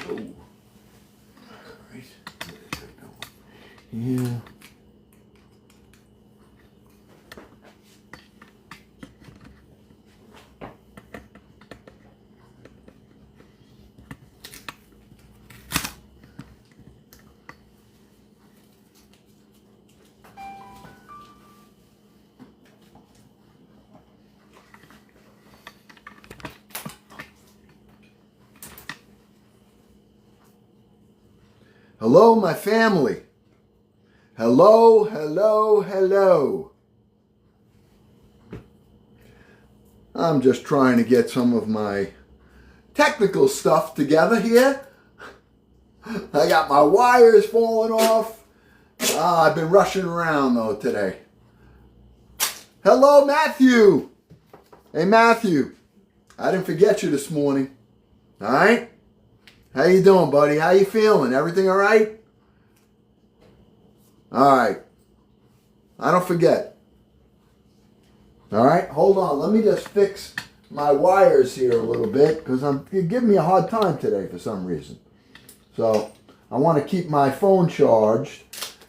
Right. Yeah. Hello, my family. Hello, hello, hello. I'm just trying to get some of my technical stuff together here. I got my wires falling off. I've been rushing around though today. Hello, Matthew. Hey, Matthew. I didn't forget you this morning. All right? How you doing, buddy? How you feeling? Everything all right? All right. I don't forget. All right, hold on. Let me just fix my wires here a little bit because you're giving me a hard time today for some reason. So I want to keep my phone charged,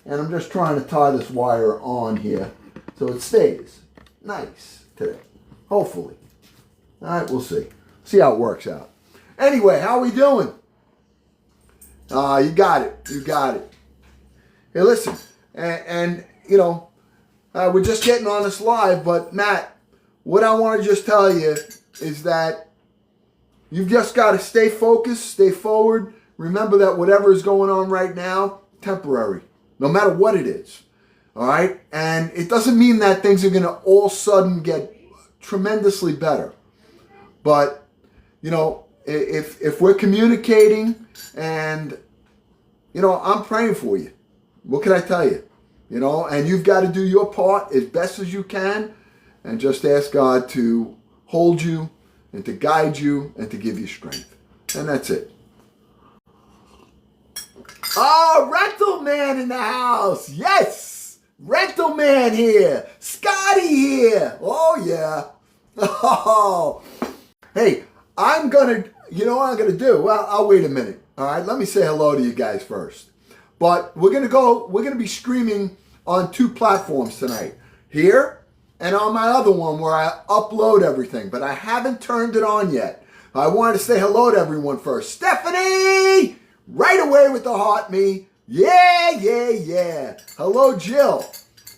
and I'm just trying to tie this wire on here so it stays nice today. Hopefully. All right, we'll see. See how it works out. Anyway, how we doing? You got it. You got it. Hey, listen, and you know, we're just getting on this live, but Matt, what I want to just tell you is that you've just got to stay focused, stay forward. Remember that whatever is going on right now, temporary, no matter what it is. All right? And it doesn't mean that things are going to all of a sudden get tremendously better. But, you know, if we're communicating and, you know, I'm praying for you. What can I tell you? You know, and you've got to do your part as best as you can and just ask God to hold you and to guide you and to give you strength. And that's it. Oh, Rental Man in the house. Yes. Rental Man here. Scotty here. Oh, yeah. Oh. Hey, you know what I'm going to do? Well, I'll wait a minute. All right, let me say hello to you guys first. But we're going to be streaming on 2 platforms tonight. Here and on my other one where I upload everything. But I haven't turned it on yet. I wanted to say hello to everyone first. Stephanie! Right away with the heart me. Yeah, yeah, yeah. Hello, Jill.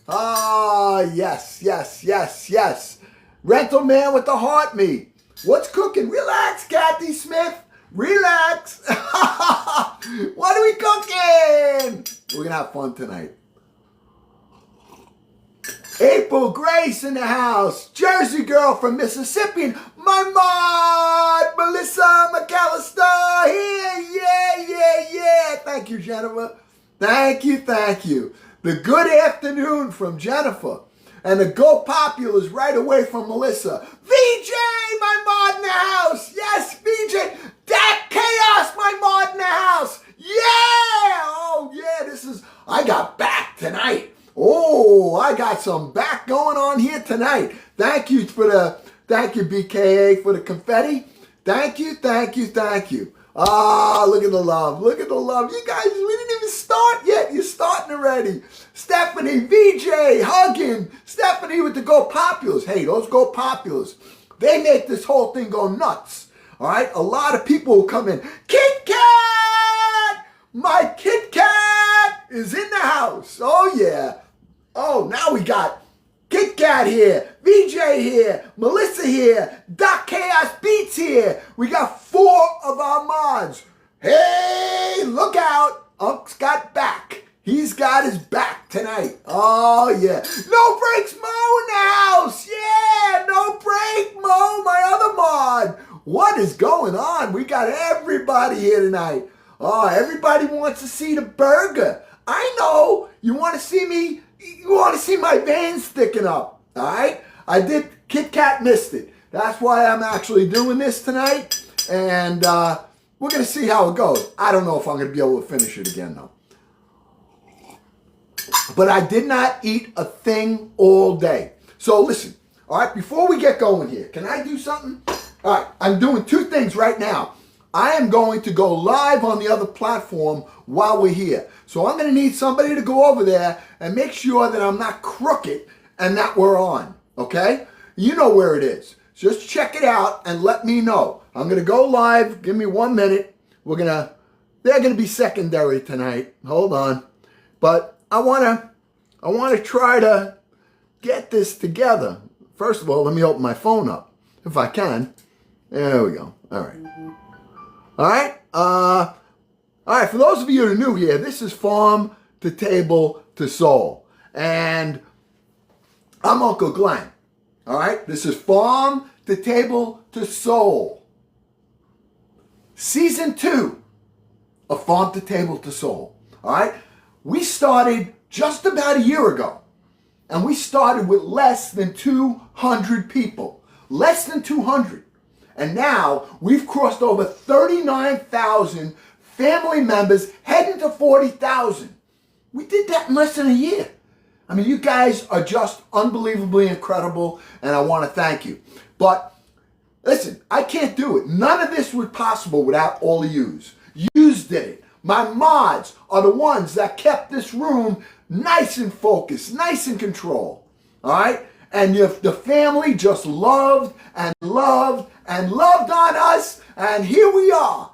Ah, yes, yes, yes, yes. Rental Man with the heart me. What's cooking? Relax, Kathy Smith. Relax. What are we cooking? We're going to have fun tonight. April Grace in the house. Jersey girl from Mississippi. My mod, Melissa McAllister here. Yeah, yeah, yeah. Thank you, Jennifer. Thank you, thank you. The good afternoon from Jennifer. And the Go Populars right away from Melissa. VJ, my mod in the house. Yes, VJ. Dak Chaos, my mod in the house. Yeah. Oh, yeah, I got back tonight. Oh, I got some back going on here tonight. Thank you, BKA, for the confetti. Thank you, thank you, thank you. Ah, look at the love. Look at the love. You guys, we didn't even start yet. You're starting already. Stephanie, VJ, hugging. Stephanie with the Go Populars. Hey, those Go Populars, they make this whole thing go nuts. All right? A lot of people will come in. Kit Kat! My Kit Kat is in the house. Oh, yeah. Oh, now we got Kit Kat here, VJ here, Melissa here, Doc Chaos Beats here. We got 4 of our mods. Hey, look out. Unc's got back. He's got his back tonight. Oh, yeah. No Breaks Mo in the house. Yeah, No Break Mo, my other mod. What is going on? We got everybody here tonight. Oh, everybody wants to see the burger. I know. You want to see me? You want to see my veins sticking up, all right? I did, Kit Kat missed it. That's why I'm actually doing this tonight, and we're going to see how it goes. I don't know if I'm going to be able to finish it again, though. But I did not eat a thing all day. So listen, all right, before we get going here, can I do something? All right, I'm doing 2 things right now. I am going to go live on the other platform while we're here. So I'm going to need somebody to go over there and make sure that I'm not crooked and that we're on, okay? You know where it is. Just check it out and let me know. I'm going to go live. Give me 1 minute. They're going to be secondary tonight. Hold on. But I want to try to get this together. First of all, let me open my phone up if I can. There we go. All right. All right. All right. For those of you who are new here, this is Farm to Table to Soul. And I'm Uncle Glenn. All right. This is Farm to Table to Soul. Season 2 of Farm to Table to Soul. All right. We started just about a year ago. And we started with less than 200 people. Less than 200. And now we've crossed over 39,000 family members, heading to 40,000. We did that in less than a year. I mean, you guys are just unbelievably incredible, and I want to thank you. But listen, I can't do it. None of this was possible without all of yous. Yous did it. My mods are the ones that kept this room nice and focused, nice and control. All right? And the family just loved and loved and loved on us, and here we are.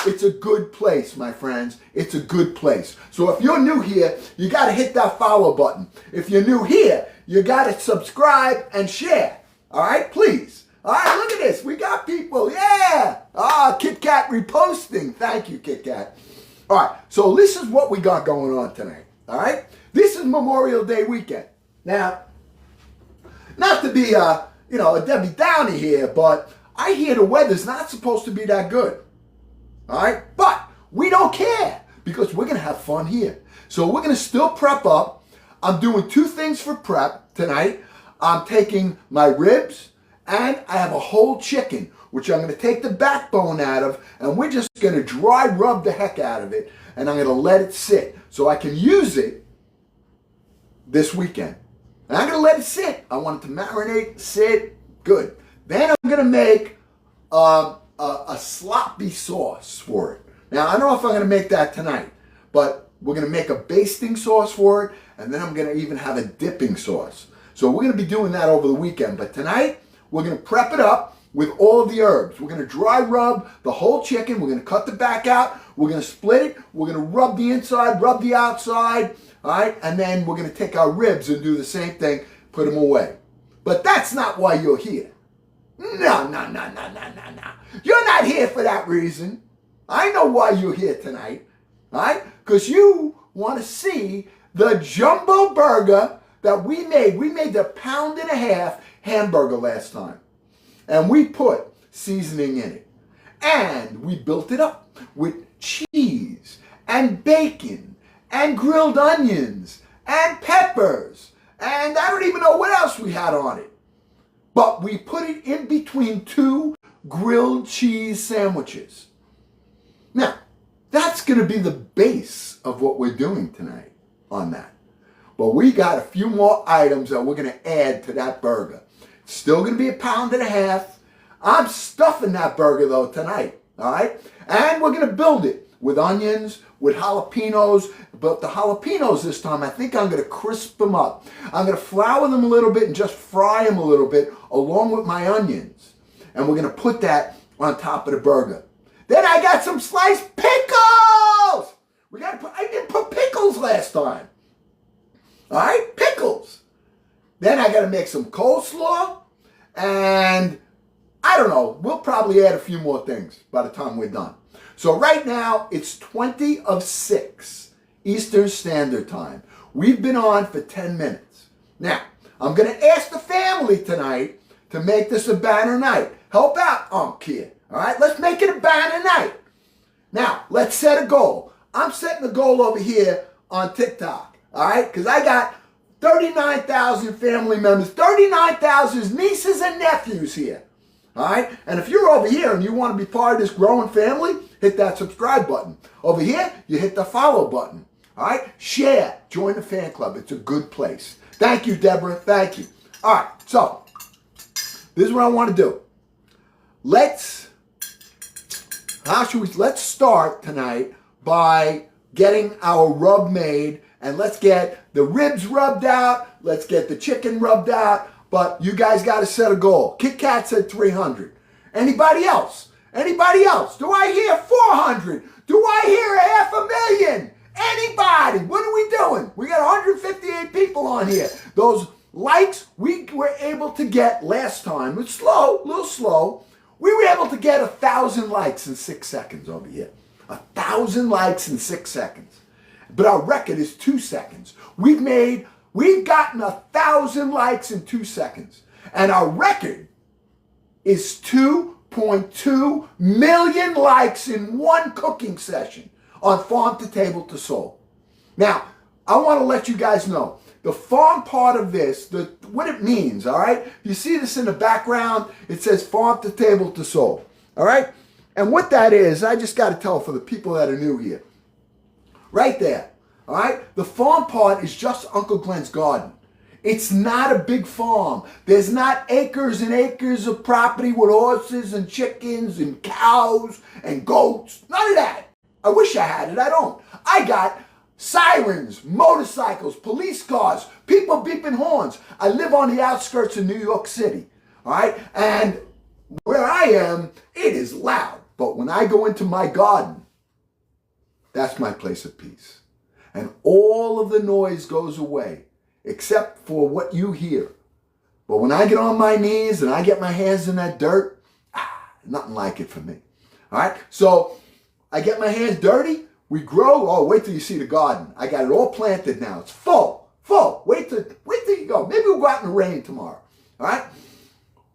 It's a good place, my friends. It's a good place. So if you're new here, you got to hit that follow button. If you're new here, you got to subscribe and share. All right? Please. All right, look at this. We got people. Yeah. Kit Kat reposting. Thank you, Kit Kat. All right, so this is what we got going on tonight. All right? This is Memorial Day weekend. Now, not to be a Debbie Downer here, but I hear the weather's not supposed to be that good. All right? But we don't care because we're going to have fun here. So we're going to still prep up. I'm doing 2 things for prep tonight. I'm taking my ribs and I have a whole chicken, which I'm going to take the backbone out of, and we're just going to dry rub the heck out of it, and I'm going to let it sit so I can use it this weekend. And I'm going to let it sit. I want it to marinate, sit, good. Then I'm going to make a sloppy sauce for it. Now, I don't know if I'm going to make that tonight, but we're going to make a basting sauce for it, and then I'm going to even have a dipping sauce. So we're going to be doing that over the weekend. But tonight, we're going to prep it up with all of the herbs. We're going to dry rub the whole chicken. We're going to cut the back out. We're going to split it. We're going to rub the inside, rub the outside. All right? And then we're going to take our ribs and do the same thing, put them away. But that's not why you're here. No. You're not here for that reason. I know why you're here tonight. All right? Because you want to see the jumbo burger that we made. We made the 1.5 pound hamburger last time. And we put seasoning in it. And we built it up with cheese and bacon and grilled onions and peppers. And I don't even know what else we had on it. But we put it in between 2 grilled cheese sandwiches. Now, that's going to be the base of what we're doing tonight on that. But we got a few more items that we're going to add to that burger. It's still going to be 1.5 pounds. I'm stuffing that burger, though, tonight. All right? And we're going to build it with onions, with jalapenos. But the jalapenos this time, I think I'm going to crisp them up. I'm going to flour them a little bit and just fry them a little bit along with my onions. And we're going to put that on top of the burger. Then I got some sliced pickles! I didn't put pickles last time. All right? Pickles. Then I got to make some coleslaw. And I don't know. We'll probably add a few more things by the time we're done. So right now, it's 20 of 6 Eastern Standard Time. We've been on for 10 minutes. Now, I'm going to ask the family tonight to make this a banner night. Help out, Unc here. All right? Let's make it a banner night. Now, let's set a goal. I'm setting a goal over here on TikTok. All right? Because I got 39,000 family members, 39,000 nieces and nephews here. All right? And if you're over here and you want to be part of this growing family, hit that subscribe button. Over here, you hit the follow button. All right? Share. Join the fan club. It's a good place. Thank you, Deborah. Thank you. All right. So, this is what I want to do. Let's Let's start tonight by getting our rub made, and let's get the ribs rubbed out. Let's get the chicken rubbed out. But you guys got to set a goal. Kit Kat said 300. Anybody else? Anybody else? Do I hear 400? Do I hear 500,000? Anybody? What are we doing? We got 158 people on here. Those likes we were able to get last time, it's slow, a little slow. We were able to get 1,000 likes in 6 seconds over here. 1,000 likes in 6 seconds. But our record is 2 seconds. We've gotten 1,000 likes in 2 seconds. And our record is 2.2 million likes in one cooking session on Farm to Table to Soul. Now, I want to let you guys know the farm part of this, what it means, all right? You see this in the background, it says Farm to Table to Soul, all right? And what that is, I just got to tell for the people that are new here. Right there, all right? The farm part is just Uncle Glenn's garden. It's not a big farm. There's not acres and acres of property with horses and chickens and cows and goats. None of that. I wish I had it. I don't. I got sirens, motorcycles, police cars, people beeping horns. I live on the outskirts of New York City, all right? And where I am, it is loud. But when I go into my garden, that's my place of peace. And all of the noise goes away, except for what you hear. But when I get on my knees and I get my hands in that dirt, nothing like it for me. All right? So I get my hands dirty. We grow. Oh, wait till you see the garden. I got it all planted now. It's full. Wait till you go. Maybe we'll go out in the rain tomorrow. All right?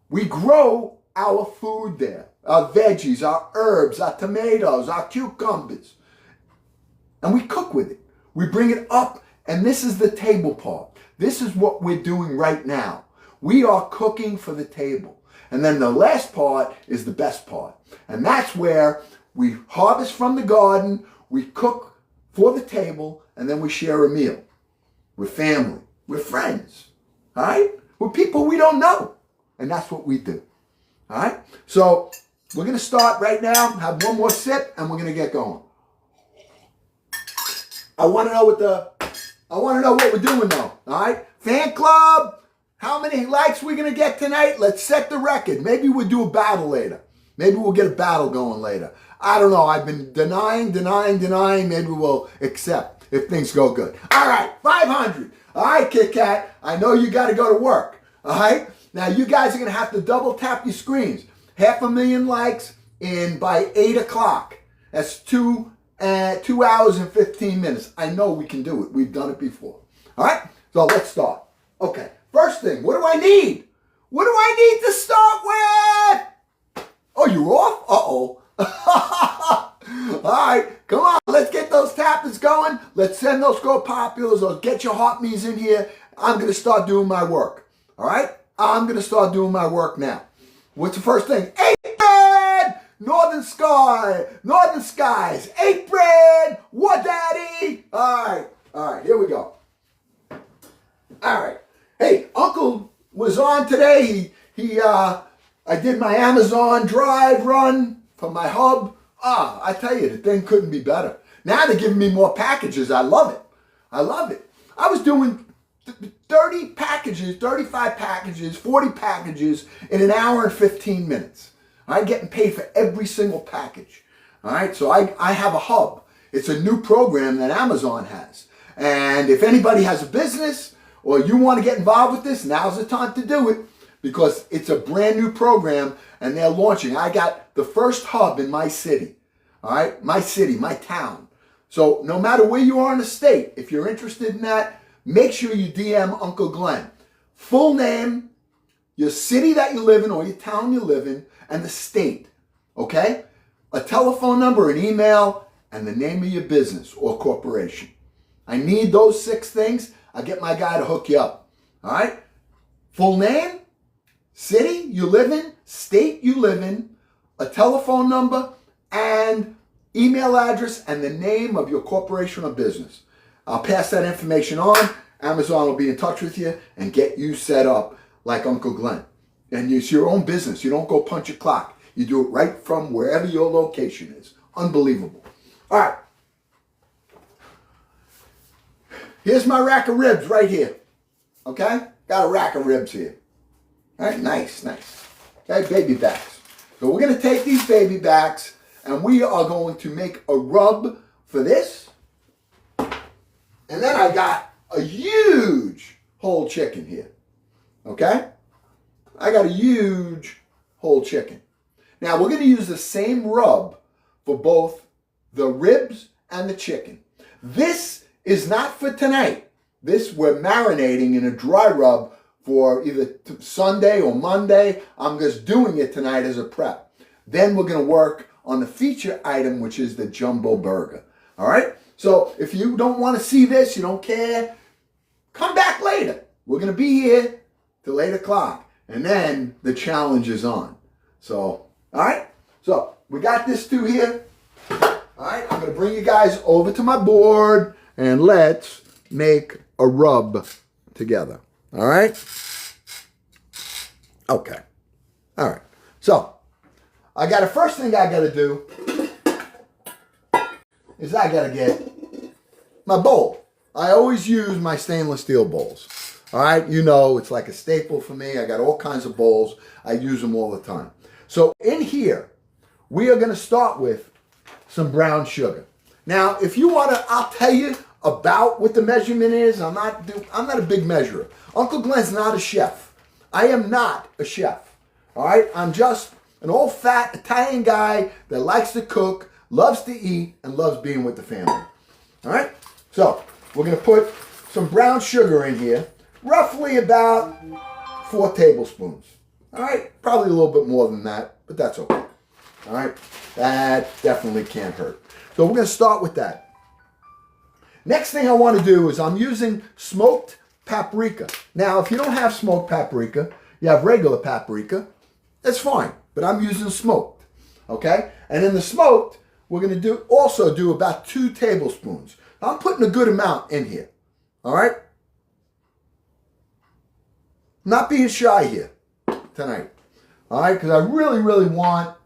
We grow our food there. Our veggies, our herbs, our tomatoes, our cucumbers. And we cook with it. We bring it up, and this is the table part. This is what we're doing right now. We are cooking for the table. And then the last part is the best part. And that's where we harvest from the garden, we cook for the table, and then we share a meal with family, with friends, all right? With people we don't know. And that's what we do, all right? So we're going to start right now, have one more sip, and we're going to get going. I want to know what we're doing though, all right? Fan club, how many likes we going to get tonight? Let's set the record. Maybe we'll do a battle later. Maybe we'll get a battle going later. I don't know. I've been denying. Maybe we'll accept if things go good. All right, 500. All right, Kit Kat, I know you got to go to work. All right? Now, you guys are going to have to double tap your screens. 500,000 likes by 8 o'clock. That's 2 hours and 15 minutes. I know we can do it. We've done it before. All right? So let's start. Okay. First thing, what do I need? What do I need to start with? Oh, you're off? Uh-oh. All right, come on, let's get those tappers going. Let's send those Go Populars or get your hot me's in here. I'm going to start doing my work. All right? I'm going to start doing my work now. What's the first thing? Apron! Northern skies. Apron! What, Daddy? All right, here we go. All right. Hey, Uncle was on today. I did my Amazon Drive run for my hub. I tell you, the thing couldn't be better. Now they're giving me more packages. I love it. I was doing 30 packages, 35 packages, 40 packages in an hour and 15 minutes. I'm getting paid for every single package. All right, so I have a hub. It's a new program that Amazon has. And if anybody has a business or you want to get involved with this, now's the time to do it because it's a brand new program and they're launching. I got the first hub in my city. All right, my city, my town. So no matter where you are in the state, if you're interested in that, make sure you DM Uncle Glenn. Full name, your city that you live in or your town you live in, and the state, okay? A telephone number, an email, and the name of your business or corporation. I need those 6 things. I'll get my guy to hook you up, all right? Full name, city you live in, state you live in, a telephone number, and email address, and the name of your corporation or business. I'll pass that information on. Amazon will be in touch with you and get you set up like Uncle Glenn. And it's your own business. You don't go punch a clock. You do it right from wherever your location is. Unbelievable. All right. Here's my rack of ribs right here. Okay? Got a rack of ribs here. All right, nice, nice. Okay, baby backs. So we're going to take these baby backs and we are going to make a rub for this. And then I got a huge whole chicken here. Okay? I got a huge whole chicken. Now we're going to use the same rub for both the ribs and the chicken. This is not for tonight. This we're marinating in a dry rub for either Sunday or Monday. I'm just doing it tonight as a prep. Then we're going to work on the feature item, which is the jumbo burger. All right? So if you don't want to see this, you don't care, come back later. We're going to be here till 8 o'clock. And then the challenge is on. So, all right? So we got this two here. All right? I'm going to bring you guys over to my board and let's make a rub together. All right? Okay. All right. So the first thing I got to do is I got to get my bowl. I always use my stainless steel bowls. All right, you know, it's like a staple for me. I got all kinds of bowls. I use them all the time. So in here, we are going to start with some brown sugar. Now, if you want to, I'll tell you about what the measurement is. I'm not a big measurer. Uncle Glenn's not a chef. I am not a chef. All right, I'm just an old fat Italian guy that likes to cook, loves to eat, and loves being with the family. All right, so we're going to put some brown sugar in here, roughly about 4 tablespoons. All right, probably a little bit more than that, but that's okay. All right, that definitely can't hurt. So we're going to start with that. Next thing I want to do is I'm using smoked paprika. Now, if you don't have smoked paprika, you have regular paprika, that's fine, but I'm using smoked, okay? And in the smoked, we're going to also do about 2 tablespoons. I'm putting a good amount in here, all right? Not being shy here tonight, all right? Because I really, really want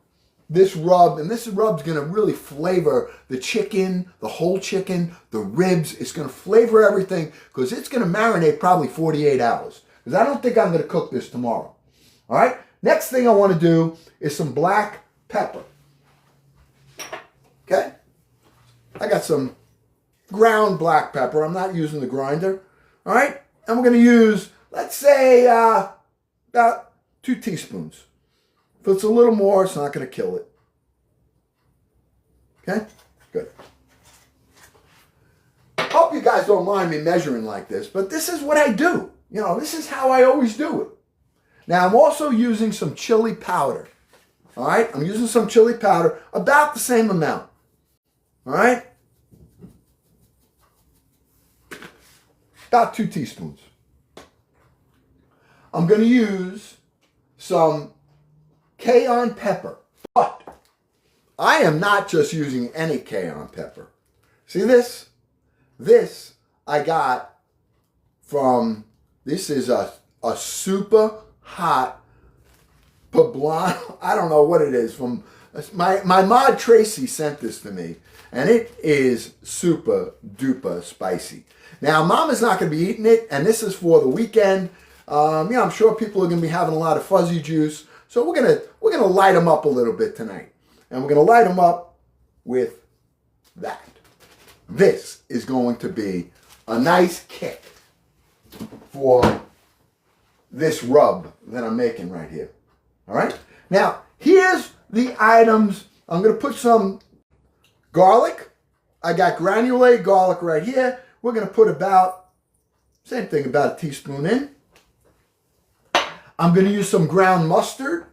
this rub, and this rub's going to really flavor the chicken, the whole chicken, the ribs. It's going to flavor everything because it's going to marinate probably 48 hours. Because I don't think I'm going to cook this tomorrow, all right? Next thing I want to do is some black pepper. Okay? I got some ground black pepper. I'm not using the grinder. All right? And we're going to use, let's say, about 2 teaspoons. If it's a little more, it's not going to kill it. Okay? Good. Hope you guys don't mind me measuring like this, but this is what I do. You know, this is how I always do it. Now, I'm also using some chili powder. All right? I'm using some chili powder, about the same amount. All right? About 2 teaspoons. I'm going to use some cayenne pepper. But I am not just using any cayenne pepper. See this? This I got from, this is a super hot poblano. I don't know what it is. From my mod Tracy sent this to me. And it is super duper spicy. Now, Mama's not going to be eating it, and this is for the weekend. I'm sure people are going to be having a lot of fuzzy juice, so we're gonna light them up a little bit tonight, and we're going to light them up with that. This is going to be a nice kick for this rub that I'm making right here. All right. Now, here's the items. I'm going to put some garlic. I got granulated garlic right here. We're going to put about, same thing, about a teaspoon in. I'm going to use some ground mustard.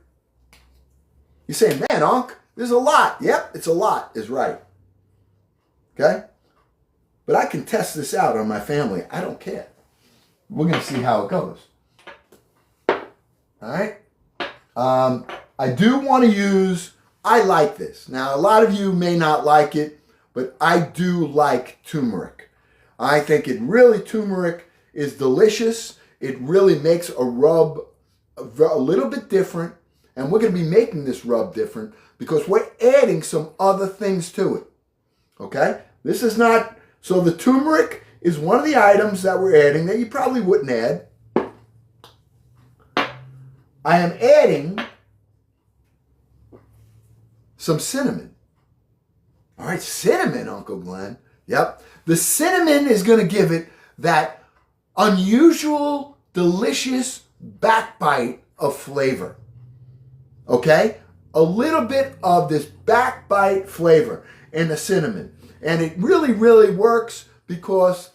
You say, man, Unc, there's a lot. Yep, it's a lot, is right. Okay? But I can test this out on my family. I don't care. We're going to see how it goes. All right? I do want to use, I like this. Now, a lot of you may not like it, but I do like turmeric. I think turmeric is delicious. It really makes a rub a little bit different. And we're going to be making this rub different because we're adding some other things to it. Okay? This is not, so the turmeric is one of the items that we're adding that you probably wouldn't add. I am adding some cinnamon. All right, cinnamon, Uncle Glenn. Yep. The cinnamon is going to give it that unusual, delicious backbite of flavor. Okay? A little bit of this backbite flavor in the cinnamon. And it really, really works because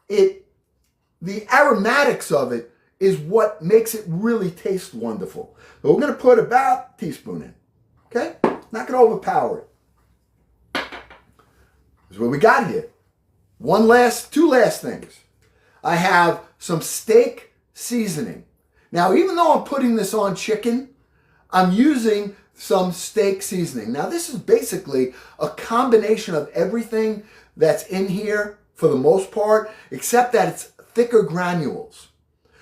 the aromatics of it is what makes it really taste wonderful. So we're going to put about a teaspoon in. Okay? Not going to overpower it. This is what we got here. Two last things. I have some steak seasoning. Now, even though I'm putting this on chicken, I'm using some steak seasoning. Now, this is basically a combination of everything that's in here for the most part, except that it's thicker granules.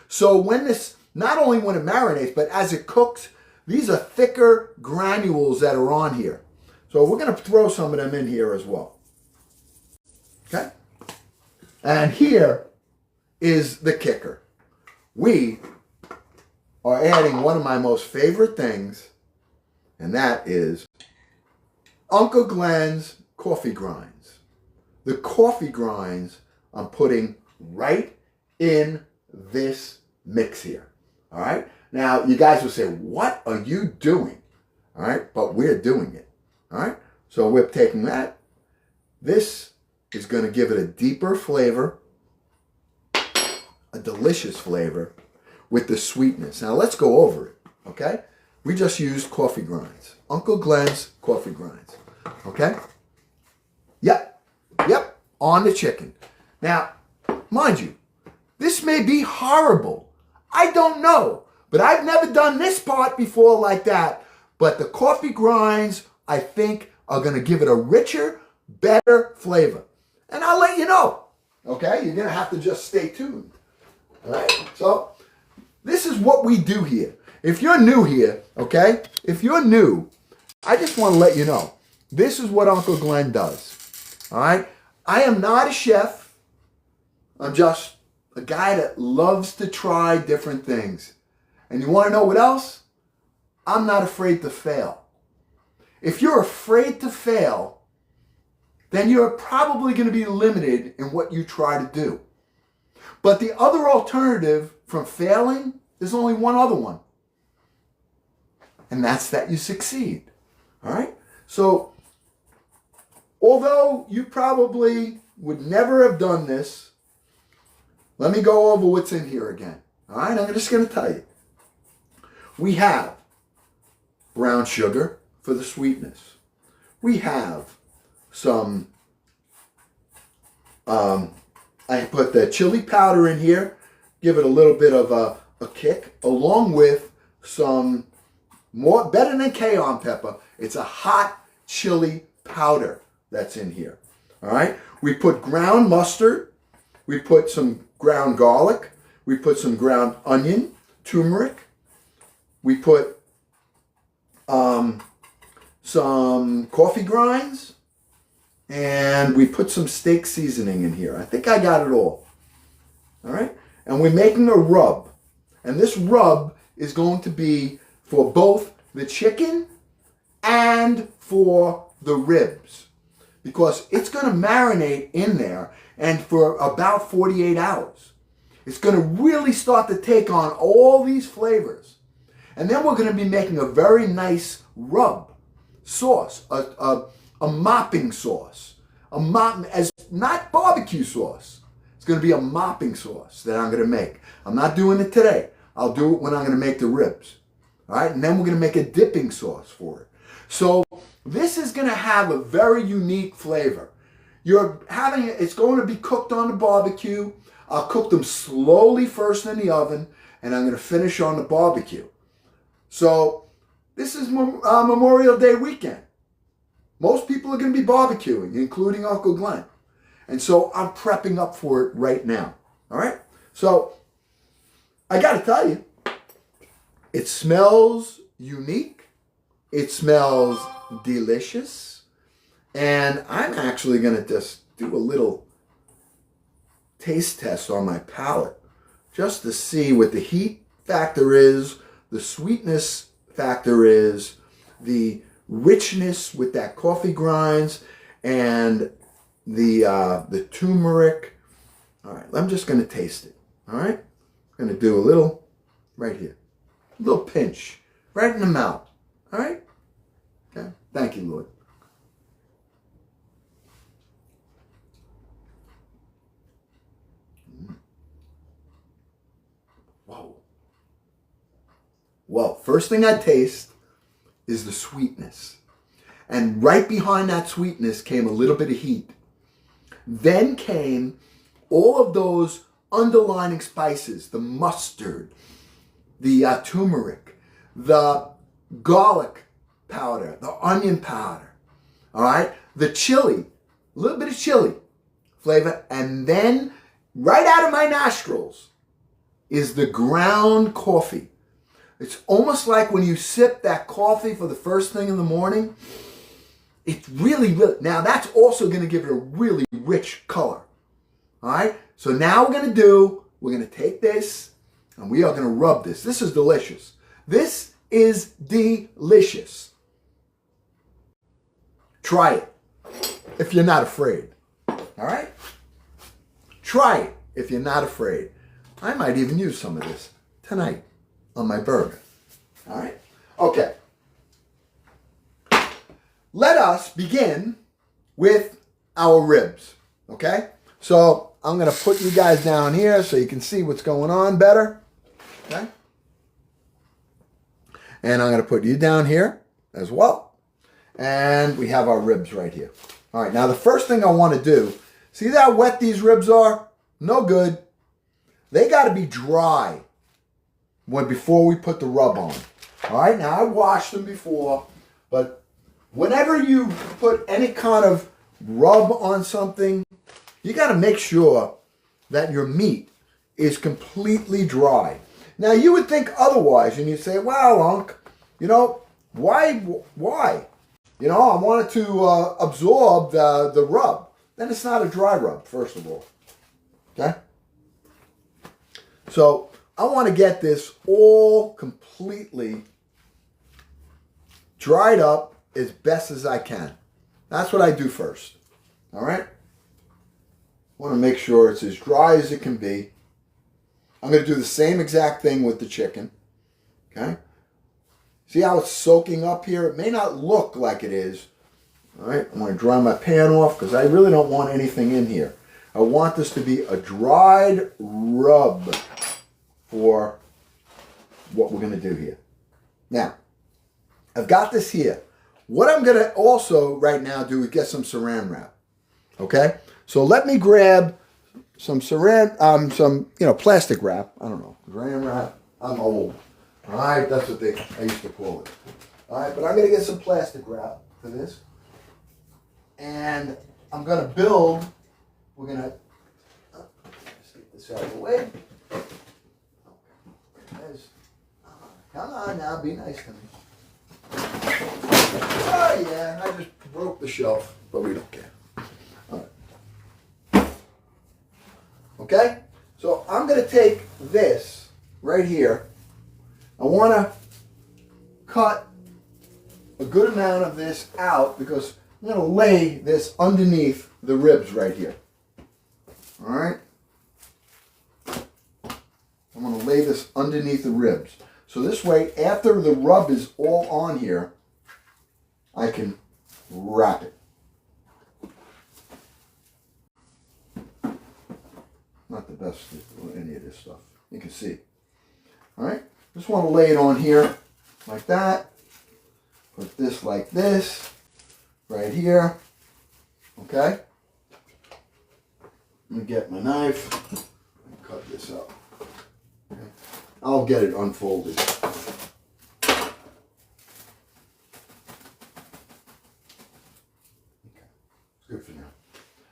So when this, not only when it marinates, but as it cooks, these are thicker granules that are on here. So we're going to throw some of them in here as well. Okay? And here is the kicker. We are adding one of my most favorite things, and that is Uncle Glenn's coffee grinds. The coffee grinds I'm putting right in this mix here. All right? Now, you guys will say, what are you doing? All right? But we're doing it. All right? So we're taking that. This is going to give it a deeper flavor, a delicious flavor with the sweetness. Now, let's go over it. Okay? We just used coffee grinds. Uncle Glenn's coffee grinds. Okay? Yep. Yep. On the chicken. Now, mind you, this may be horrible. I don't know. But I've never done this part before like that. But the coffee grinds, I think, are going to give it a richer, better flavor. And I'll let you know. Okay? You're going to have to just stay tuned. All right? So, this is what we do here. If you're new here, okay? If you're new, I just want to let you know. This is what Uncle Glenn does. All right? I am not a chef. I'm just a guy that loves to try different things. And you want to know what else? I'm not afraid to fail. If you're afraid to fail, then you're probably going to be limited in what you try to do. But the other alternative from failing, there's only one other one. And that's that you succeed. All right? So, although you probably would never have done this, let me go over what's in here again. All right? I'm just going to tell you. We have brown sugar for the sweetness. We have some, I put the chili powder in here, give it a little bit of a kick, along with some more, better than cayenne pepper, it's a hot chili powder that's in here. All right? We put ground mustard. We put some ground garlic. We put some ground onion, turmeric. We put some coffee grinds. And we put some steak seasoning in here. I think I got it all. All right? And we're making a rub. And this rub is going to be for both the chicken and for the ribs. Because it's going to marinate in there and for about 48 hours. It's going to really start to take on all these flavors. And then we're going to be making a very nice rub sauce, a mopping sauce. Not barbecue sauce. It's going to be a mopping sauce that I'm going to make. I'm not doing it today. I'll do it when I'm going to make the ribs. All right? And then we're going to make a dipping sauce for it. So this is going to have a very unique flavor. It's going to be cooked on the barbecue. I'll cook them slowly first in the oven, and I'm going to finish on the barbecue. So this is Memorial Day weekend. Most people are going to be barbecuing, including Uncle Glenn. And so I'm prepping up for it right now. All right? So I got to tell you, it smells unique. It smells delicious. And I'm actually going to just do a little taste test on my palate just to see what the heat factor is, the sweetness factor is, the richness with that coffee grinds, and the turmeric. All right, I'm just going to taste it. All right, I'm going to do a little right here, a little pinch right in the mouth. All right. Okay. Thank you, Lord. Whoa. Well, first thing I taste is the sweetness. And right behind that sweetness came a little bit of heat. Then came all of those underlining spices, the mustard, the turmeric, the garlic powder, the onion powder, all right? The chili, a little bit of chili flavor. And then right out of my nostrils is the ground coffee. It's almost like when you sip that coffee for the first thing in the morning. It's really, now that's also going to give it a really rich color. All right? So now we're going to take this and we are going to rub this. This is delicious. This is delicious. Try it if you're not afraid. All right? Try it if you're not afraid. I might even use some of this tonight on my burger. All right? Okay. Let us begin with our ribs. Okay? So I'm going to put you guys down here so you can see what's going on better. Okay? And I'm going to put you down here as well. And we have our ribs right here. All right, now the first thing I want to do, see how wet these ribs are? No good. They got to be dry before we put the rub on. All right, now I washed them before, but whenever you put any kind of rub on something, you got to make sure that your meat is completely dry. Now, you would think otherwise, and you say, wow, Unc, why? I wanted to absorb the rub. Then it's not a dry rub, first of all. Okay? So, I want to get this all completely dried up as best as I can. That's what I do first. All right? I want to make sure it's as dry as it can be. I'm going to do the same exact thing with the chicken. Okay? See how it's soaking up here? It may not look like it is. All right? I'm going to dry my pan off because I really don't want anything in here. I want this to be a dried rub for what we're going to do here. Now, I've got this here. What I'm going to also right now do is get some saran wrap. Okay? So let me grab some plastic wrap. I don't know. Saran wrap. I'm old. All right? That's what I used to call it. All right? But I'm going to get some plastic wrap for this. And I'm going to build. We're going to just get this out of the way. Come on now, be nice to me. Oh yeah, I just broke the shelf, but we don't care. All right. Okay, so I'm going to take this right here. I want to cut a good amount of this out because I'm going to lay this underneath the ribs right here. All right. I'm going to lay this underneath the ribs. So this way, after the rub is all on here, I can wrap it. Not the best with any of this stuff. You can see. All right? Just want to lay it on here like that. Put this like this. Right here. Okay? Let me get my knife and cut this up. Okay? I'll get it unfolded. Okay. It's good for now.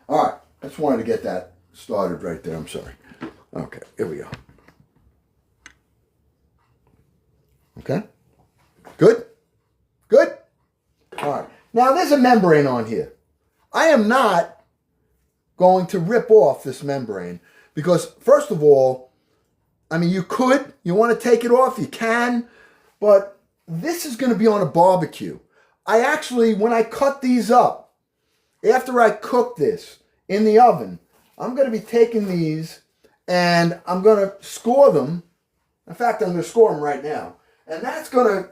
All right. I just wanted to get that started right there. I'm sorry. Okay. Here we go. Okay. Good? Good? All right. Now there's a membrane on here. I am not going to rip off this membrane because, first of all, I mean, you want to take it off, you can, but this is going to be on a barbecue. I actually, when I cut these up, after I cook this in the oven, I'm going to be taking these and I'm going to score them. In fact, I'm going to score them right now. And that's going to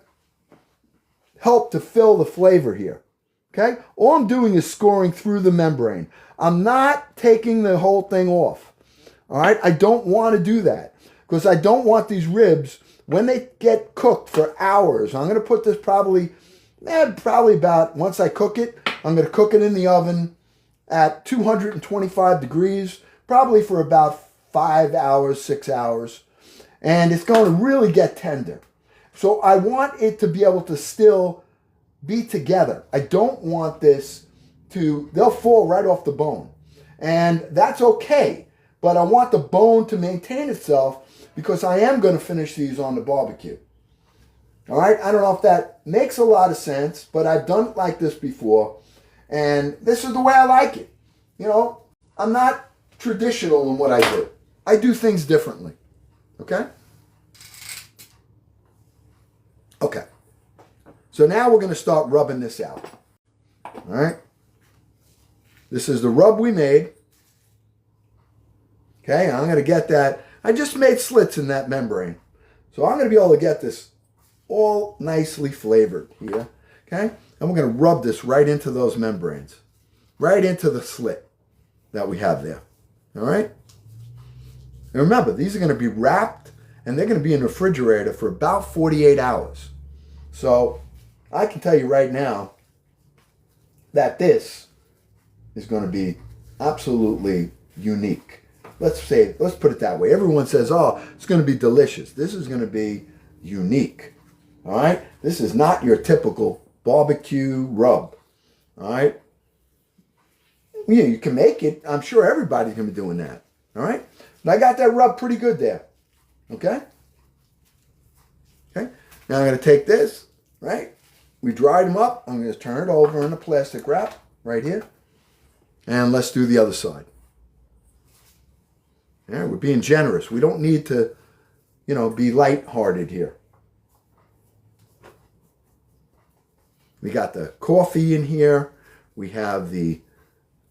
help to fill the flavor here. Okay? All I'm doing is scoring through the membrane. I'm not taking the whole thing off. All right? I don't want to do that because I don't want these ribs, when they get cooked for hours, I'm going to put this probably about, once I cook it, I'm going to cook it in the oven at 225 degrees, probably for about 5 hours, 6 hours. And it's going to really get tender. So I want it to be able to still be together. I don't want this they'll fall right off the bone. And that's okay. But I want the bone to maintain itself because I am going to finish these on the barbecue. All right? I don't know if that makes a lot of sense, but I've done it like this before. And this is the way I like it. You know, I'm not traditional in what I do. I do things differently. Okay? Okay. So now we're going to start rubbing this out. All right? This is the rub we made. Okay, I'm going to get that. I just made slits in that membrane. So I'm going to be able to get this all nicely flavored here. Okay? And we're going to rub this right into those membranes. Right into the slit that we have there. All right? And remember, these are going to be wrapped and they're going to be in the refrigerator for about 48 hours. So I can tell you right now that this is going to be absolutely unique. Let's put it that way. Everyone says, oh, it's going to be delicious. This is going to be unique. All right? This is not your typical barbecue rub. All right? Yeah, you can make it. I'm sure everybody's going to be doing that. All right? But I got that rub pretty good there. Okay? Okay? Now I'm going to take this, right? We dried them up. I'm going to turn it over in a plastic wrap right here. And let's do the other side. Yeah, we're being generous. We don't need to, be lighthearted here. We got the coffee in here. We have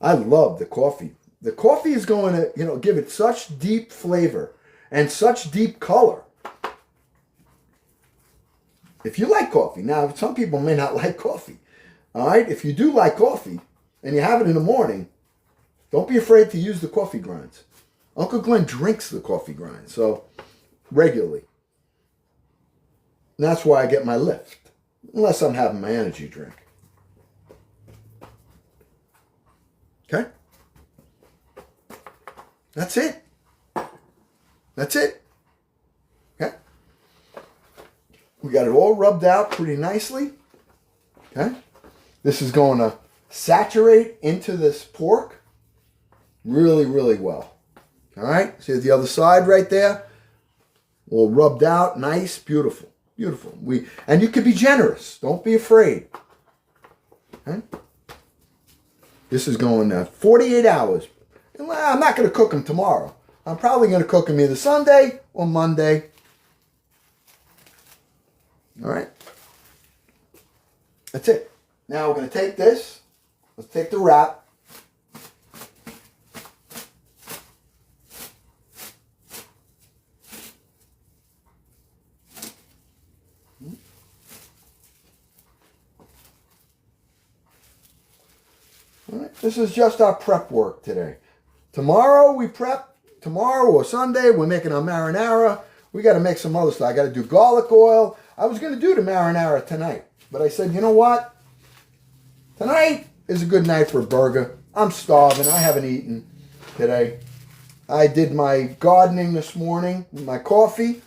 I love the coffee. The coffee is going to, give it such deep flavor and such deep color. If you like coffee. Now, some people may not like coffee. All right? If you do like coffee and you have it in the morning, don't be afraid to use the coffee grinds. Uncle Glenn drinks the coffee grinds, so regularly. And that's why I get my lift, unless I'm having my energy drink. Okay? That's it. That's it. Okay? We got it all rubbed out pretty nicely. Okay? This is going to saturate into this pork really, really well. All right? See the other side right there? All rubbed out, nice, beautiful. Beautiful. And you can be generous. Don't be afraid. Okay? This is going 48 hours. I'm not going to cook them tomorrow. I'm probably going to cook them either Sunday or Monday. All right? That's it. Now we're going to take this. Let's take the wrap. All right. This is just our prep work today. Tomorrow we prep. Tomorrow or Sunday we're making our marinara. We got to make some other stuff. I got to do garlic oil. I was going to do the marinara tonight. But I said, you know what? Tonight is a good night for a burger. I'm starving. I haven't eaten today. I did my gardening this morning with my coffee.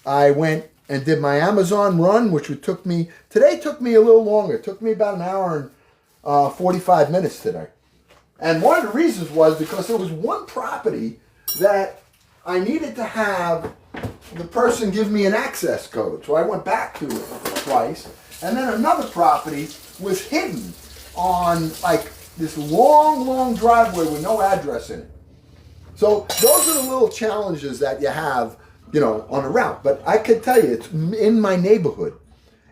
I went and did my Amazon run, which took me a little longer. It took me about an hour and 45 minutes today. And one of the reasons was because there was one property that I needed to have the person give me an access code. So I went back to it twice. And then another property was hidden on like this long, long driveway with no address in it. So those are the little challenges that you have, you know, on a route. But I can tell you, it's in my neighborhood.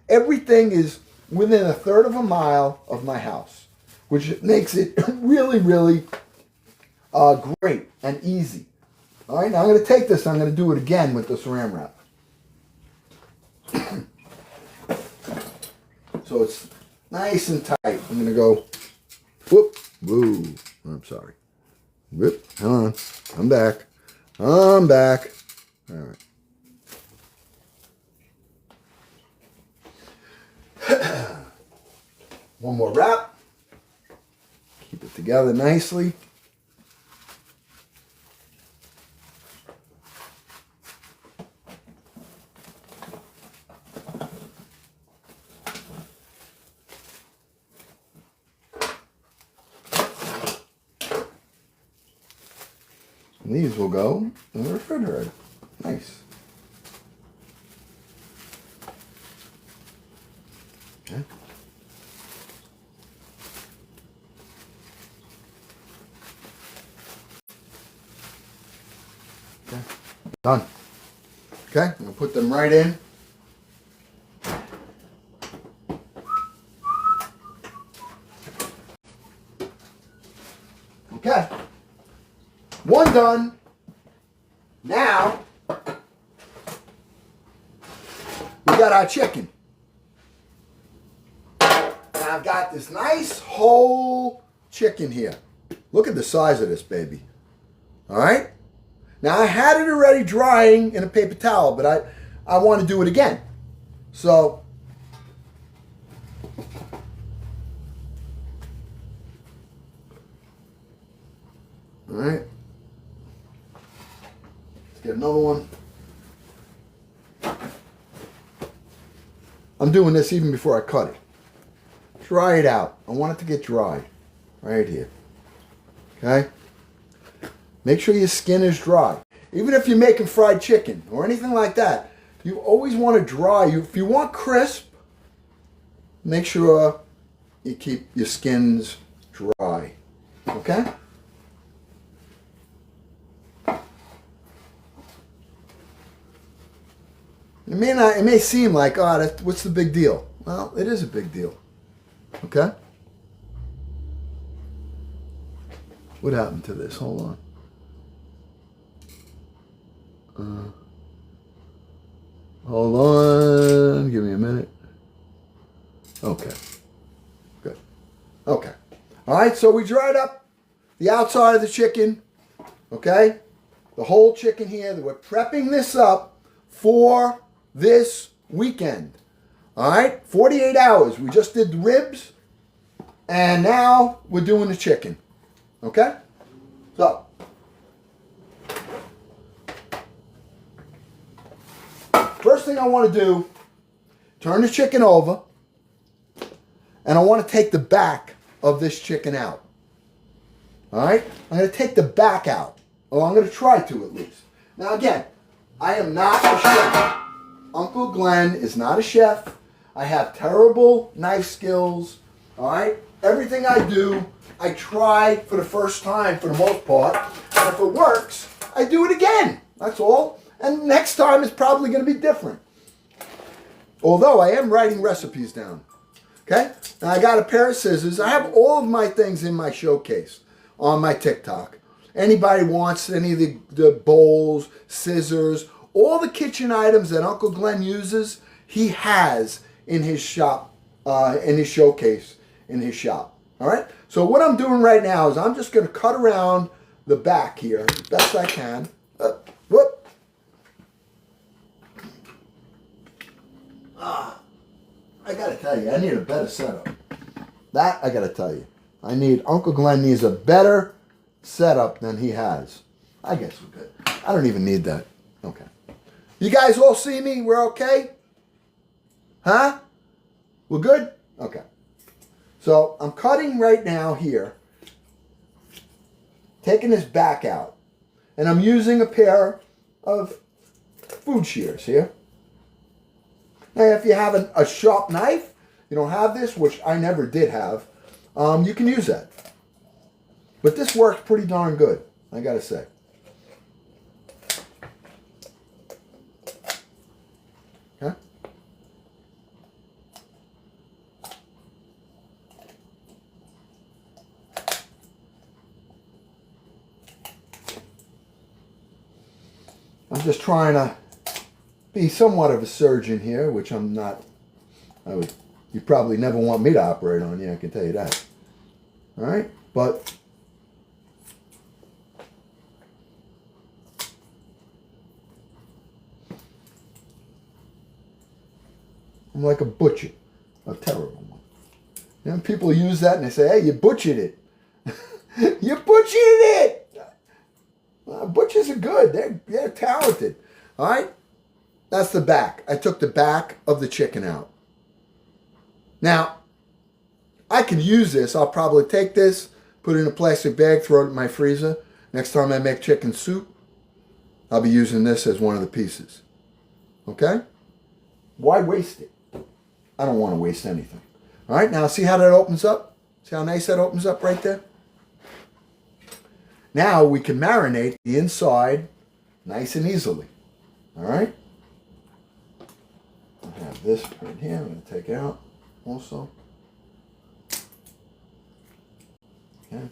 Everything is within a third of a mile of my house, which makes it really, really great and easy. All right, now I'm going to take this, I'm going to do it again with the Saran wrap. So it's nice and tight. I'm going to go, whoop, woo, I'm sorry. Whoop, hang on, I'm back. I'm back. All right. One more wrap. Keep it together nicely. These will go in the refrigerator. Nice. Okay. Okay. Done. Okay, I'm gonna put them right in. Okay. One done. Now, we got our chicken. And I've got this nice whole chicken here. Look at the size of this baby. All right? Now, I had it already drying in a paper towel, but I want to do it again. So, all right. Get another one. I'm doing this even before I cut it. Dry it out. I want it to get dry. Right here. Okay? Make sure your skin is dry. Even if you're making fried chicken or anything like that, you always want to dry. If you want crisp, make sure you keep your skins dry. Okay? It may seem like, oh, what's the big deal? Well, it is a big deal. Okay? What happened to this? Hold on. Hold on. Give me a minute. Okay. Good. Okay. All right, so we dried up the outside of the chicken. Okay? The whole chicken here. We're prepping this up for this weekend. All right, 48 hours. We just did the ribs, and now we're doing the chicken. Okay? So, first thing I want to do, turn the chicken over, and I want to take the back of this chicken out. All right? I'm going to take the back out. Or I'm going to try to at least. Now again, I am not a chef. Uncle Glenn is not a chef. I have terrible knife skills. All right? Everything I do, I try for the first time for the most part. And if it works, I do it again. That's all. And next time it's probably going to be different. Although I am writing recipes down. Okay? Now I got a pair of scissors. I have all of my things in my showcase on my TikTok. Anybody wants any of the bowls, scissors, all the kitchen items that Uncle Glenn uses, he has in his shop, in his showcase, in his shop. All right? So what I'm doing right now is I'm just going to cut around the back here as best I can. Whoop. I got to tell you, I need a better setup. That I got to tell you. Uncle Glenn needs a better setup than he has. I guess we're good. I don't even need that. Okay. You guys all see me? We're okay? Huh? We're good? Okay. So I'm cutting right now here, taking this back out, and I'm using a pair of food shears here. Now, if you have a sharp knife, you don't have this, which I never did have, you can use that. But this works pretty darn good, I gotta say. Okay. I'm just trying to be somewhat of a surgeon here, which I'm not. You probably never want me to operate on you, I can tell you that. All right, but I'm like a butcher, a terrible one. You know, people use that and they say, "Hey, you butchered it. You butchered it." Butchers are good. They're talented. All right, that's the back. I took the back of the chicken out. Now, I can use this. I'll probably take this, put it in a plastic bag, throw it in my freezer. Next time I make chicken soup, I'll be using this as one of the pieces. Okay? Why waste it? I don't want to waste anything. All right, now see how that opens up? See how nice that opens up right there? Now we can marinate the inside nice and easily. All right? I have this right here. I'm going to take out also. Okay.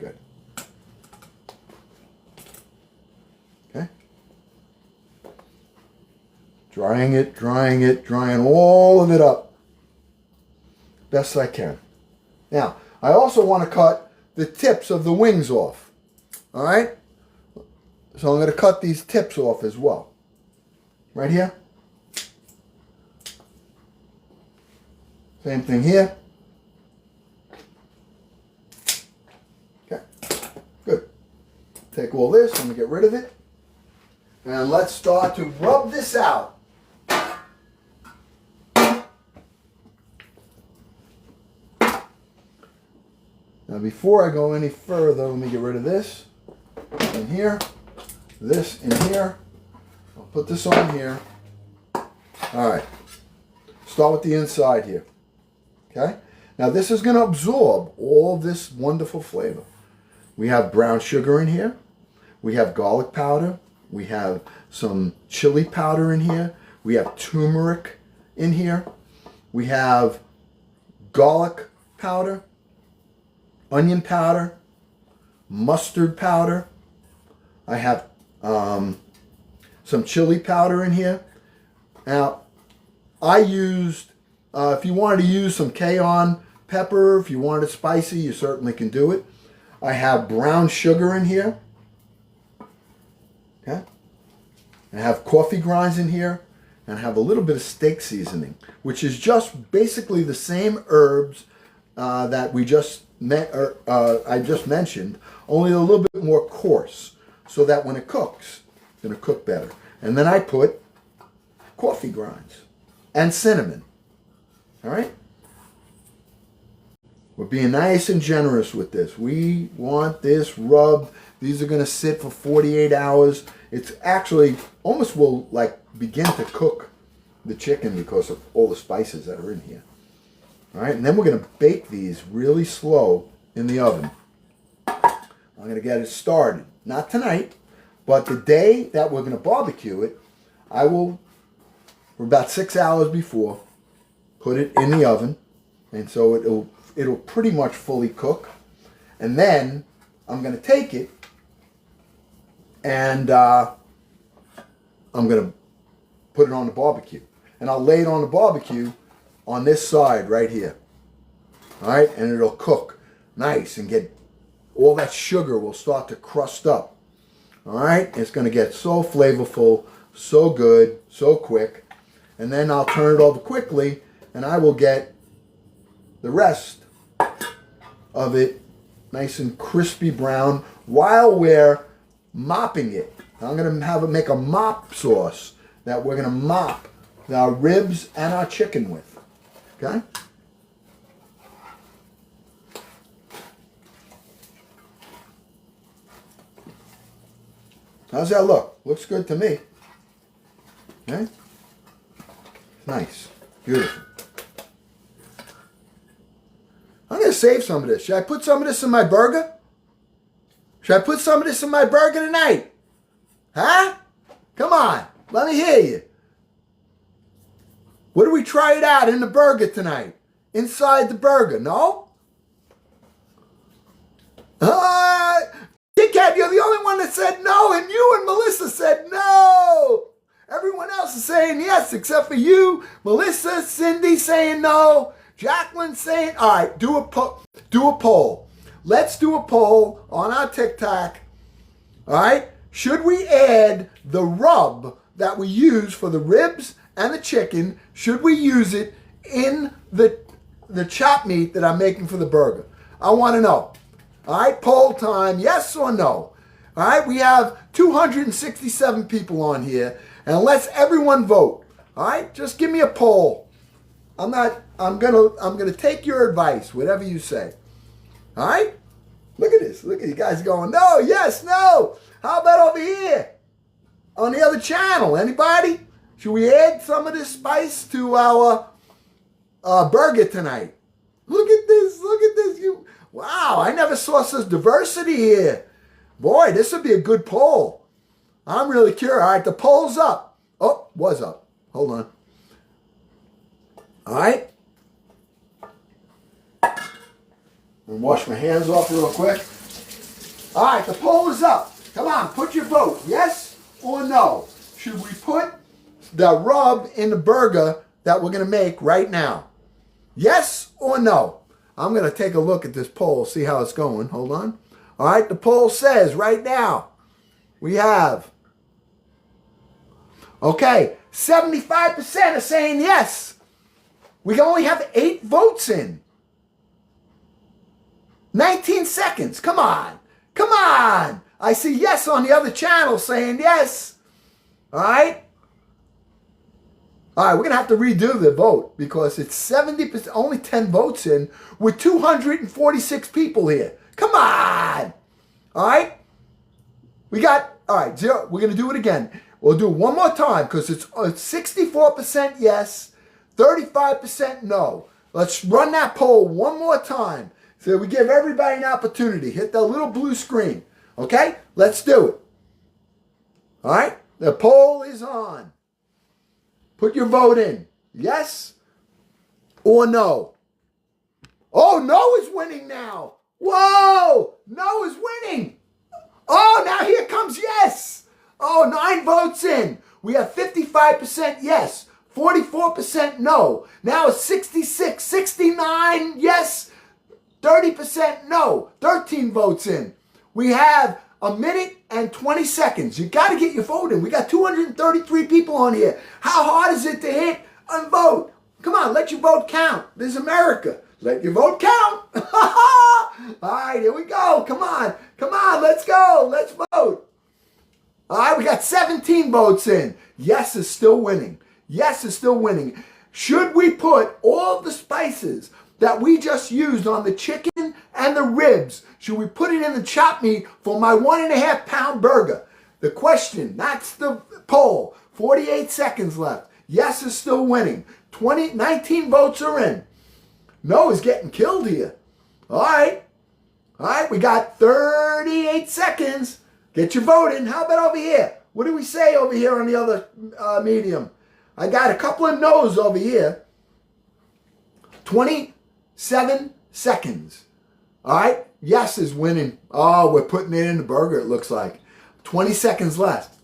Good. Okay. Drying all of it up. Best I can. Now, I also want to cut the tips of the wings off. All right? So I'm going to cut these tips off as well. Right here. Same thing here. Okay. Good. Take all this. I'm going to get rid of it. And let's start to rub this out. Now before I go any further, let me get rid of this in here, this in here. I'll put this on here. All right. Start with the inside here. Okay? Now this is going to absorb all this wonderful flavor. We have brown sugar in here. We have garlic powder. We have some chili powder in here. We have turmeric in here. We have garlic powder, onion powder, mustard powder. I have some chili powder in here. Now, I used, if you wanted to use some cayenne pepper, if you wanted it spicy, you certainly can do it. I have brown sugar in here. Okay. I have coffee grinds in here. And I have a little bit of steak seasoning, which is just basically the same herbs that I just mentioned, only a little bit more coarse, so that when it cooks, it's going to cook better. And then I put coffee grinds and cinnamon. All right? We're being nice and generous with this. We want this rubbed. These are going to sit for 48 hours. It's actually almost will like begin to cook the chicken because of all the spices that are in here. All right, and then we're going to bake these really slow in the oven. I'm going to get it started. Not tonight, but the day that we're going to barbecue it, I will, for about 6 hours before, put it in the oven. And so it'll pretty much fully cook. And then I'm going to take it and I'm going to put it on the barbecue. And I'll lay it on the barbecue on this side right here. All right, and it'll cook nice and get all that sugar will start to crust up. All right, it's going to get so flavorful, so good, so quick. And then I'll turn it over quickly and I will get the rest of it nice and crispy brown while we're mopping it. I'm going to make a mop sauce that we're going to mop our ribs and our chicken with. Okay? How's that look? Looks good to me. Okay? Nice. Beautiful. I'm going to save some of this. Should I put some of this in my burger? Should I put some of this in my burger tonight? Huh? Come on. Let me hear you. What do we try it out in the burger tonight? Inside the burger, no? Kit Kat, you're the only one that said no, and you and Melissa said no. Everyone else is saying yes, except for you, Melissa, Cindy saying no, Jacqueline saying, all right, do a poll. Let's do a poll on our TikTok. All right, should we add the rub that we use for the ribs and the chicken? Should we use it in the chopped meat that I'm making for the burger? I want to know. All right, poll time, yes or no? All right, we have 267 people on here, and let's everyone vote. All right, just give me a poll. I'm gonna take your advice, whatever you say. All right, look at this. Look at you guys going, no, yes, no. How about over here on the other channel? Anybody? Should we add some of this spice to our burger tonight? Look at this. Look at this. Wow, I never saw such diversity here. Boy, this would be a good poll. I'm really curious. All right, the poll's up. Oh, was up. Hold on. All right. I'm going to wash my hands off real quick. All right, the poll is up. Come on, put your vote. Yes or no? Should we put the rub in the burger that we're going to make right now? Yes or no? I'm going to take a look at this poll, see how it's going. Hold on. All right, the poll says right now we have, okay, 75% are saying yes. We only have 8 votes in. 19 seconds. Come on. Come on. I see yes on the other channel saying yes. All right. All right, we're going to have to redo the vote because it's 70%, only 10 votes in with 246 people here. Come on. All right. We got, all right, 0. We're going to do it again. We'll do it one more time because it's 64% yes, 35% no. Let's run that poll one more time so we give everybody an opportunity. Hit the little blue screen. Okay? Let's do it. All right? The poll is on. Put your vote in. Yes or no? Oh, no is winning now. Whoa! No is winning. Oh, now here comes yes. Oh, 9 votes in. We have 55% yes, 44% no. Now it's 66, 69 yes, 30% no. 13 votes in. We have 1 minute and 20 seconds. You got to get your vote in. We got 233 people on here. How hard is it to hit and vote? Come on, let your vote count. This is America. Let your vote count. All right, here we go. Come on. Come on, let's go. Let's vote. All right, we got 17 votes in. Yes is still winning. Yes is still winning. Should we put all the spices that we just used on the chicken and the ribs, should we put it in the chopped meat for my 1.5 pound burger? The question, that's the poll. 48 seconds left. Yes is still winning. 19 votes are in. No is getting killed here. All right. All right, we got 38 seconds. Get your vote in. How about over here? What do we say over here on the other medium? I got a couple of no's over here. 27 seconds. All right. Yes is winning. Oh, we're putting it in the burger, it looks like. 20 seconds left.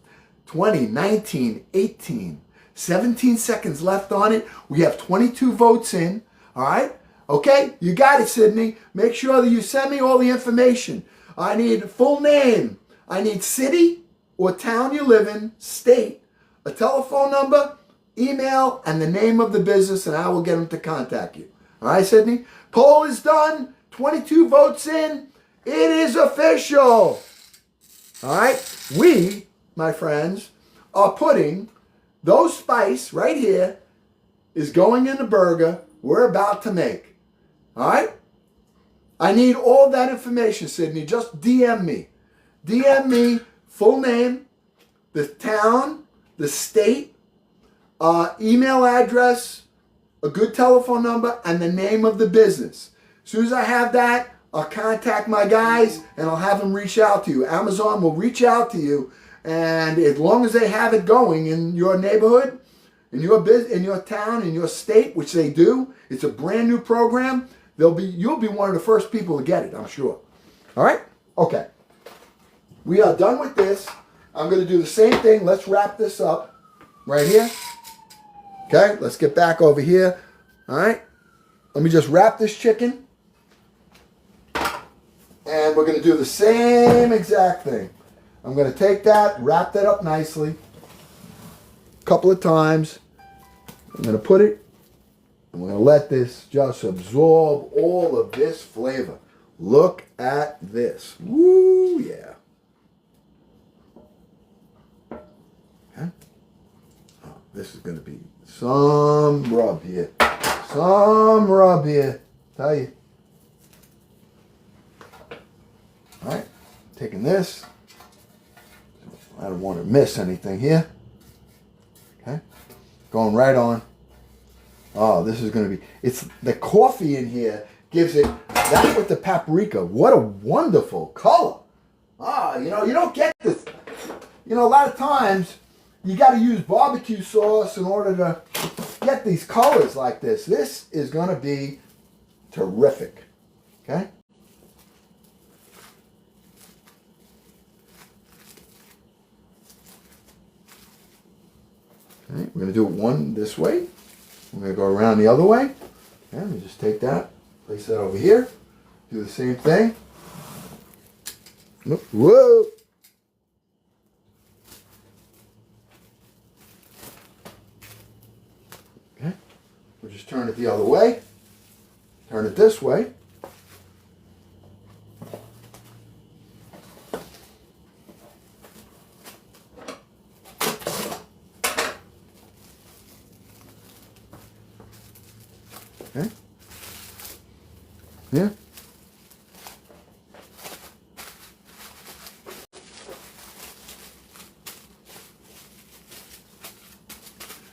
20, 19, 18, 17 seconds left on it. We have 22 votes in. All right. Okay. You got it, Sydney. Make sure that you send me all the information. I need a full name. I need city or town you live in, state, a telephone number, email, and the name of the business, and I will get them to contact you. All right, Sydney? Poll is done. 22 votes in. It is official. All right? We, my friends, are putting those spice right here is going in the burger we're about to make. All right? I need all that information, Sydney. Just DM me. DM me full name, the town, the state, email address, a good telephone number, and the name of the business. As soon as I have that, I'll contact my guys and I'll have them reach out to you. Amazon will reach out to you, and as long as they have it going in your neighborhood, in your business, in your town, in your state, which they do, it's a brand new program. You'll be one of the first people to get it, I'm sure. All right? Okay. We are done with this. I'm going to do the same thing. Let's wrap this up right here. Okay, let's get back over here. All right. Let me just wrap this chicken. And we're going to do the same exact thing. I'm going to take that, wrap that up nicely a couple of times. I'm going to put it, and we're going to let this just absorb all of this flavor. Look at this. Woo, yeah. Okay. Oh, this is going to be some rub here. Some rub here. Tell you. All right. Taking this. I don't want to miss anything here. Okay. Going right on. Oh, this is going to be, it's the coffee in here gives it, that with the paprika. What a wonderful color. Ah, you know, you don't get this. You know, a lot of times you got to use barbecue sauce in order to get these colors like this. This is going to be terrific. Okay? Okay, we're going to do it one this way. We're going to go around the other way. Okay, let me just take that, place that over here. Do the same thing. Whoa! Okay, we'll just turn it the other way. Turn it this way. Okay. Yeah.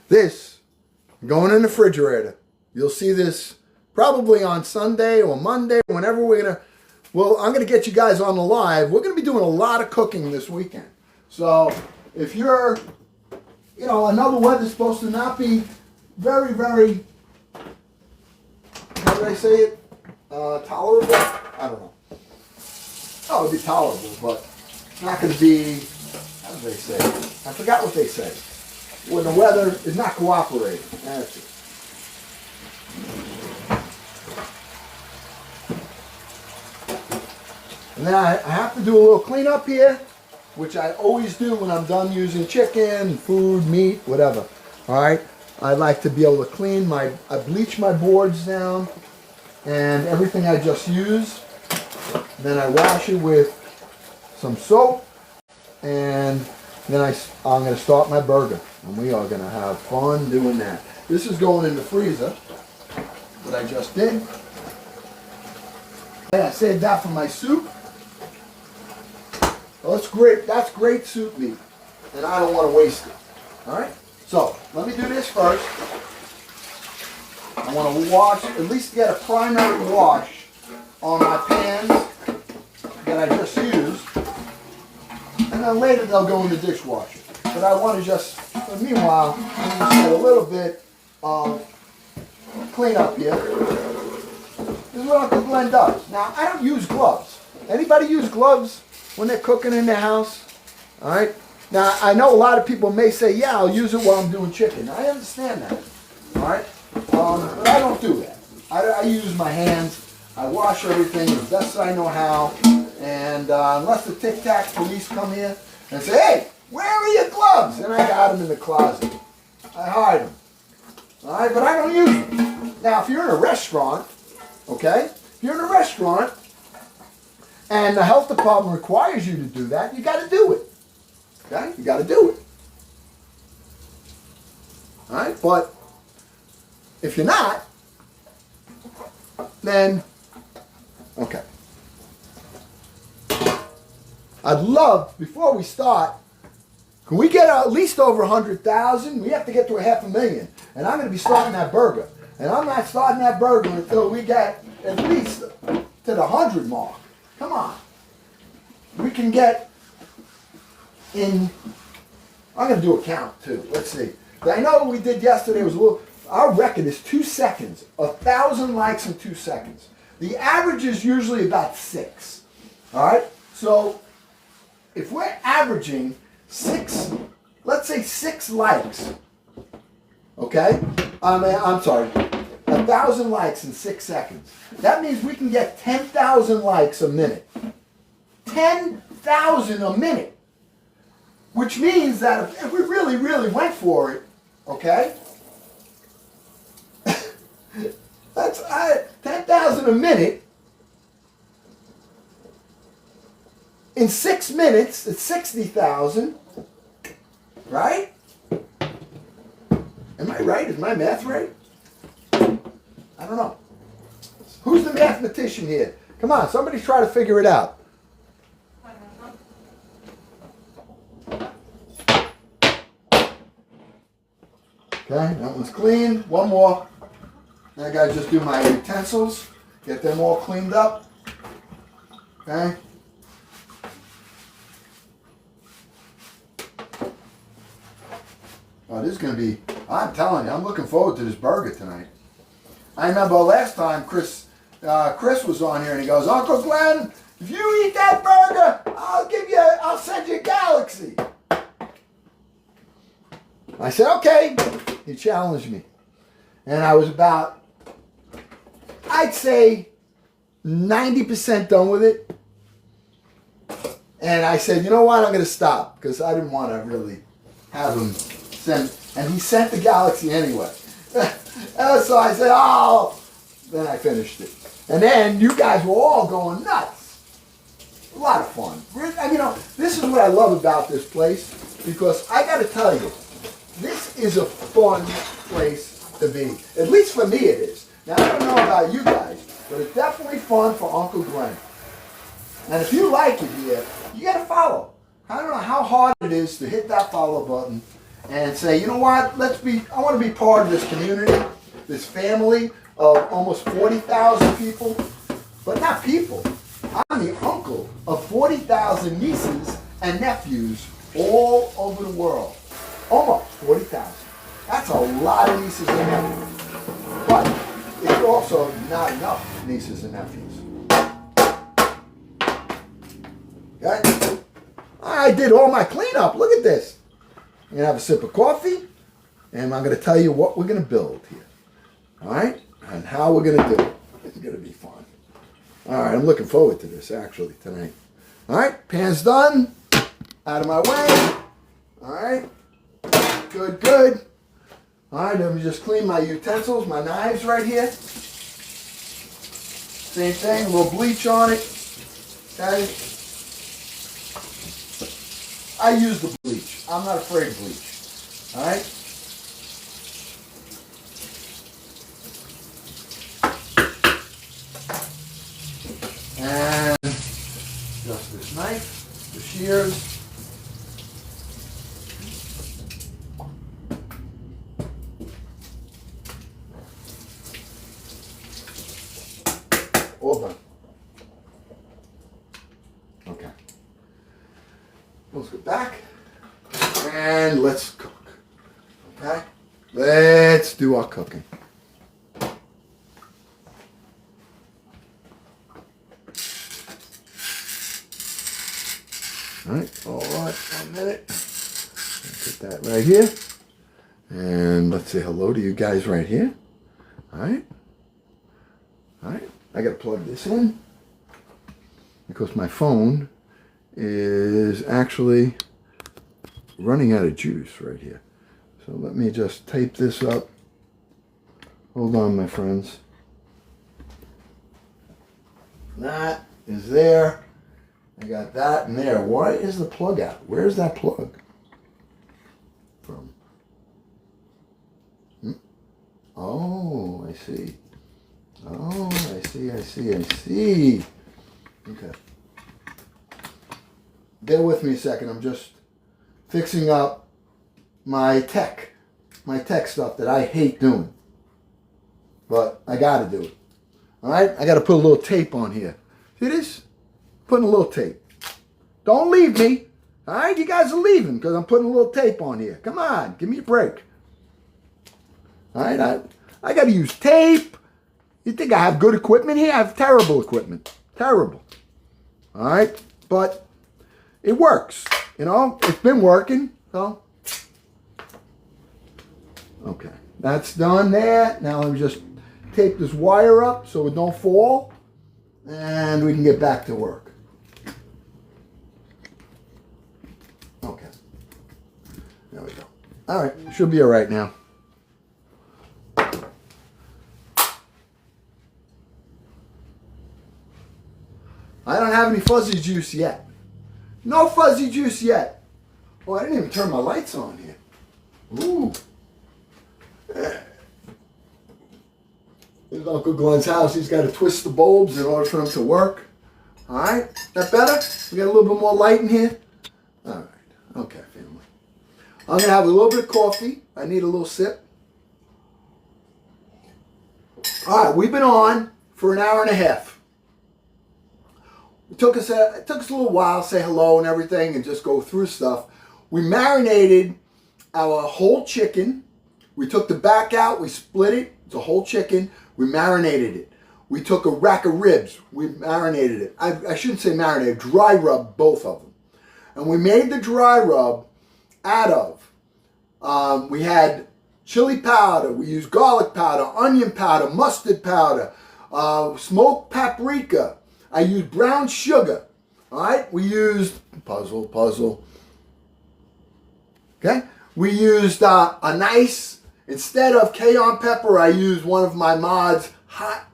This, going in the refrigerator. You'll see this probably on Sunday or Monday, whenever we're going to, well, I'm going to get you guys on the live. We're going to be doing a lot of cooking this weekend. So if you're, you know, another weather's supposed to not be very, very, how did I say it? Tolerable? I don't know. Oh, it'd be tolerable, but it's not going to be, how do they say it? I forgot what they say. When the weather is not cooperating. That's it. And then I have to do a little cleanup here, which I always do when I'm done using chicken, food, meat, whatever. All right? I like to be able to clean I bleach my boards down and everything I just used. Then I wash it with some soap, and then I'm going to start my burger. And we are going to have fun doing that. This is going in the freezer, what I just did. I saved that for my soup. Well, that's great. That's great soup meat, and I don't want to waste it. All right. So let me do this first. I want to wash, at least get a primary wash on my pans that I just used, and then later they'll go in the dishwasher. But I want to just, meanwhile, I'm just get a little bit of cleanup here. This is what Uncle Glenn does. Now, I don't use gloves. Anybody use gloves when they're cooking in their house? All right. Now, I know a lot of people may say, yeah, I'll use it while I'm doing chicken. I understand that. All right. But I don't do that. I use my hands. I wash everything as best as I know how. And unless the Tic Tac police come here and say, hey, where are your gloves? And I got them in the closet. I hide them. All right, but I don't use them. Now, if you're in a restaurant, okay, if you're in a restaurant and the health department requires you to do that, you got to do it. Okay, you got to do it. All right, but if you're not, then, okay. I'd love, before we start, Can we get at least over 100,000? We have to get to 500,000. And I'm going to be starting that burger. And I'm not starting that burger until we get at least to the 100 mark. Come on. We can get in, I'm going to do a count too. Let's see. I know what we did yesterday was a little, our record is 2 seconds. 1,000 likes in 2 seconds. The average is usually about 6. All right? So if we're averaging 6, let's say 6 likes, okay? I'm sorry, 1,000 likes in 6 seconds. That means we can get 10,000 likes a minute. 10,000 a minute. Which means that if we really, really went for it, okay? That's 10,000 a minute. In 6 minutes, it's 60,000. Right? Am I right? Is my math right? I don't know. Who's the mathematician here? Come on, somebody try to figure it out. Okay, that one's clean. One more. Now I gotta just do my utensils, get them all cleaned up. Okay. Oh, this is gonna be, I'm telling you, I'm looking forward to this burger tonight. I remember last time Chris was on here and he goes, Uncle Glenn, if you eat that burger, I'll send you a galaxy. I said, okay. He challenged me. And I was about, I'd say 90% done with it. And I said, you know what, I'm going to stop because I didn't want to really have him send, and he sent the galaxy anyway. So I said, oh, then I finished it. And then you guys were all going nuts. A lot of fun. And you know, this is what I love about this place because I got to tell you, this is a fun place to be. At least for me it is. Now, I don't know about you guys, but it's definitely fun for Uncle Glenn. And if you like it here, you got to follow. I don't know how hard it is to hit that follow button and say, you know what, I want to be part of this community, this family of almost 40,000 people. But not people. I'm the uncle of 40,000 nieces and nephews all over the world. Almost 40,000. That's a lot of nieces and nephews. But it's also not enough nieces and nephews. Okay? I did all my cleanup. Look at this. I'm going to have a sip of coffee, and I'm going to tell you what we're going to build here. All right? And how we're going to do it. It's going to be fun. All right, I'm looking forward to this, actually, tonight. All right, pan's done. Out of my way. All right. Good, good. All right, let me just clean my utensils, my knives right here. Same thing, a little bleach on it. Okay. I use the bleach. I'm not afraid of bleach. All right. And just this knife, the shears. All done. Okay. Let's go back and let's cook. Okay? Let's do our cooking. All right, 1 minute. Put that right here. And let's say hello to you guys right here. All right. All right. I got to plug this in because my phone is actually running out of juice right here. So let me just tape this up. Hold on, my friends. That is there. I got that in there. Why is the plug out? Where's that plug from? Oh, I see. Oh, I see. Okay. Bear with me a second. I'm just fixing up my tech stuff that I hate doing. But I got to do it. All right? I got to put a little tape on here. See this? Putting a little tape. Don't leave me. All right? You guys are leaving because I'm putting a little tape on here. Come on. Give me a break. All right? I got to use tape. You think I have good equipment here? I have terrible equipment. Terrible. All right? But it works. You know? It's been working. So, okay. That's done there. Now let me just tape this wire up so it don't fall. And we can get back to work. Okay. There we go. All right. Should be all right now. I don't have any fuzzy juice yet. No fuzzy juice yet. Oh, I didn't even turn my lights on here. Ooh. This is Uncle Glenn's house. He's got to twist the bulbs in order for them to work. All right? That better? We got a little bit more light in here? All right. Okay, family. I'm going to have a little bit of coffee. I need a little sip. All right. We've been on for an hour and a half. It took us a little while to say hello and everything and just go through stuff. We marinated our whole chicken. We took the back out. We split it. It's a whole chicken. We marinated it. We took a rack of ribs. We marinated it. I shouldn't say marinated. Dry rub both of them. And we made the dry rub out of, we had chili powder. We used garlic powder, onion powder, mustard powder, smoked paprika. I used brown sugar. All right? We used, puzzle. Okay? We used a nice, instead of cayenne pepper, I used one of my Mod's hot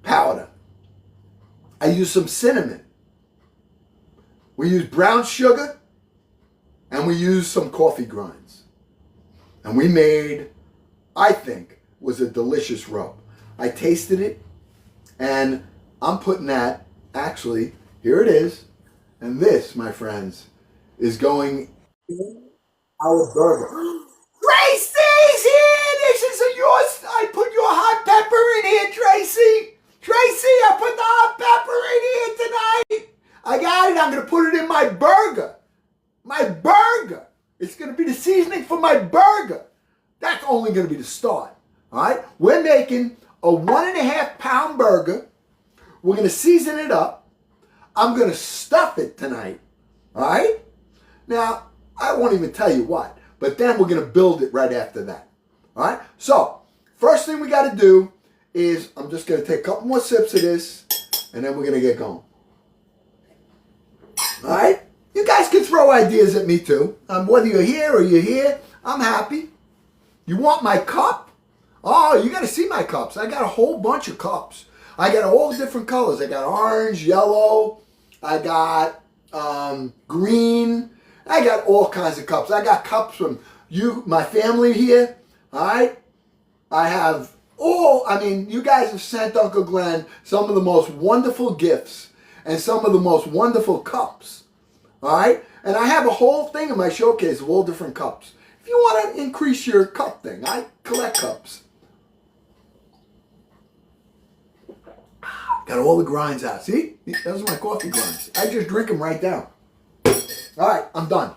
powder. I used some cinnamon. We used brown sugar, and we used some coffee grinds. And we made, I think, was a delicious rub. I tasted it, and I'm putting that, actually, here it is. And this, my friends, is going in our burger. Tracy's here! This is yours. I put your hot pepper in here, Tracy. Tracy, I put the hot pepper in here tonight. I got it. I'm going to put it in my burger. My burger. It's going to be the seasoning for my burger. That's only going to be the start. All right? We're making a 1.5 pound burger. We're going to season it up. I'm going to stuff it tonight. All right? Now, I won't even tell you what, but then we're going to build it right after that. All right? So, first thing we got to do is I'm just going to take a couple more sips of this, and then we're going to get going. All right? You guys can throw ideas at me too. Whether you're here or you're here, I'm happy. You want my cup? Oh, you got to see my cups. I got a whole bunch of cups. I got all different colors. I got orange, yellow. I got green. I got all kinds of cups. I got cups from you, my family here. All right? I have you guys have sent Uncle Glenn some of the most wonderful gifts and some of the most wonderful cups. All right? And I have a whole thing in my showcase of all different cups. If you want to increase your cup thing, I collect cups. Got all the grinds out. See? Those are my coffee grinds. I just drink them right down. All right, I'm done.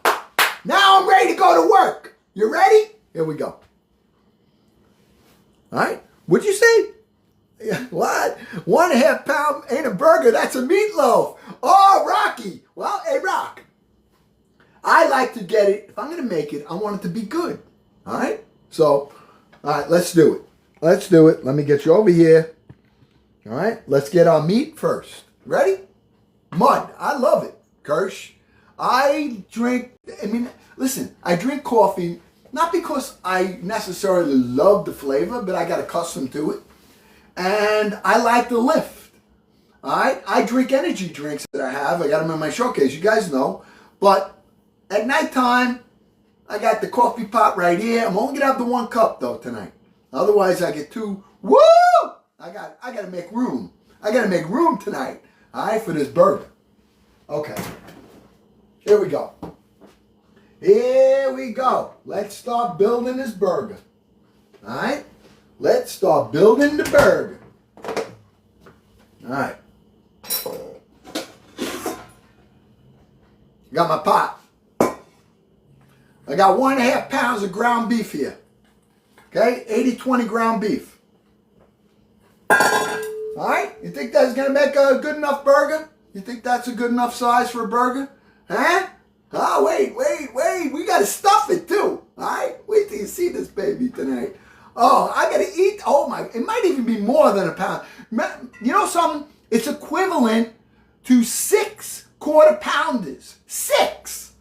Now I'm ready to go to work. You ready? Here we go. All right. What'd you say? Yeah, what? 1.5 pound ain't a burger. That's a meatloaf. Oh, Rocky. Well, hey, Rock. I like to get it. If I'm going to make it, I want it to be good. All right? So, all right, let's do it. Let's do it. Let me get you over here. All right? Let's get our meat first. Ready? Mud. I love it, Kirsch. I drink coffee not because I necessarily love the flavor, but I got accustomed to it. And I like the lift. All right? I drink energy drinks that I have. I got them in my showcase. You guys know. But at nighttime, I got the coffee pot right here. I'm only going to have the 1 cup, though, tonight. Otherwise, I get too, woo! I got to make room. I got to make room tonight, all right, for this burger. Okay. Here we go. Here we go. Let's start building this burger. All right? Let's start building the burger. All right. Got my pot. I got 1.5 pounds of ground beef here. Okay? 80-20 ground beef. All right? You think that's going to make a good enough burger? You think that's a good enough size for a burger? Huh? Oh, wait. We got to stuff it too. All right? Wait till you see this baby tonight. Oh, I got to eat. Oh, my. It might even be more than a pound. You know something? It's equivalent to 6 quarter pounders. 6.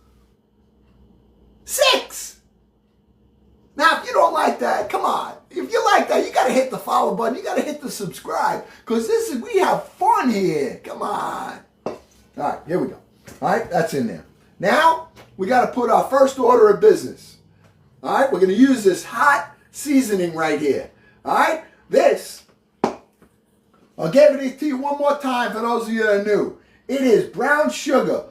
Now, if you don't like that, come on. If you like that, you got to hit the follow button. You got to hit the subscribe. Because we have fun here. Come on. All right, here we go. All right, that's in there. Now, we got to put our first order of business. All right, we're going to use this hot seasoning right here. All right, this, I'll give it to you one more time for those of you that are new. It is brown sugar.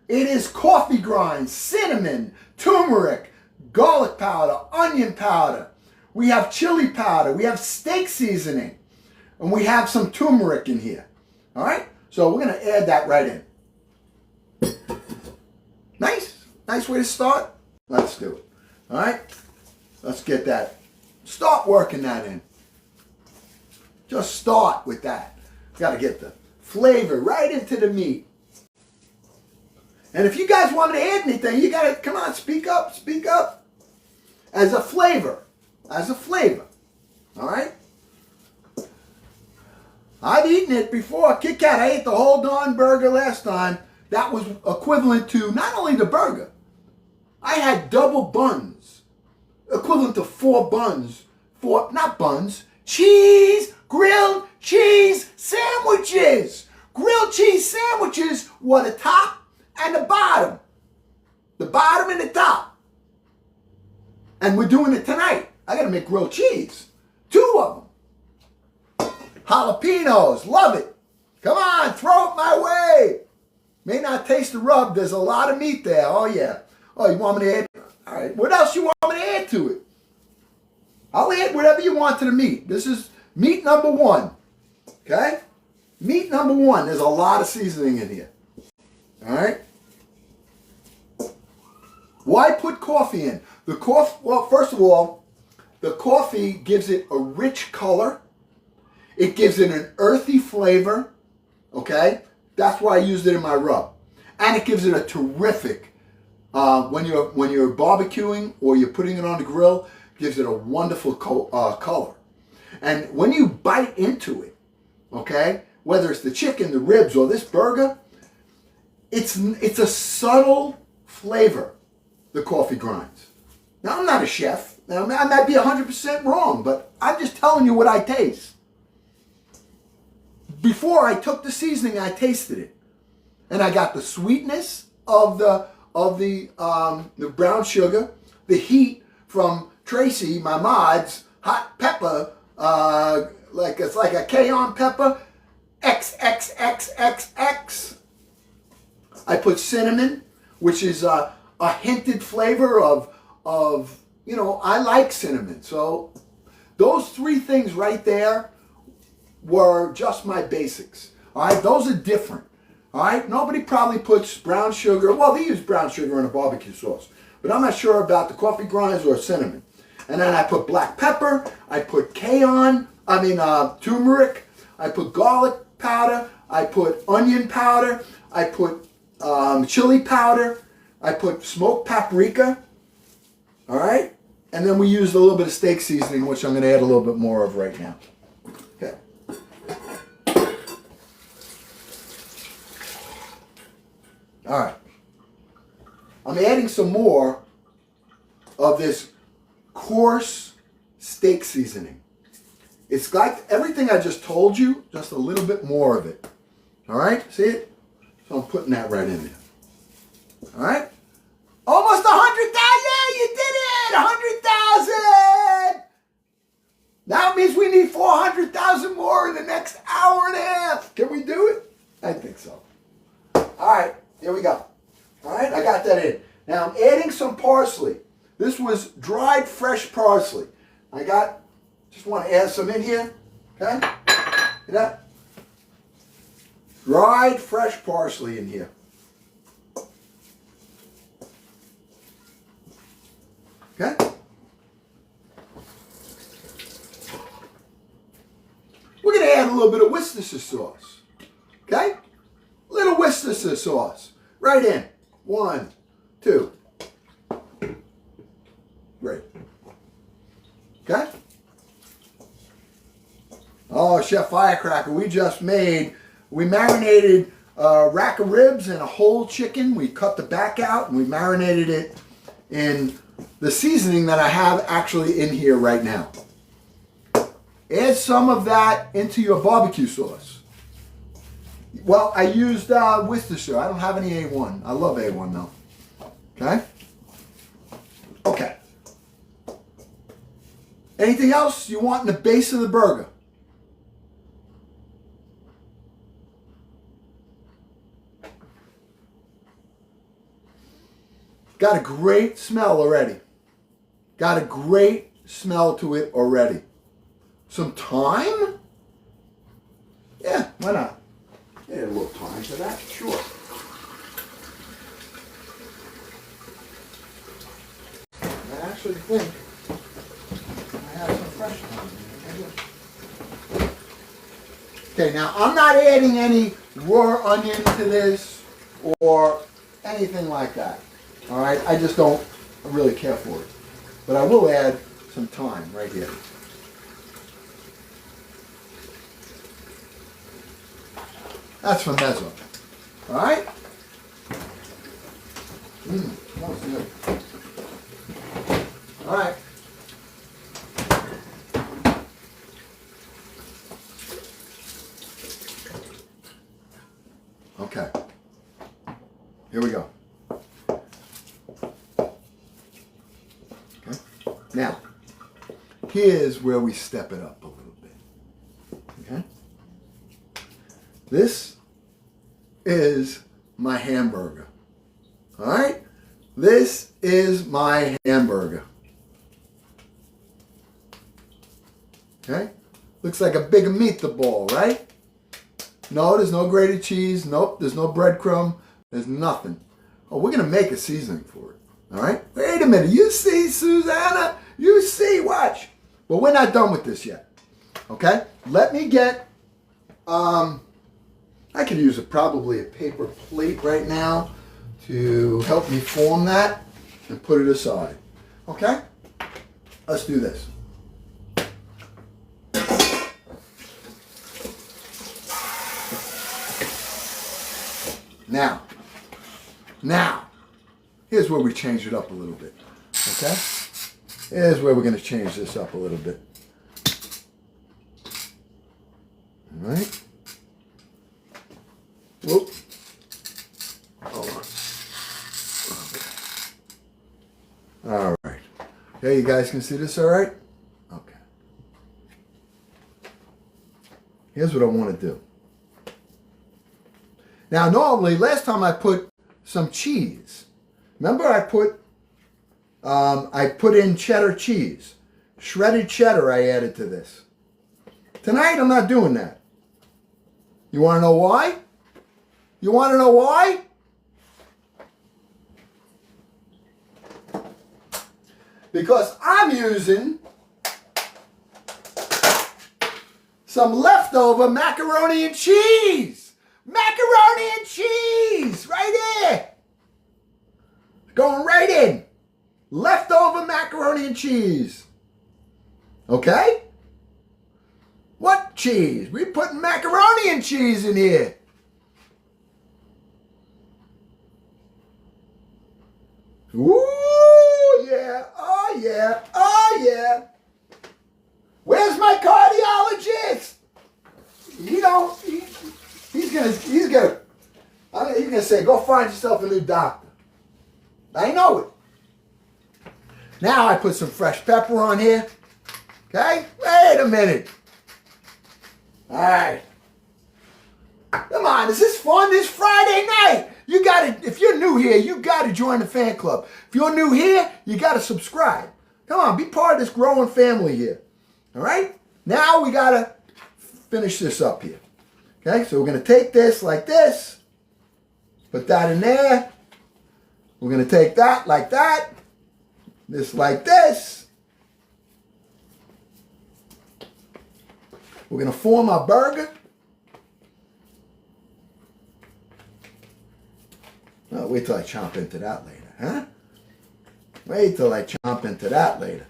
It is coffee grinds, cinnamon, turmeric, garlic powder, onion powder. We have chili powder. We have steak seasoning. And we have some turmeric in here. All right? So we're going to add that right in. Nice way to start. Let's do it. All right? Let's get that. Start working that in. Just start with that. Got to get the flavor right into the meat. And if you guys want me to add anything, you got to, come on, speak up. As a flavor. All right? I've eaten it before. Kit Kat, I ate the whole darn burger last time. That was equivalent to not only the burger. I had double buns. Equivalent to 4 buns. Not buns. Grilled cheese sandwiches. Grilled cheese sandwiches were the top and the bottom. The bottom and the top. And we're doing it tonight. I got to make grilled cheese. 2 of them. Jalapenos. Love it. Come on, throw it my way. May not taste the rub. There's a lot of meat there. Oh, yeah. Oh, you want me to add? All right. What else you want me to add to it? I'll add whatever you want to the meat. This is meat number 1. Okay? Meat number 1. There's a lot of seasoning in here. All right? Why put coffee in? Well, first of all, the coffee gives it a rich color. It gives it an earthy flavor. Okay? That's why I used it in my rub. And it gives it a terrific, when you're barbecuing or you're putting it on the grill, gives it a wonderful color. And when you bite into it, okay, whether it's the chicken, the ribs, or this burger, it's a subtle flavor, the coffee grinds. Now, I'm not a chef. Now, I might be 100% wrong, but I'm just telling you what I taste. Before I took the seasoning, I tasted it. And I got the sweetness of the brown sugar, the heat from Tracy, my mod's hot pepper, it's like a cayenne pepper, XXXXX. I put cinnamon, which is a hinted flavor of I like cinnamon. So those 3 things right there were just my basics. All right, those are different. All right, nobody probably puts brown sugar. Well, they use brown sugar in a barbecue sauce, but I'm not sure about the coffee grinds or cinnamon. And then I put black pepper. I put turmeric. I put garlic powder. I put onion powder. I put chili powder. I put smoked paprika. All right, and then we used a little bit of steak seasoning, which I'm going to add a little bit more of right now. Okay. All right. I'm adding some more of this coarse steak seasoning. It's like everything I just told you, just a little bit more of it. All right? See it? So I'm putting that right in there. All right? Almost 100,000. Yeah, you did it. 100,000. Now it means we need 400,000 more in the next hour and a half. Can we do it? I think so. All right. Here we go. All right. I got that in. Now I'm adding some parsley. This was dried fresh parsley. Just want to add some in here. Okay? See that? Dried fresh parsley in here. Okay? We're going to add a little bit of Worcestershire sauce. Okay? A little Worcestershire sauce. Right in. 1, 2. Great. Okay? Oh, Chef Firecracker, we marinated a rack of ribs and a whole chicken. We cut the back out and we marinated it in the seasoning that I have actually in here right now. Add some of that into your barbecue sauce. Well, I used Worcestershire. I don't have any A1. I love A1 though. Okay? Okay. Anything else you want in the base of the burger? Got a great smell already. Got a great smell to it already. Some thyme? Yeah, why not? Add a little thyme to that, sure. I actually think I have some fresh thyme. Okay, now I'm not adding any raw onion to this or anything like that. All right, I just don't really care for it. But I will add some thyme right here. That's from Mezzo. All right? Smells good. All right. Okay. Here we go. Now, here's where we step it up a little bit. Okay? This is my hamburger. All right? This is my hamburger. Okay? Looks like a big meatball, right? No, there's no grated cheese. Nope, there's no breadcrumb. There's nothing. Oh, we're going to make a seasoning for it. All right? Wait a minute. You see, Susanna? You see, watch. But we're not done with this yet. Okay? Let me get, I could use probably a paper plate right now to help me form that and put it aside. Okay? Let's do this. Now, here's where we change it up a little bit. Okay? Here's where we're going to change this up a little bit. All right? Whoop. Hold on. Okay. All right. Okay, you guys can see this all right? Okay. Here's what I want to do. Now, normally, last time I put some cheese. Remember I put in cheddar cheese. Shredded cheddar I added to this. Tonight, I'm not doing that. You want to know why? You want to know why? Because I'm using some leftover macaroni and cheese. Macaroni and cheese, right there. Going right in. Leftover macaroni and cheese. Okay? What cheese? We're putting macaroni and cheese in here. Ooh, yeah. Oh, yeah. Oh, yeah. Where's my cardiologist? He's gonna say, go find yourself a new doctor. I know it. Now I put some fresh pepper on here. Okay? Wait a minute. All right. Come on, is this fun this Friday night? You if you're new here, you gotta join the fan club. If you're new here, you gotta subscribe. Come on, be part of this growing family here. All right? Now we gotta finish this up here. Okay, so we're gonna take this like this, put that in there. We're gonna take that like that, this like this. We're gonna form our burger. Oh, wait till I chomp into that later, huh? Wait till I chomp into that later.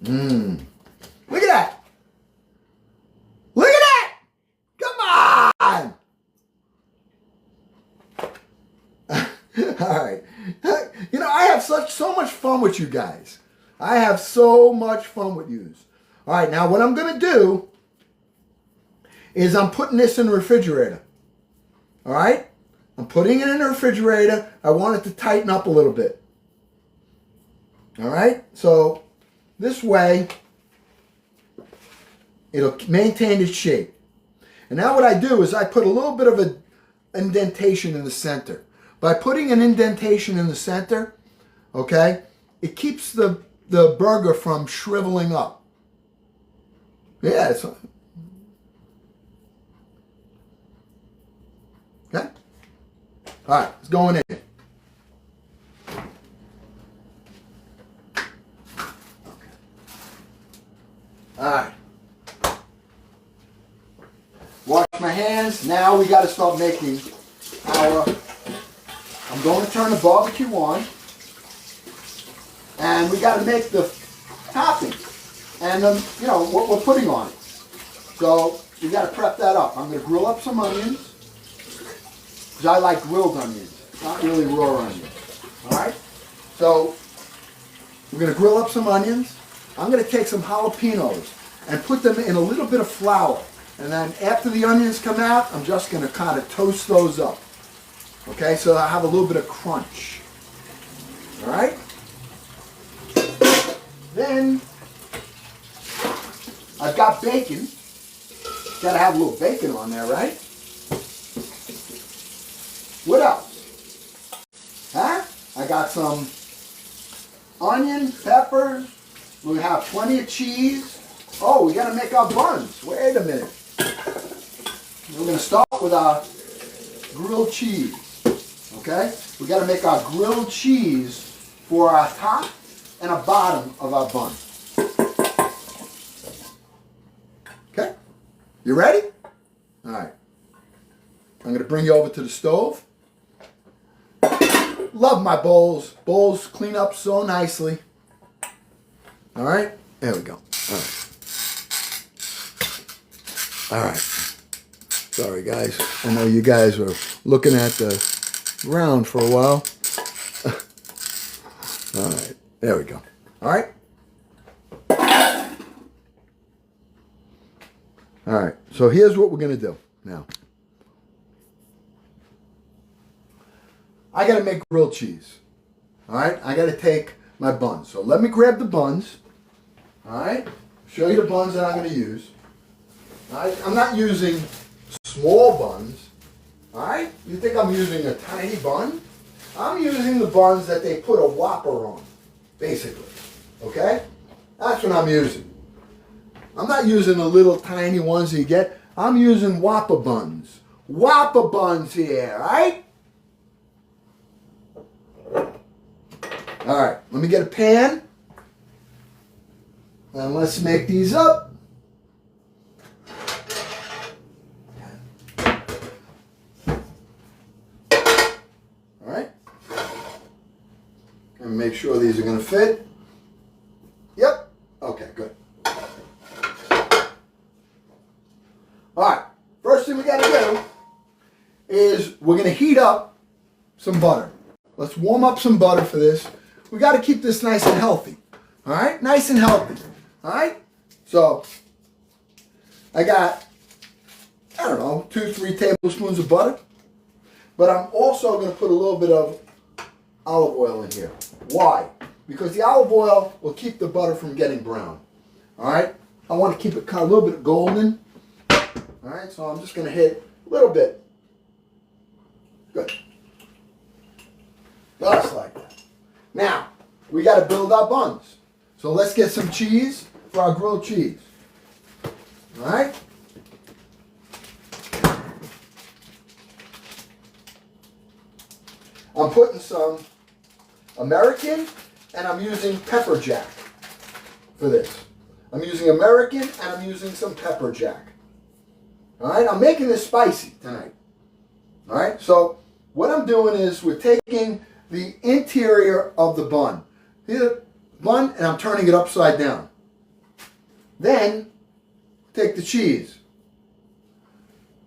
Look at that. Look at that. Come on. All right. You know, I have so much fun with you guys. I have so much fun with you. All right, now what I'm going to do is I'm putting this in the refrigerator. All right? I'm putting it in the refrigerator. I want it to tighten up a little bit. All right? So this way, it'll maintain its shape. And now what I do is I put a little bit of an indentation in the center. By putting an indentation in the center, okay, it keeps the burger from shriveling up. Yeah, it's... Okay? All right, it's going in. All right. Wash my hands. Now we got to start making our... I'm going to turn the barbecue on. And we got to make the topping. And, you know, what we're putting on it. So we got to prep that up. I'm going to grill up some onions. Because I like grilled onions, not really raw onions. All right? So we're going to grill up some onions. I'm going to take some jalapenos and put them in a little bit of flour. And then after the onions come out, I'm just going to kind of toast those up. Okay, so I have a little bit of crunch. All right? Then I've got bacon. Got to have a little bacon on there, right? What else? Huh? I got some onion, peppers. We have plenty of cheese. Oh, we got to make our buns. Wait a minute. We're going to start with our grilled cheese. Okay? We got to make our grilled cheese for our top and a bottom of our bun. Okay? You ready? All right. I'm going to bring you over to the stove. Love my bowls. Bowls clean up so nicely. All right? There we go. All right. All right. Sorry, guys. I know you guys were looking at the ground for a while. All right. There we go. All right. All right. So here's what we're going to do now. I got to make grilled cheese. All right. I got to take my buns. So let me grab the buns. All right. Show you the buns that I'm going to use. All right. I'm not using small buns. All right. You think I'm using a tiny bun? I'm using the buns that they put a Whopper on, basically. Okay? That's what I'm using. I'm not using the little tiny ones you get. I'm using Whopper buns. Whopper buns here, all right? All right, let me get a pan. And let's make these up. All right. And make sure these are going to fit. Yep. Okay, good. All right. First thing we got to do is we're going to heat up some butter. Let's warm up some butter for this. We got to keep this nice and healthy. All right? Nice and healthy. All right? So, I got, I don't know, 2-3 tablespoons of butter. But I'm also going to put a little bit of olive oil in here. Why? Because the olive oil will keep the butter from getting brown. All right? I want to keep it kind of a little bit golden. All right, so I'm just going to hit a little bit. Good. Just like that. Now, we got to build our buns. So let's get some cheese for our grilled cheese. All right? I'm putting some American, and I'm using pepper jack for this. I'm using American, and I'm using some pepper jack. All right? I'm making this spicy tonight. All right? So what I'm doing is we're taking the interior of the bun. Here, bun, and I'm turning it upside down. Then, take the cheese.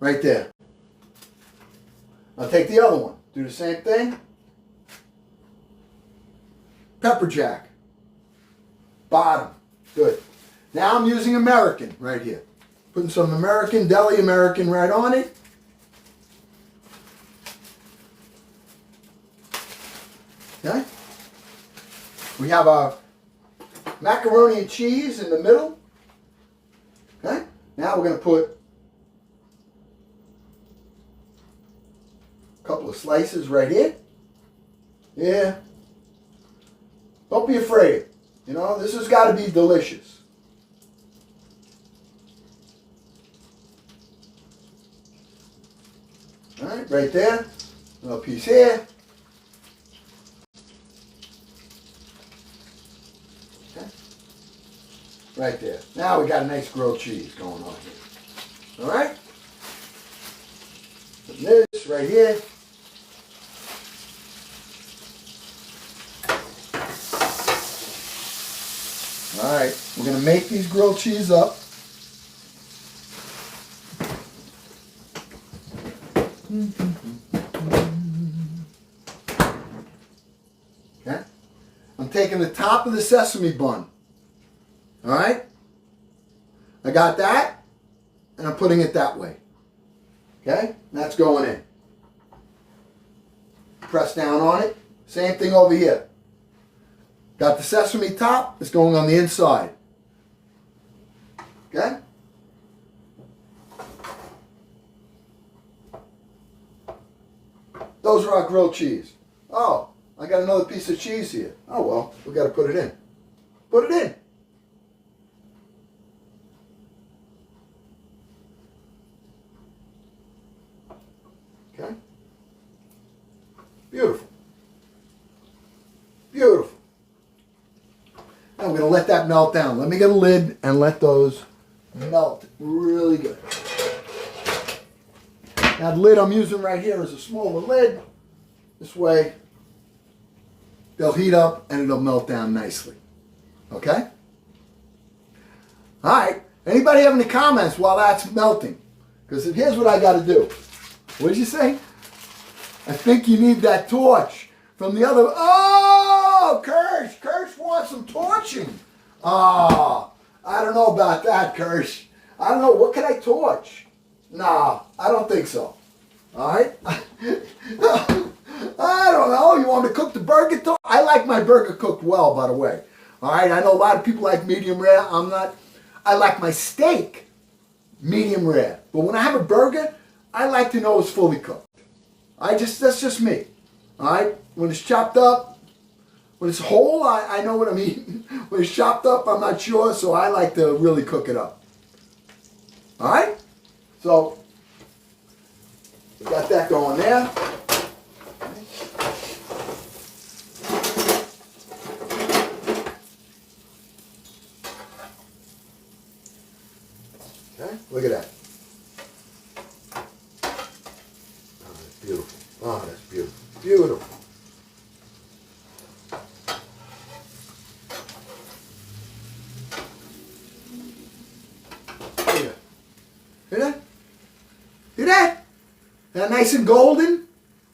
Right there. I'll take the other one. Do the same thing. Pepper jack. Bottom. Good. Now I'm using American right here. Putting some American, deli American right on it. Okay. We have our macaroni and cheese in the middle. Okay. Now we're going to put a couple of slices right here. Yeah. Don't be afraid. You know, this has got to be delicious. All right, right there. A little piece here. Okay. Right there. Now we got a nice grilled cheese going on here. All right. Put this right here. All right, we're going to make these grilled cheese up. Okay. I'm taking the top of the sesame bun. All right. I got that, and I'm putting it that way. Okay, that's going in. Press down on it. Same thing over here. Got the sesame top, it's going on the inside. Okay? Those are our grilled cheese. Oh, I got another piece of cheese here. Oh well, we got to put it in. Put it in. Okay? Beautiful. Beautiful. I'm going to let that melt down. Let me get a lid and let those melt really good. Now the lid I'm using right here is a smaller lid. This way they'll heat up and it'll melt down nicely. Okay? Alright. Anybody have any comments while that's melting? Because here's what I got to do. What did you say? I think you need that torch from the other... Oh, Kirsch! Kirsch wants some torching. Ah, I don't know about that, Kirsch. I don't know. What can I torch? Nah, I don't think so. All right? I don't know. You want me to cook the burger? I like my burger cooked well, by the way. All right? I know a lot of people like medium rare. I'm not. I like my steak medium rare. But when I have a burger, I like to know it's fully cooked. That's just me. All right? When it's chopped up, when it's whole, I know what I'm eating. When it's chopped up, I'm not sure, so I like to really cook it up. All right? So, we got that going there. Okay, look at that. Oh, that's beautiful. Oh, that's beautiful. Beautiful. Hear that? Hear that? That nice and golden?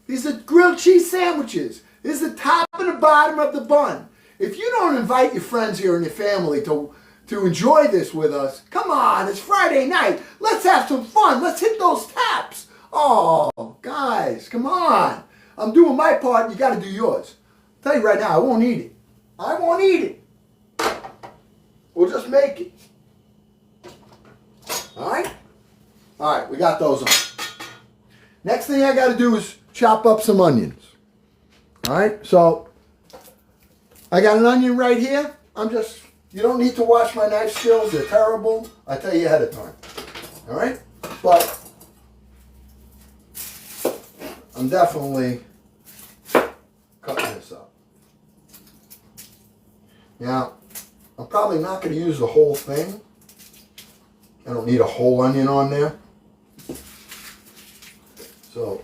These are grilled cheese sandwiches. This is the top and the bottom of the bun. If you don't invite your friends here and your family to enjoy this with us, come on, it's Friday night. Let's have some fun. Let's hit those taps. Oh, guys, come on. I'm doing my part. You got to do yours. I'll tell you right now, I won't eat it. I won't eat it. We'll just make it. All right? All right, we got those on. Next thing I got to do is chop up some onions. All right, so I got an onion right here. You don't need to watch my knife skills. They're terrible. I tell you ahead of time. All right, but I'm definitely cutting this up. Now, I'm probably not going to use the whole thing. I don't need a whole onion on there. So,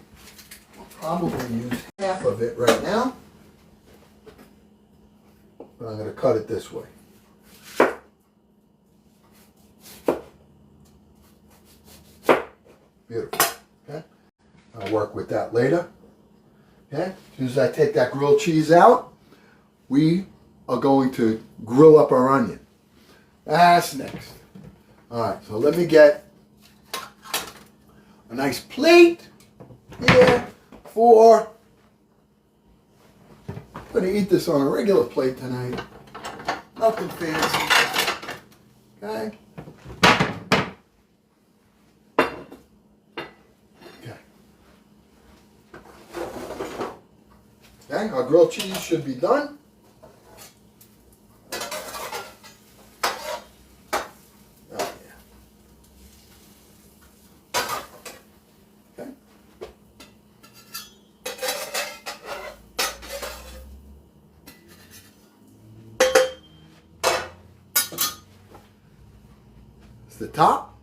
I'll probably use half of it right now. But I'm going to cut it this way. Beautiful. Okay. I'll work with that later. Okay. As soon as I take that grilled cheese out, we are going to grill up our onion. That's next. All right, so let me get a nice plate here for, I'm going to eat this on a regular plate tonight. Nothing fancy. Okay. Okay, our grilled cheese should be done. Oh, yeah. Okay. That's the top.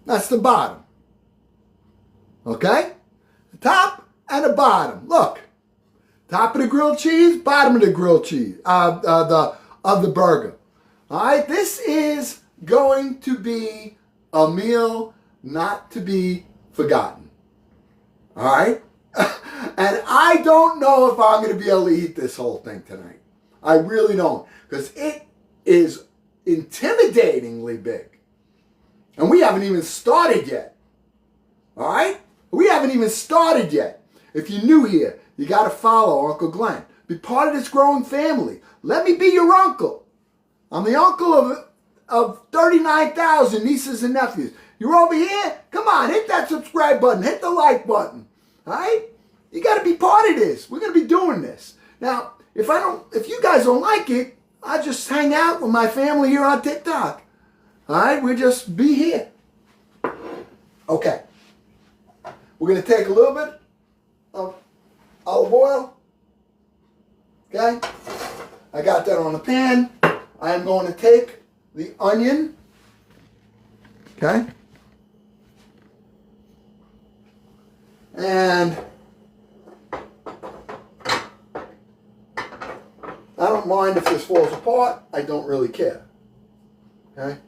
That's the bottom. Okay? The top and the bottom. Look, top of the grilled cheese, bottom of the grilled cheese, of the burger. All right, this is going to be a meal not to be forgotten. All right, and I don't know if I'm going to be able to eat this whole thing tonight. I really don't, because it is intimidatingly big, and we haven't even started yet. All right, we haven't even started yet. If you're new here, you got to follow Uncle Glenn. Be part of this growing family. Let me be your uncle. I'm the uncle of 39,000 nieces and nephews. You're over here? Come on, hit that subscribe button. Hit the like button. All right? You got to be part of this. We're going to be doing this. Now, if you guys don't like it, I just hang out with my family here on TikTok. All right? We'll just be here. Okay. We're going to take a little bit of olive oil. Okay, I got that on the pan. I am going to take the onion. Okay, and I don't mind if this falls apart. I don't really care. Okay.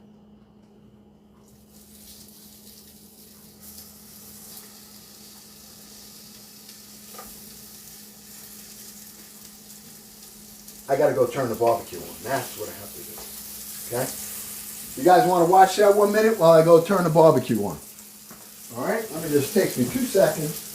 I got to go turn the barbecue on. That's what I have to do. Okay? You guys want to watch that 1 minute while I go turn the barbecue on? All right? Let me just takes me 2 seconds.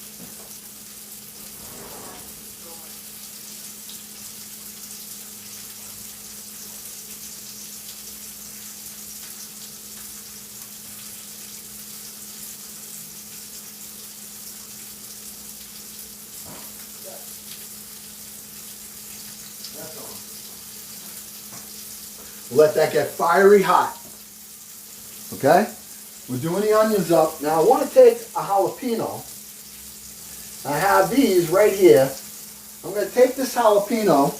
Let that get fiery hot. Okay? We're doing the onions up. Now I want to take a jalapeno. I have these right here. I'm going to take this jalapeno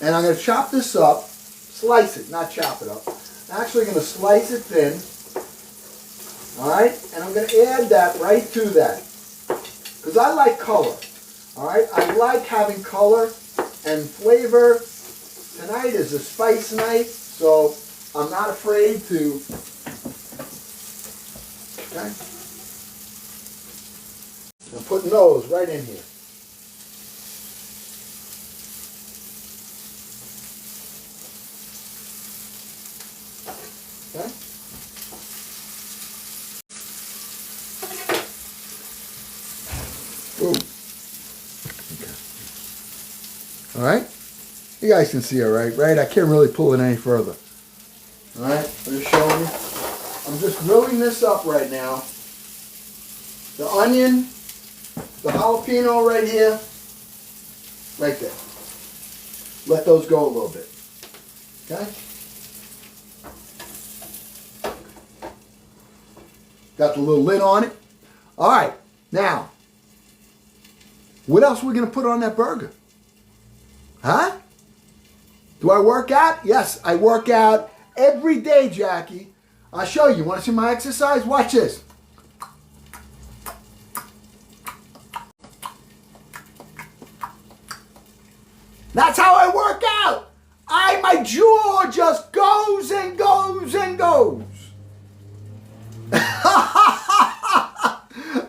and I'm going to chop this up. Slice it, not chop it up. I'm actually going to slice it thin. Alright? And I'm going to add that right to that. Because I like color. Alright? I like having color and flavor. Tonight is a spice night, so I'm not afraid to, okay? I'm putting those right in here. Okay? Boom. Okay. All right? You guys can see it, right? I can't really pull it any further. All right, I'm just showing you. I'm just grilling this up right now. The onion, the jalapeno right here, right there. Let those go a little bit. Okay? Got the little lid on it. All right, now, what else are we going to put on that burger? Huh? Do I work out? Yes, I work out every day, Jackie. I'll show you. Want to see my exercise? Watch this. That's how I work out. My jaw just goes and goes and goes.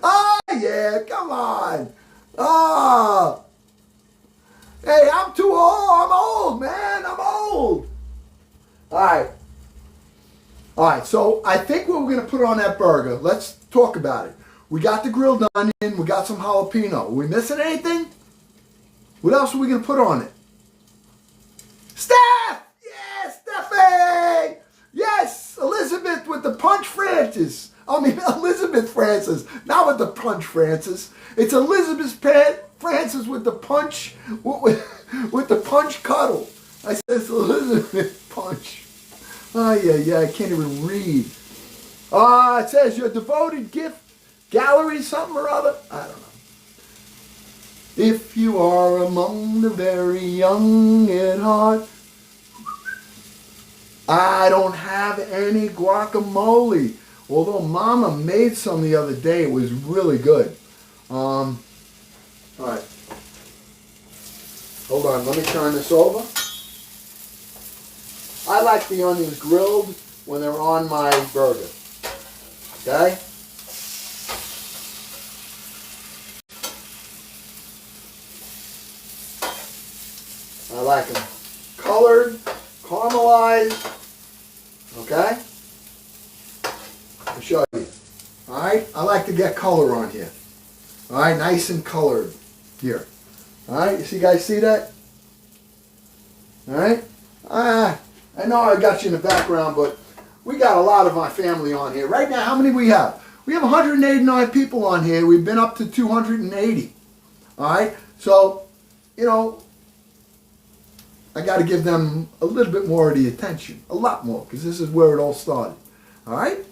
Oh, yeah, come on. Oh. Hey, I'm too old. I'm old, man. I'm old. All right. All right, so I think what we're going to put on that burger, let's talk about it. We got the grilled onion. We got some jalapeno. Are we missing anything? What else are we going to put on it? Steph! Yes, Steffi! Yes, Elizabeth with the Punch Francis. I mean, Elizabeth Francis, not with the Punch Francis. It's Elizabeth Francis with the punch, with the punch cuddle. I said it's Elizabeth Punch. Oh, yeah, I can't even read. It says your devoted gift gallery something or other. I don't know. If you are among the very young at heart. I don't have any guacamole. Although Mama made some the other day. It was really good. All right. Hold on. Let me turn this over. I like the onions grilled when they're on my burger. Okay? I like them colored, caramelized. Okay? I'll show you. Alright? I like to get color on here. Alright? Nice and colored. Here. Alright? You guys see that? Alright? I know I got you in the background, but we got a lot of my family on here. Right now, how many we have? We have 189 people on here. We've been up to 280. Alright? So, you know, I got to give them a little bit more of the attention. A lot more, because this is where it all started. Alright?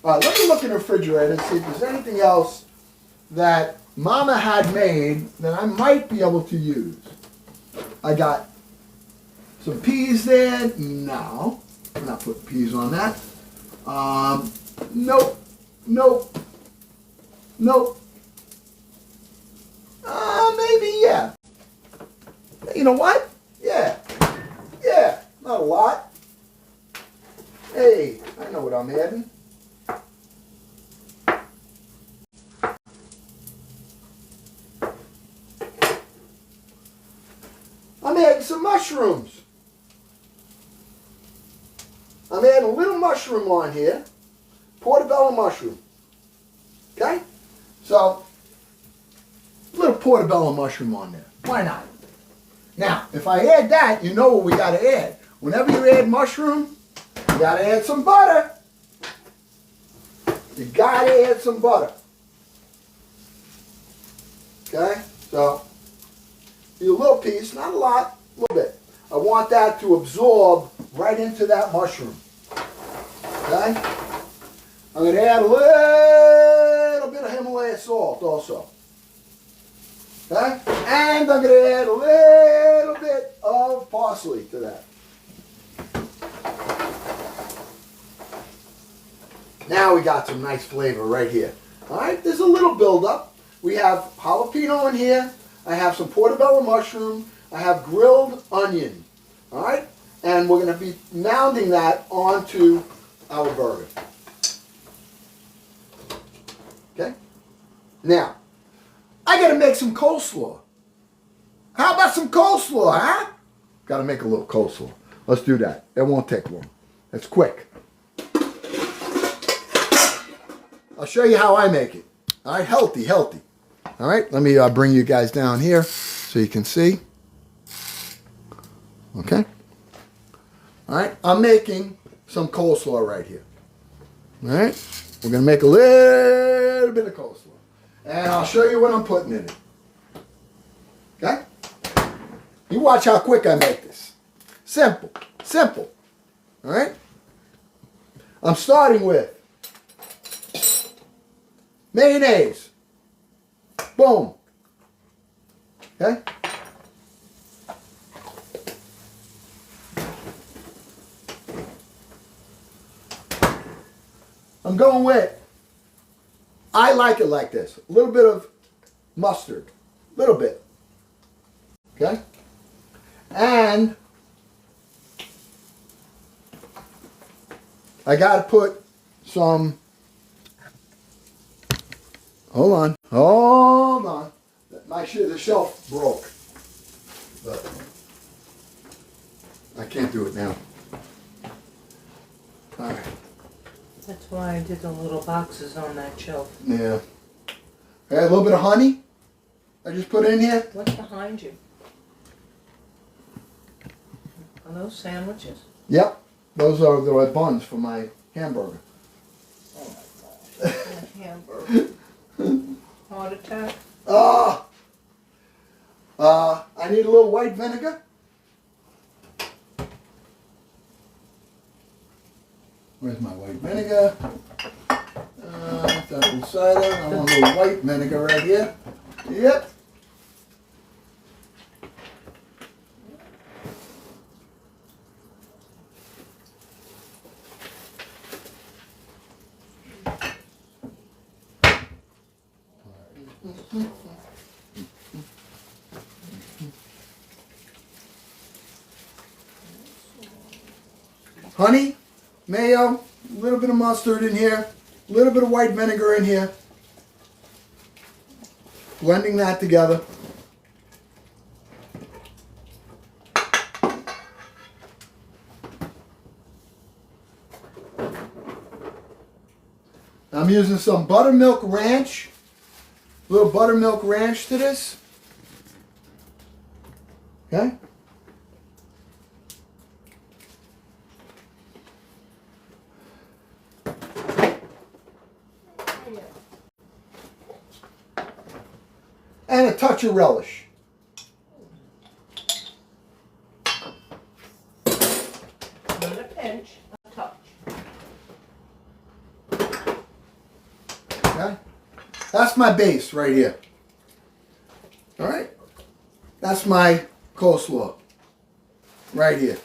Alright, let me look in the refrigerator and see if there's anything else that Mama had made that I might be able to use. I got some peas there. No, I'm not putting peas on that. Nope. Maybe, yeah. You know what? Yeah, not a lot. Hey, I know what I'm adding. I'm adding some mushrooms. I'm adding a little mushroom on here. Portobello mushroom. Okay? So, a little portobello mushroom on there. Why not? Now, if I add that, you know what we got to add. Whenever you add mushroom, you got to add some butter. You got to add some butter. Okay? So, a little piece, not a lot, a little bit. I want that to absorb right into that mushroom. Okay? I'm going to add a little bit of Himalaya salt also. Okay? And I'm going to add a little bit of parsley to that. Now we got some nice flavor right here. Alright, there's a little buildup. We have jalapeno in here. I have some portobello mushroom. I have grilled onion. Alright? And we're going to be mounding that onto our burger. Okay? Now, I got to make some coleslaw. How about some coleslaw, huh? Got to make a little coleslaw. Let's do that. It won't take long. It's quick. I'll show you how I make it. All right, healthy. All right, let me bring you guys down here so you can see. Okay. All right, I'm making some coleslaw right here. All right? We're going to make a little bit of coleslaw. And I'll show you what I'm putting in it. Okay? You watch how quick I make this. Simple. Simple. All right? I'm starting with mayonnaise. Boom. Okay? I'm going with, I like it like this. A little bit of mustard. A little bit. Okay? And I got to put some, hold on. The shelf broke. But I can't do it now. All right. That's why I did the little boxes on that shelf. Yeah. Okay, a little bit of honey. I just put in here. What's behind you? Are those sandwiches? Yep. Those are the buns for my hamburger. Oh my gosh. A hamburger. Heart attack? I need a little white vinegar. Where's my white vinegar? Apple cider. I want a little white vinegar right here. Yep. Honey, mayo, a little bit of mustard in here, a little bit of white vinegar in here. Blending that together. I'm using some buttermilk ranch, a little buttermilk ranch to this. Okay? And a touch of relish. Not a pinch, a touch. Okay? That's my base right here. All right? That's my coleslaw right here.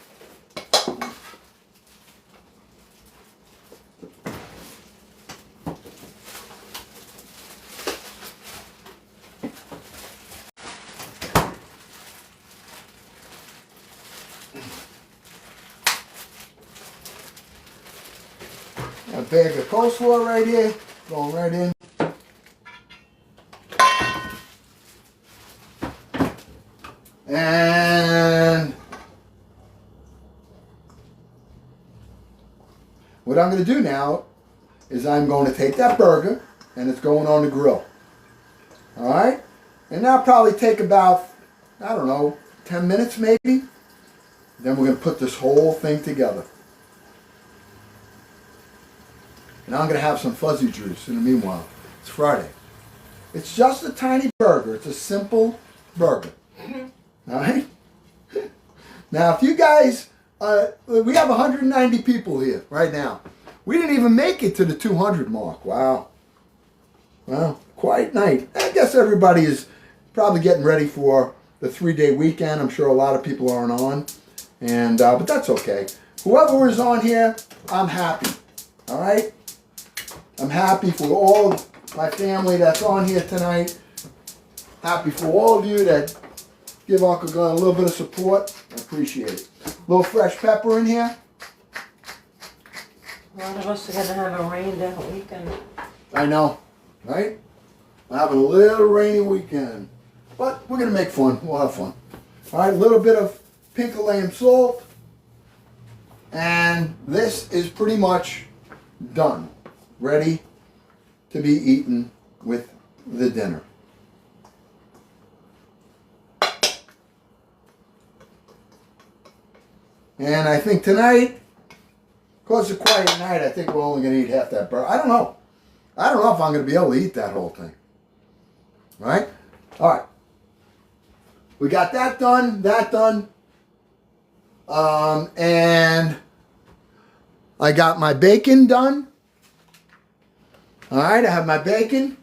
A bag of coleslaw right here, going right in. And what I'm going to do now is I'm going to take that burger and it's going on the grill. All right? And that'll probably take about, I don't know, 10 minutes maybe. Then we're going to put this whole thing together. And I'm going to have some fuzzy juice in the meanwhile. It's Friday. It's just a tiny burger. It's a simple burger. All right? Now, if you guys, we have 190 people here right now. We didn't even make it to the 200 mark. Wow. Well, quiet night. I guess everybody is probably getting ready for the 3-day weekend. I'm sure a lot of people aren't on. And but that's okay. Whoever is on here, I'm happy. All right? I'm happy for all my family that's on here tonight. Happy for all of you that give Uncle Glenn a little bit of support. I appreciate it. A little fresh pepper in here. A lot of us are going to have a rained out weekend. I know, right? We're having a little rainy weekend. But we're going to make fun. We'll have fun. All right, a little bit of pink Himalayan salt. And this is pretty much done. Ready to be eaten with the dinner. And I think tonight, Because it's a quiet night, I think we're only going to eat half that burger. I don't know. I don't know if I'm going to be able to eat that whole thing. Right? All right. We got that done, and I got my bacon done. All right, I have my bacon.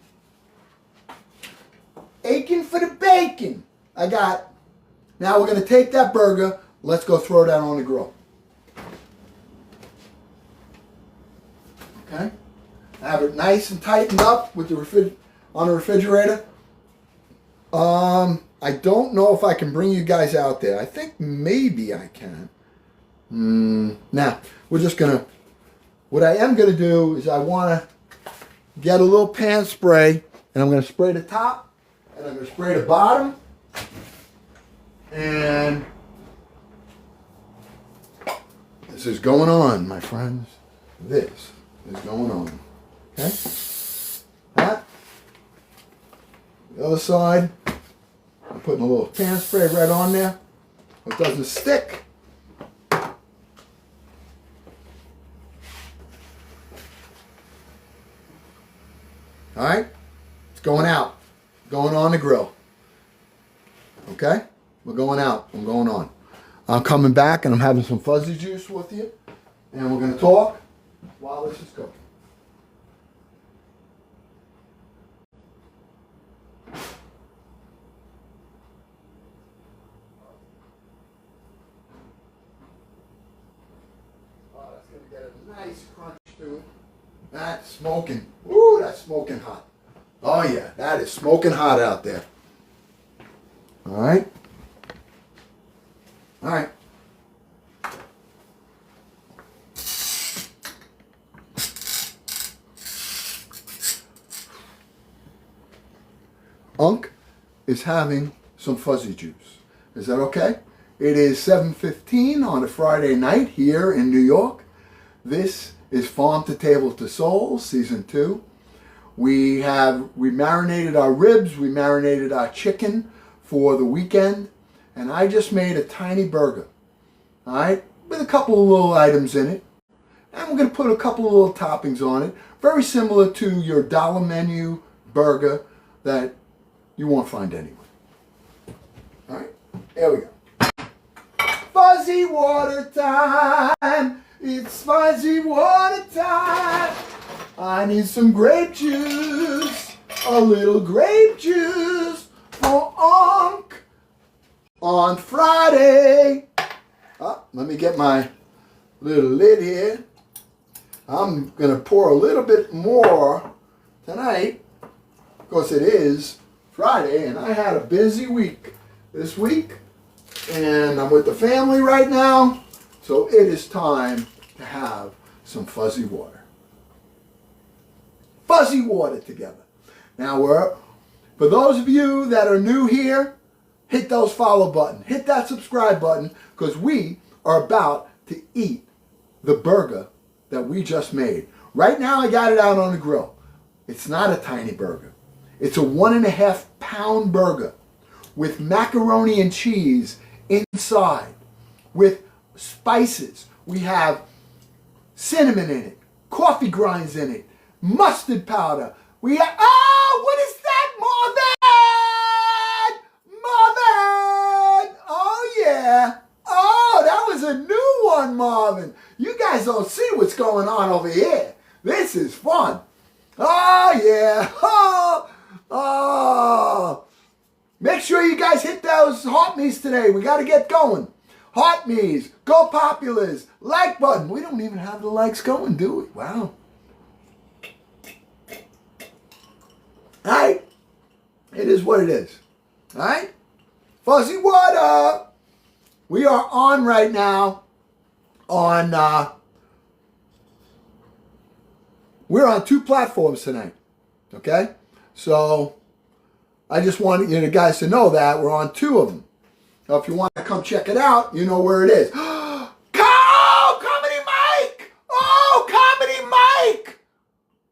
Aching for the bacon. Now we're going to take that burger. Let's go throw that on the grill. Okay. Have it nice and tightened up with the on the refrigerator. I don't know if I can bring you guys out there. I think maybe I can. Now, we're just going to, what I am going to do is I want to get a little pan spray, and I'm going to spray the top, and I'm going to spray the bottom, and this is going on, my friends. This is going on. Okay? That. The other side. I'm putting a little pan spray right on there so it doesn't stick. Alright? It's going out. Going on the grill. Okay? We're going out. I'm going on. I'm coming back and I'm having some fuzzy juice with you. And we're going to talk while this is cooking. Get a nice crunch to it. That's smoking. Ooh, that's smoking hot. Oh yeah, that is smoking hot out there. All right. All right. Unc is having some fuzzy juice. Is that okay? It is 7:15 on a Friday night here in New York. This is Farm to Table to Soul, Season 2. We marinated our ribs, we marinated our chicken for the weekend, and I just made a tiny burger, all right, with a couple of little items in it. And we're going to put a couple of little toppings on it, very similar to your dollar menu burger that you won't find anywhere. All right, here we go. Fuzzy water time. It's fuzzy water time. I need some grape juice, a little grape juice for Unc on Friday. Let me get my little lid here. I'm going to pour a little bit more tonight because it is Friday and I had a busy week this week and I'm with the family right now. So it is time to have some fuzzy water. Fuzzy water together. Now, for those of you that are new here, hit those follow button. Hit that subscribe button because we are about to eat the burger that we just made. Right now, I got it out on the grill. It's not a tiny burger. It's a 1.5 pound burger with macaroni and cheese inside, with spices. We have cinnamon in it, coffee grinds in it, mustard powder. We have, what is that, Marvin? Marvin! Oh yeah. Oh, that was a new one, Marvin. You guys don't see what's going on over here. This is fun. Oh yeah. Oh. Make sure you guys hit those heart me's today. We got to get going. Heart me's, go populars, like button. We don't even have the likes going, do we? Wow. All right. It is what it is. All right. Fuzzy water. We are on right now on, we're on 2 platforms tonight. Okay. So I just wanted you guys to know that we're on 2 of them. Now, if you want to come check it out, you know where it is. Oh, Comedy Mike! Oh, Comedy Mike!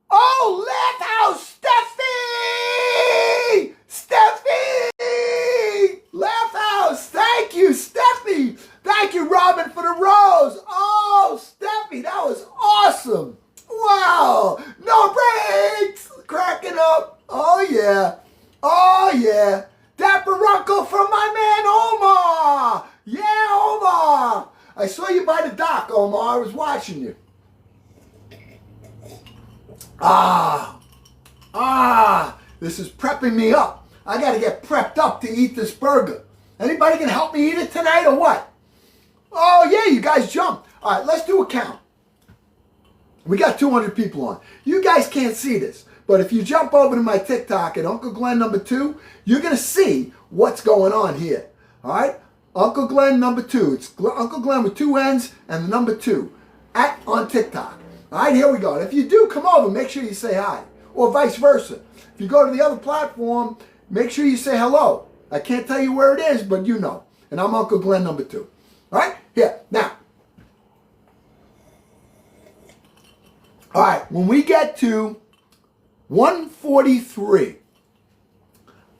Oh, Laugh House Steffi! Steffi! Laugh House! Thank you, Steffi! Thank you, Robin, for the rose! Oh, Steffi, that was yeah. Oh, yeah. Dapper uncle from my man Omar. Yeah, Omar. I saw you by the dock, Omar. I was watching you. This is prepping me up. I got to get prepped up to eat this burger. Anybody can help me eat it tonight or what? Oh, yeah, you guys jumped. All right, let's do a count. We got 200 people on. You guys can't see this, but if you jump over to my TikTok at Uncle Glenn number 2, you're going to see what's going on here. All right? Uncle Glenn number 2. It's Uncle Glenn with 2 N's and the number 2 on TikTok. All right, here we go. And if you do come over, make sure you say hi, or vice versa. If you go to the other platform, make sure you say hello. I can't tell you where it is, but you know. And I'm Uncle Glenn number 2. All right? Here. Now. All right. When we get to 143,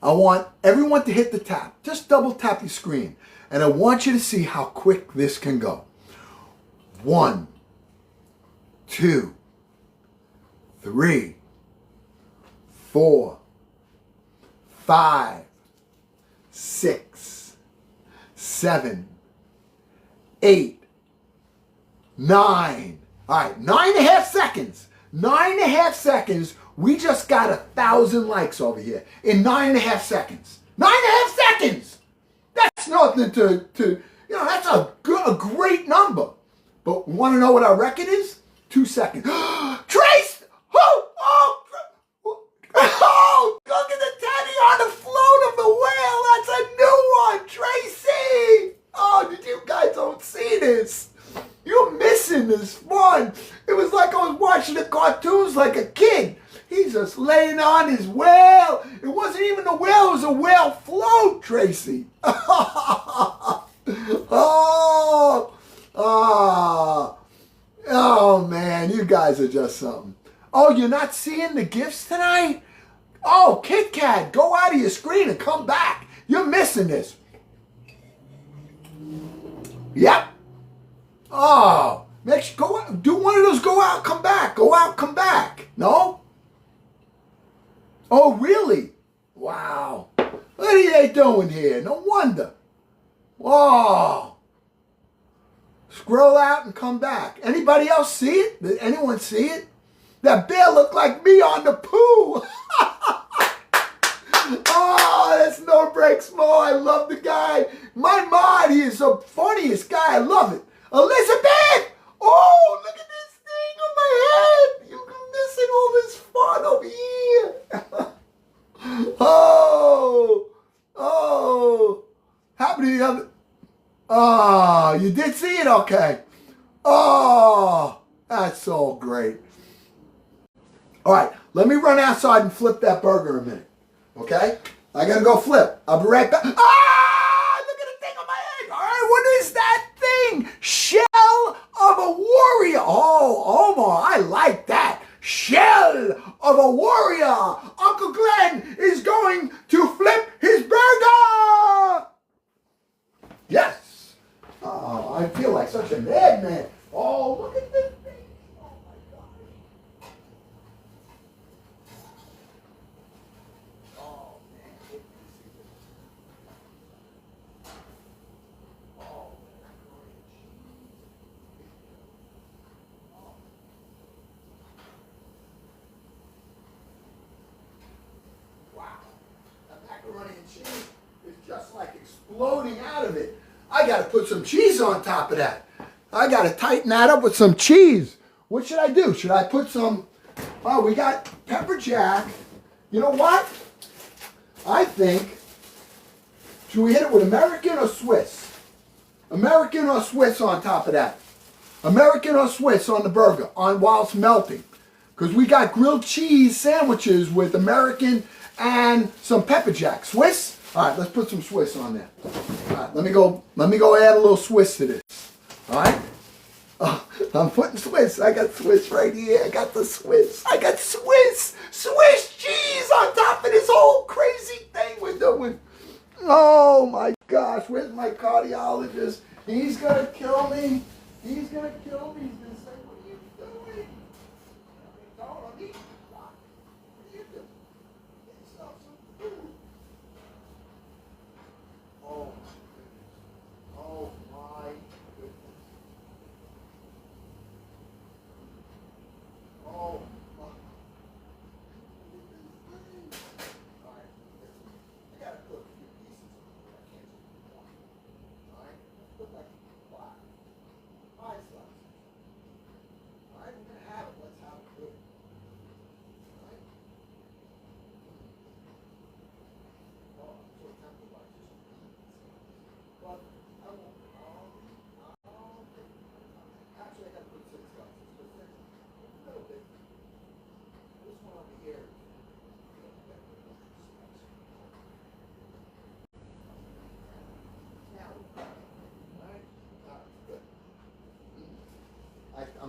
I want everyone to hit the tap. Just double tap your screen. And I want you to see how quick this can go. 1, 2, 3, 4, 5, 6, 7, 8, 9. All right, 9.5 seconds. 9.5 seconds. We just got 1,000 likes over here in 9.5 seconds. 9.5 seconds. That's nothing to that's a great number. But want to know what our record is? 2 seconds. Trace! Oh, look at the teddy on the float of the whale. That's a new one, Tracy. Oh, you guys don't see this. You're missing this fun. It was like I was watching the cartoons like a kid. He's just laying on his whale. It wasn't even a whale. It was a whale float, Tracy. Oh, man, you guys are just something. Oh, you're not seeing the gifts tonight? Oh, Kit Kat, go out of your screen and come back. You're missing this. Yep. Oh, go out, do one of those go out, come back. Go out, come back. No? Oh, really? Wow. What are they doing here? No wonder. Whoa. Scroll out and come back. Anybody else see it? Did anyone see it? That bear looked like me on the poo. Oh, that's No Breaks Mo. I love the guy. My mod, he is the funniest guy. I love it. Elizabeth! Oh, look at this thing on my head. You're missing all this fun over here. Oh. How many other? Oh, you did see it? Okay. Oh, that's so great. All right, let me run outside and flip that burger a minute. Okay? I gotta go flip. I'll be right back. Ah! Look at the thing on my head. All right, what is that thing? Shell of a warrior. Oh, Omar, I like that. Shell of a warrior. Uncle Glenn is going to flip his burger. Yes. Oh, I feel like such a madman. Oh, look at this thing. Oh, my God. Oh, man. Oh, wow. That macaroni and cheese is just like exploding out of it. I got to put some cheese on top of that. I got to tighten that up with some cheese. What should I do? Should I put some, oh, we got pepper jack. You know what? I think, should we hit it with American or Swiss? American or Swiss on top of that? American or Swiss on the burger while it's melting? Because we got grilled cheese sandwiches with American and some pepper jack. Swiss? All right, let's put some Swiss on there. All right, let me go add a little Swiss to this. All right? Oh, I'm putting Swiss. I got Swiss right here. I got the Swiss. I got Swiss cheese on top of this whole crazy thing we're doing. Oh my gosh, where's my cardiologist? He's going to kill me. He's going to kill me. He's going to say, what are you doing? What are you doing? Stop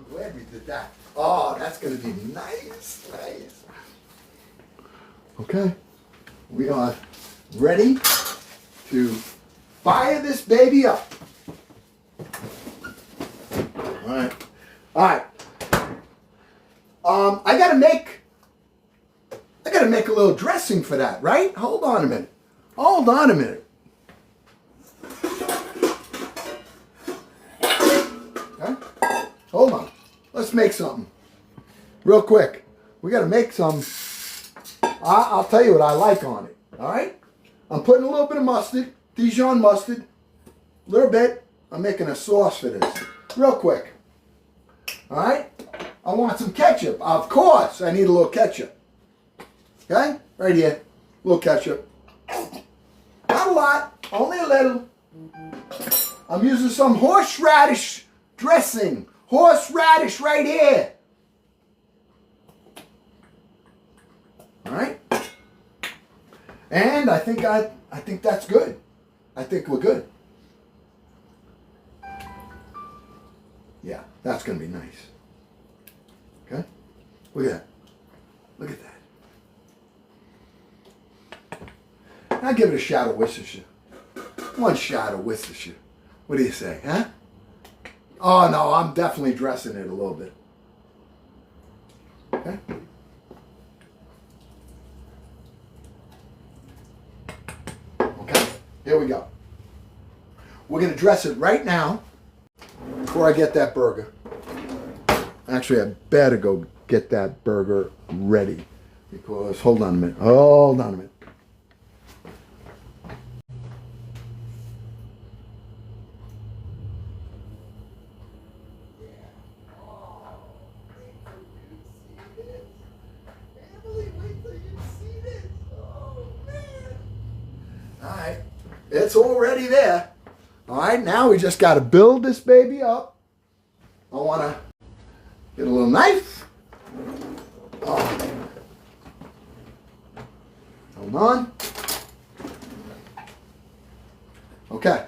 glad we did that. Oh, that's going to be nice. Nice. Okay. We are ready to fire this baby up. All right. All right. I gotta make a little dressing for that, right? Hold on a minute. Hold on a minute. Okay? Hold on. Let's make something. Real quick. We gotta make some. I'll tell you what I like on it. All right? I'm putting a little bit of mustard, Dijon mustard. A little bit. I'm making a sauce for this. Real quick. All right? I want some ketchup. Of course, I need a little ketchup. Okay? Right here. A little ketchup. Not a lot. Only a little. I'm using some horseradish dressing. Horseradish right here. All right? And I think that's good. I think we're good. Yeah, that's going to be nice. Okay? Look at that. Look at that. I'll give it a shot of Worcestershire. One shot of Worcestershire. What do you say, huh? Oh, no, I'm definitely dressing it a little bit. Okay? Okay, here we go. We're going to dress it right now before I get that burger. Actually, I better go get that burger ready because, hold on a minute. Hold on a minute. All right, it's already there. All right, now we just got to build this baby up. I want to get a little knife. Oh. Hold on. Okay.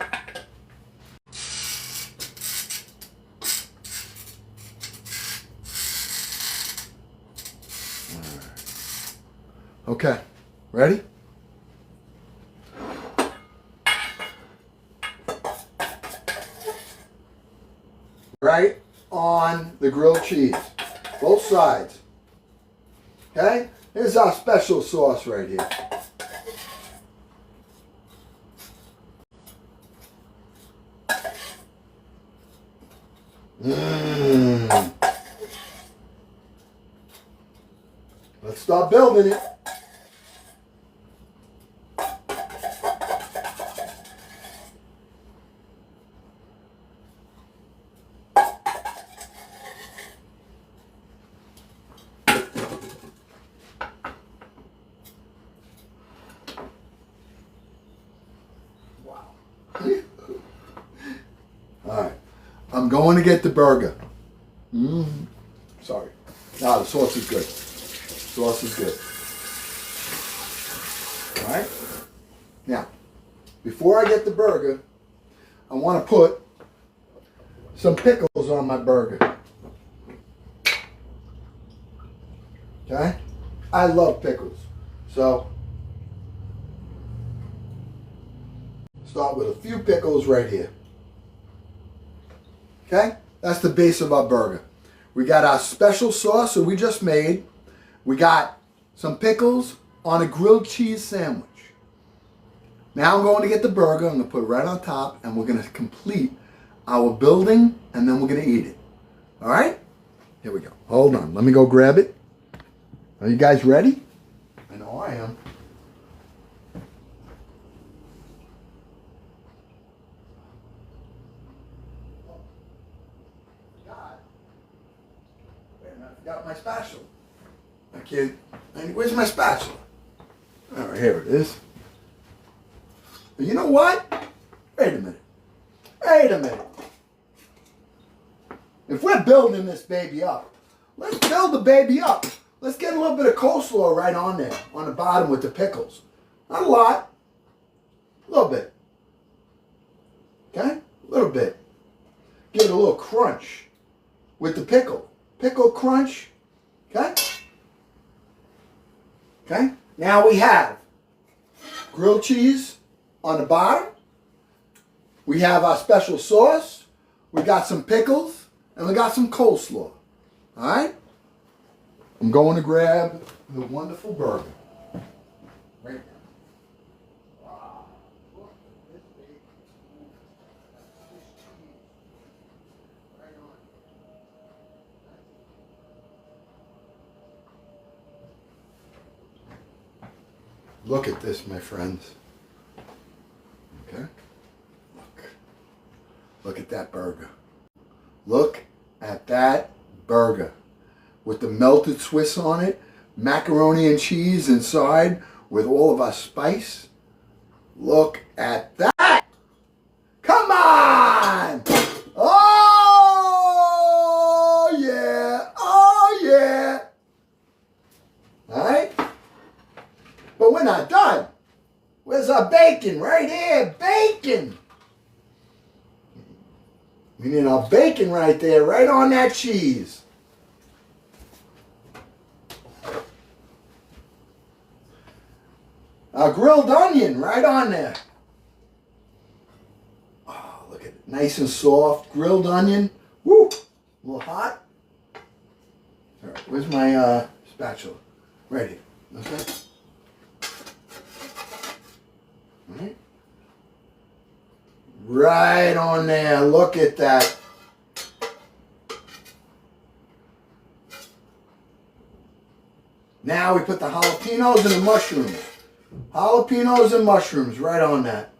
Okay. Ready? Right on the grilled cheese. Both sides. Okay? Here's our special sauce right here. Let's start building it. Alright, I'm going to get the burger. Sorry. No, the sauce is good. Sauce is good. Alright? Now, before I get the burger, I want to put some pickles on my burger. Okay? I love pickles. So, start with a few pickles right here. Okay? That's the base of our burger. We got our special sauce that we just made. We got some pickles on a grilled cheese sandwich. Now I'm going to get the burger. I'm going to put it right on top, and we're going to complete our building, and then we're going to eat it. All right? Here we go. Hold on. Let me go grab it. Are you guys ready? I know I am. Got my spatula. I can't. Where's my spatula? All right, here it is. You know what? Wait a minute. Wait a minute. If we're building this baby up, let's build the baby up. Let's get a little bit of coleslaw right on there, on the bottom with the pickles. Not a lot. A little bit. Okay? A little bit. Give it a little crunch. with the pickle. Pickle crunch. Okay? Okay? Now we have grilled cheese on the bottom. We have our special sauce. We got some pickles. And we got some coleslaw. Alright? I'm going to grab the wonderful burger. Right there. Wow. Look at this bacon. This cheese. Right on. Look at this, my friends. Okay? Look at that burger. Look at that burger. With the melted Swiss on it, macaroni and cheese inside with all of our spice. Look at that. Come on! Oh, yeah. Oh, yeah. All right? But we're not done. Where's our bacon? Right here. Bacon. We need our bacon right there, right on that cheese. A grilled onion right on there. Oh, look at it. Nice and soft. Grilled onion. Woo! A little hot. All right, where's my spatula? Right here. Okay. All right. Right on there. Look at that. Now we put the jalapenos and the mushrooms. Jalapenos and mushrooms right on that.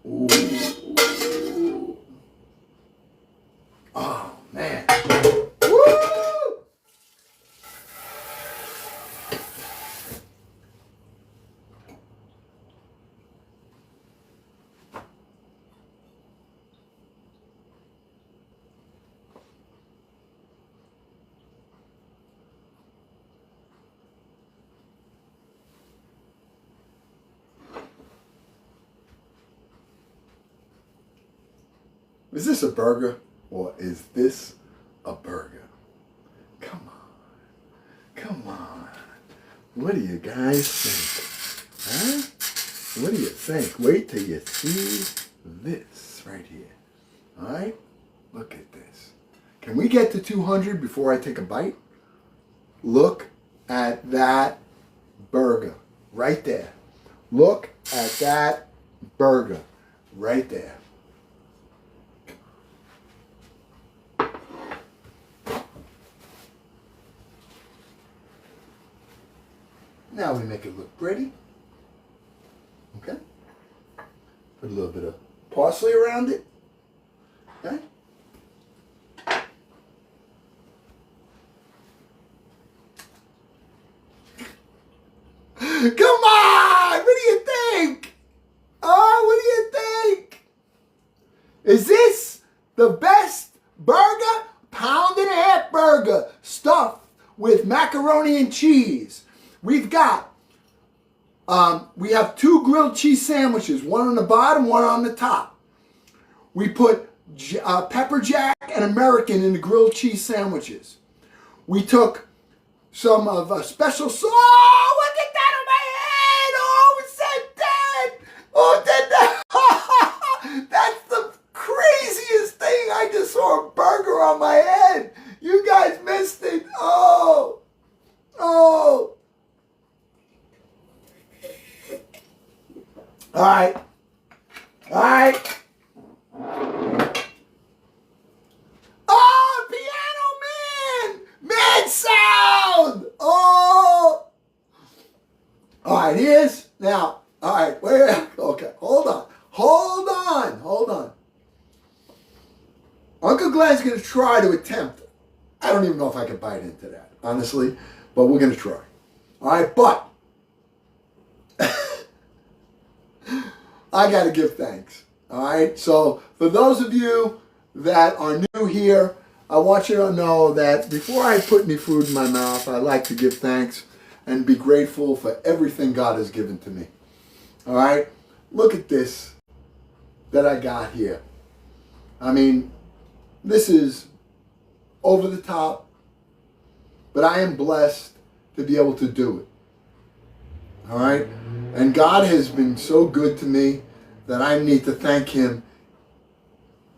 Ooh. Oh, man. Woo! Is this a burger or is this a burger? Come on. Come on. What do you guys think? Huh? What do you think? Wait till you see this right here. All right? Look at this. Can we get to 200 before I take a bite? Look at that burger right there. Look at that burger right there. Now we make it look pretty. Okay? Put a little bit of parsley around it. Okay? Come on! What do you think? Oh, what do you think? Is this the best burger? Pound and a half burger stuffed with macaroni and cheese. We've got, we have 2 grilled cheese sandwiches, one on the bottom, one on the top. We put pepper jack and American in the grilled cheese sandwiches. We took some of special sauce. Oh, look at that on my head! Oh, it said that! Oh, did that! That's the craziest thing! I just saw a burger on my head. You guys missed it. Oh, oh. All right. All right. Oh, Piano Man! Mad sound! Oh! All right, here's, now, all right, wait, okay, hold on. Hold on, hold on. Uncle Glenn's going to try to attempt it. I don't even know if I can bite into that, honestly, but we're going to try. All right, but I got to give thanks. All right, so for those of you that are new here, I want you to know that before I put any food in my mouth, I like to give thanks and be grateful for everything God has given to me. All right, look at this that I got here. I mean, this is over the top, but I am blessed to be able to do it. All right? And God has been so good to me that I need to thank Him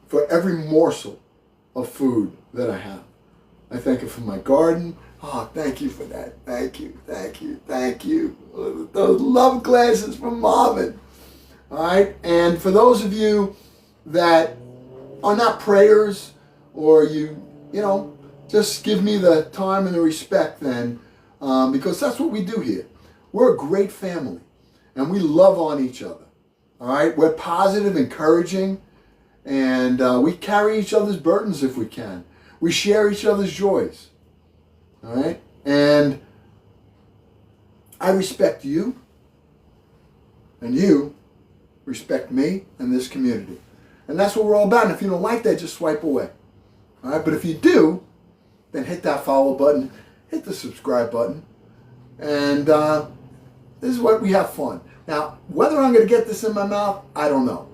for every morsel of food that I have. I thank Him for my garden. Oh, thank you for that. Thank you, thank you, thank you. Those love glasses from Marvin. All right? And for those of you that are not prayers, or you know, just give me the time and the respect then, because that's what we do here. We're a great family, and we love on each other. All right? We're positive, encouraging, and we carry each other's burdens if we can. We share each other's joys. All right? And I respect you, and you respect me and this community. And that's what we're all about. And if you don't like that, just swipe away. All right? But if you do, then hit that follow button, hit the subscribe button, and this is what we have fun. Now, whether I'm going to get this in my mouth, I don't know.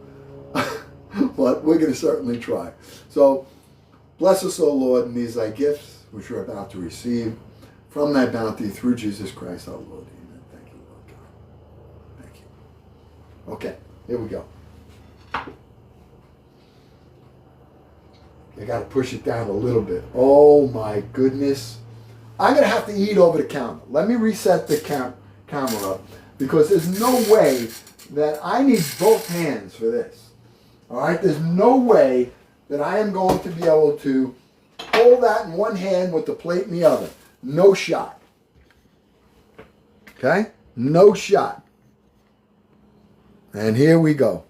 But we're going to certainly try. So, bless us, O Lord, in these thy gifts, which we're about to receive from thy bounty through Jesus Christ our Lord. Amen. Thank you, Lord God. Thank you. Okay, here we go. I got to push it down a little bit. Oh my goodness. I'm going to have to eat over the counter. Let me reset the camera up, because there's no way that I need both hands for this. All right? There's no way that I am going to be able to hold that in one hand with the plate in the other. No shot. Okay? No shot. And here we go.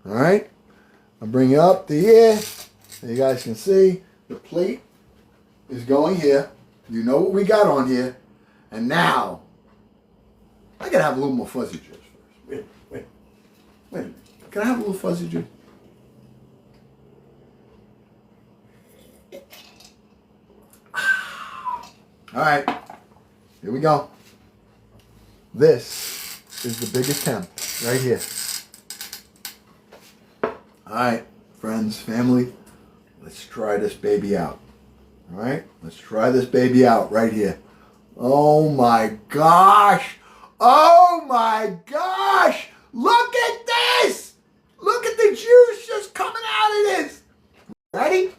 All right? I'll bring it up to here. You guys can see the plate is going here. You know what we got on here. And now, I gotta have a little more fuzzy juice first. Wait a minute. Can I have a little fuzzy juice? All right, here we go. This is the big attempt right here. All right, friends, family, let's try this baby out. All right, let's try this baby out right here. Oh my gosh. Oh my gosh. Look at this. Look at the juice just coming out of this. Ready?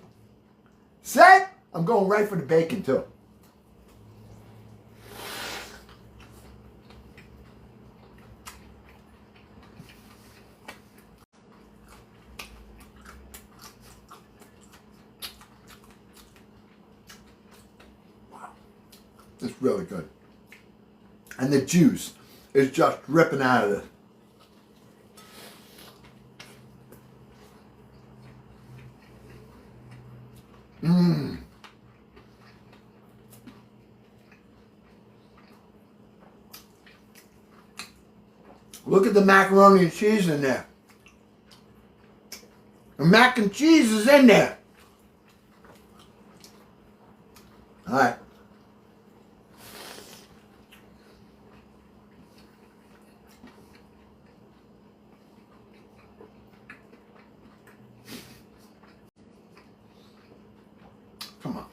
Set. I'm going right for the bacon too. It's really good. And the juice is just dripping out of this. Mmm. Look at the macaroni and cheese in there. The mac and cheese is in there. All right. Come on.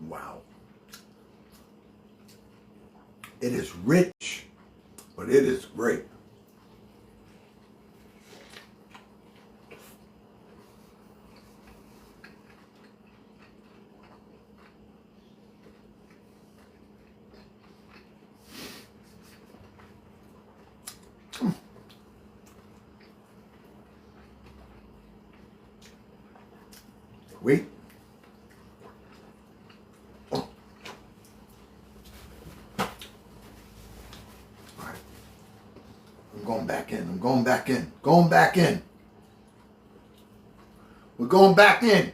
Wow. It is rich, but it is great. Wait. Oh. All right. I'm going back in. I'm going back in. Going back in. We're going back in.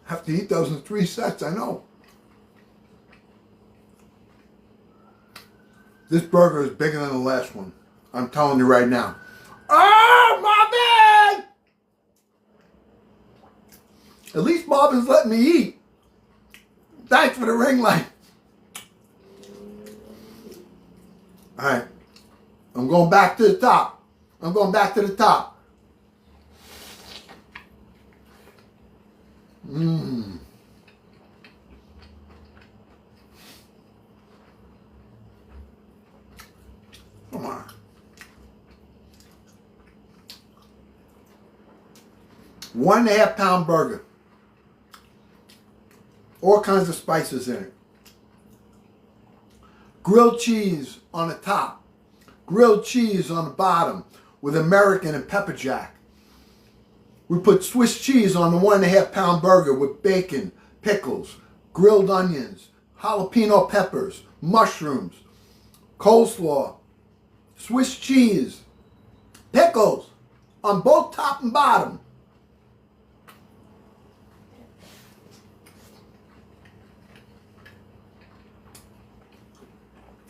Have to eat those in 3 sets, I know. This burger is bigger than the last one. I'm telling you right now. Oh, Marvin! At least Marvin's letting me eat. Thanks for the ring light. All right. I'm going back to the top. I'm going back to the top. Mmm. Come on. One and a half pound burger. All kinds of spices in it. Grilled cheese on the top. Grilled cheese on the bottom with American and pepper jack. We put Swiss cheese on the 1.5 pound burger with bacon, pickles, grilled onions, jalapeno peppers, mushrooms, coleslaw, Swiss cheese, pickles on both top and bottom.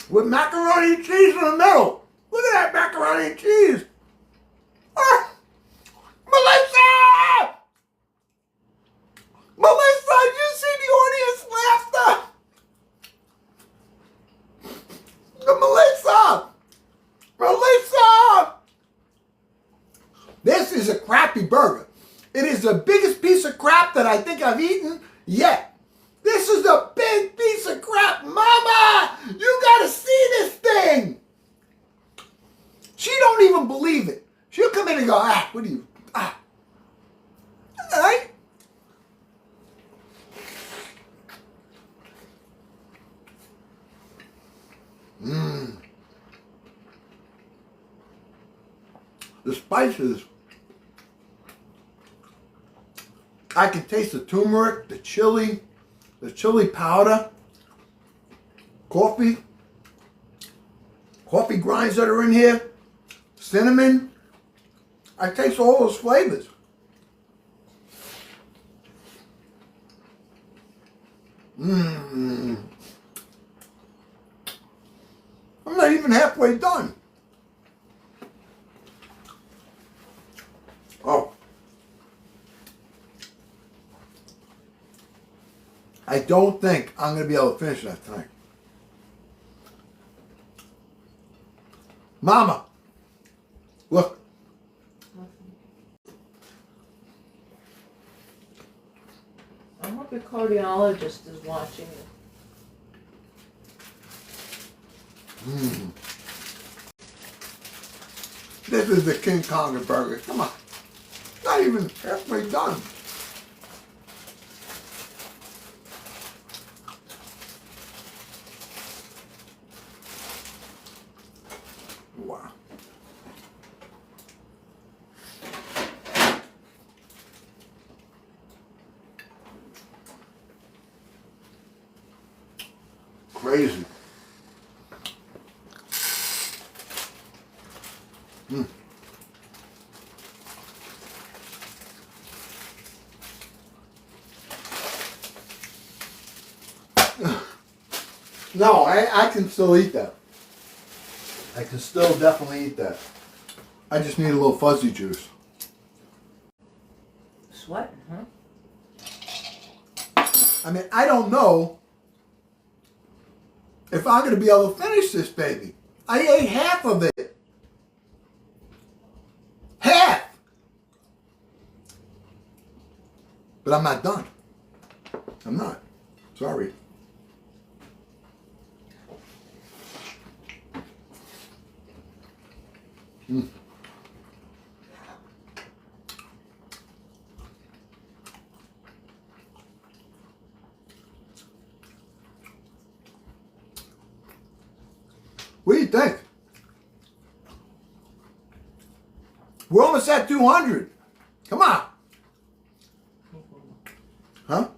With macaroni and cheese in the middle. Look at that macaroni and cheese. Ah, Melissa! Melissa, you see the audience laughter? Melissa! Melissa! This is a crappy burger. It is the biggest piece of crap that I think I've eaten yet. This is a big piece of crap. Mama, you gotta see this thing. She don't even believe it. She'll come in and go, what do you, All right? The spices. I can taste the turmeric, the chili powder, coffee grinds that are in here, cinnamon. I taste all those flavors. I'm not even halfway done. Oh. I don't think I'm going to be able to finish that tonight. Mama, look. I hope your cardiologist is watching you. This is the King Kong burger. Come on. Not even halfway done. Wow. Crazy. No, I can still eat that. I can still definitely eat that. I just need a little fuzzy juice. Sweating, huh? I mean, I don't know if I'm going to be able to finish this baby. I ate half of it. Half! But I'm not done. I'm not. Sorry. What do you think? We're almost at 200. Come on. Huh?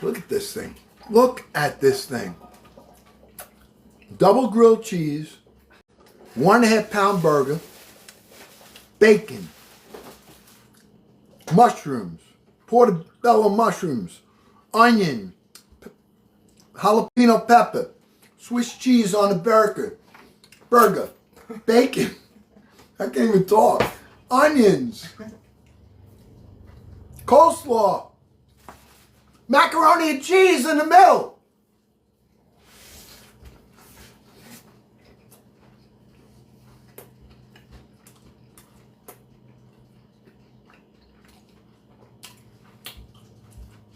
Look at this thing. Look at this thing. Double grilled cheese, 1.5 pound burger, bacon, mushrooms, portobello mushrooms, onion, jalapeno pepper, Swiss cheese on the burger, bacon. I can't even talk. onions, coleslaw, macaroni and cheese in the middle.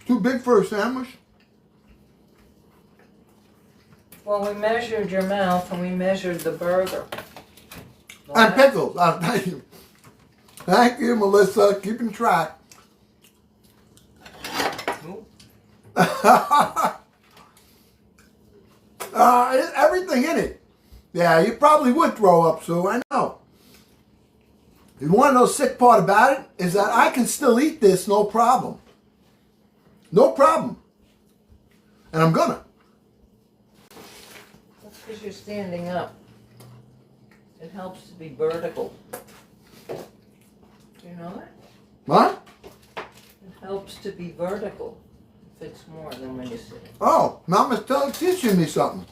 Too big for a sandwich? Well, we measured your mouth and we measured the burger. And pickles. Thank you. Thank you, Melissa. Keeping track. Everything in it. Yeah, you probably would throw up, Sue. I know. You want to know the sick part about it? Is that I can still eat this, no problem. No problem. And I'm gonna. That's because you're standing up. It helps to be vertical. Do you know that? What? It helps to be vertical. It fits more than when you're sitting. Oh, Mama's teaching me something.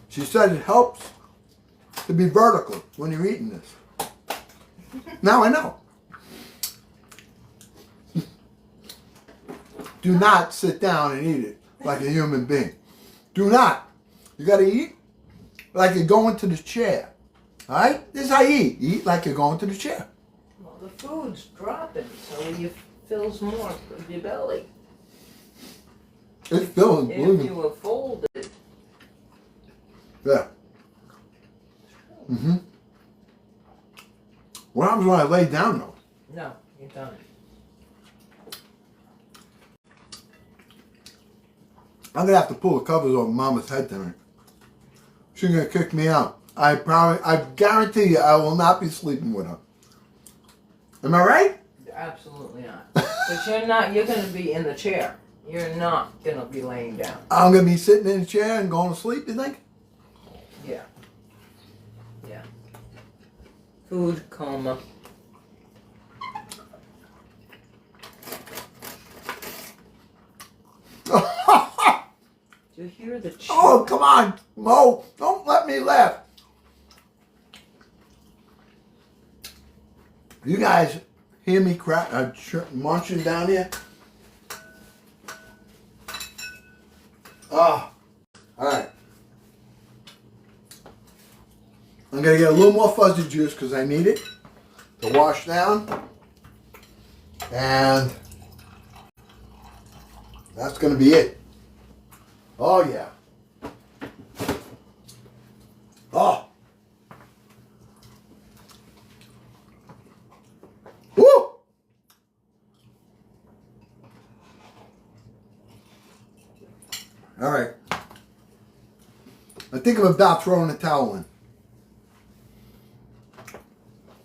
She said it helps to be vertical when you're eating this. Now I know. Do not sit down and eat it like a human being. Do not. You got to eat like you're going to the chair. All right? This is how you eat. You eat like you're going to the chair. Well, the food's dropping, so it fills more of your belly. It's filling. If you were folded. Yeah. Mm-hmm. What happens when I lay down, though? No, you don't. I'm going to have to pull the covers over Mama's head tonight. She's going to kick me out. I guarantee you I will not be sleeping with her. Am I right? Absolutely not. But you're going to be in the chair. You're not going to be laying down. I'm going to be sitting in a chair and going to sleep, you think? Yeah. Yeah. Food coma. Do you hear the chew? Oh, come on, Mo. Don't let me laugh. You guys hear me munching down here? Oh, all right. I'm going to get a little more fuzzy juice because I need it to wash down. And that's going to be it. Oh, yeah. Oh. Woo! All right. I think I'm about throwing the towel in.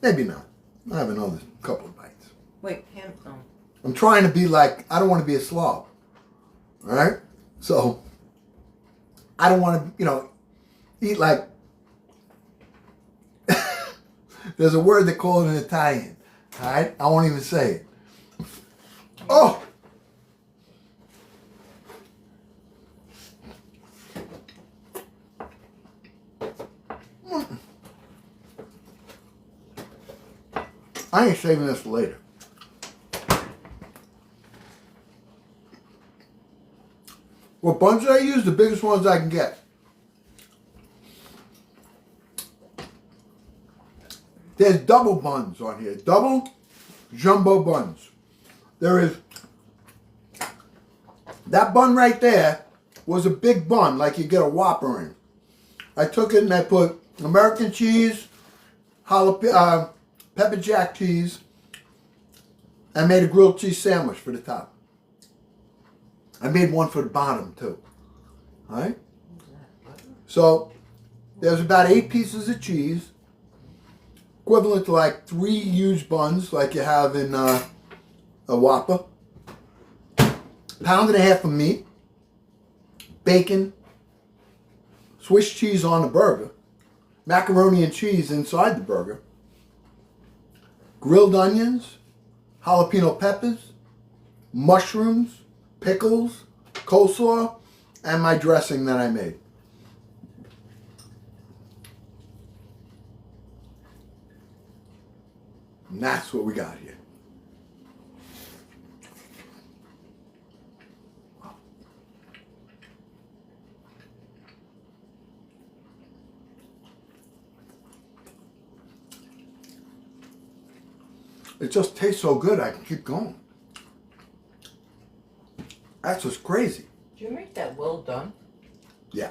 Maybe not. I have another couple of bites. Wait, him. Oh. I'm trying to be like, I don't want to be a slob. All right? So, I don't want to, eat like, there's a word they call it in Italian. All right? I won't even say it. Oh! I ain't saving this for later. What buns did I use? The biggest ones I can get. There's double buns on here. Double jumbo buns. There is. That bun right there was a big bun, like you get a Whopper in. I took it and I put American cheese, pepper jack cheese, and made a grilled cheese sandwich for the top. I made one for the bottom too. All right? So there's about 8 pieces of cheese, equivalent to like 3 huge buns like you have in a Whopper. Pound and a half of meat, bacon, Swiss cheese on the burger, macaroni and cheese inside the burger, grilled onions, jalapeno peppers, mushrooms, pickles, coleslaw, and my dressing that I made. And that's what we got here. It just tastes so good, I can keep going. That's just crazy. Did you make that well done? Yeah.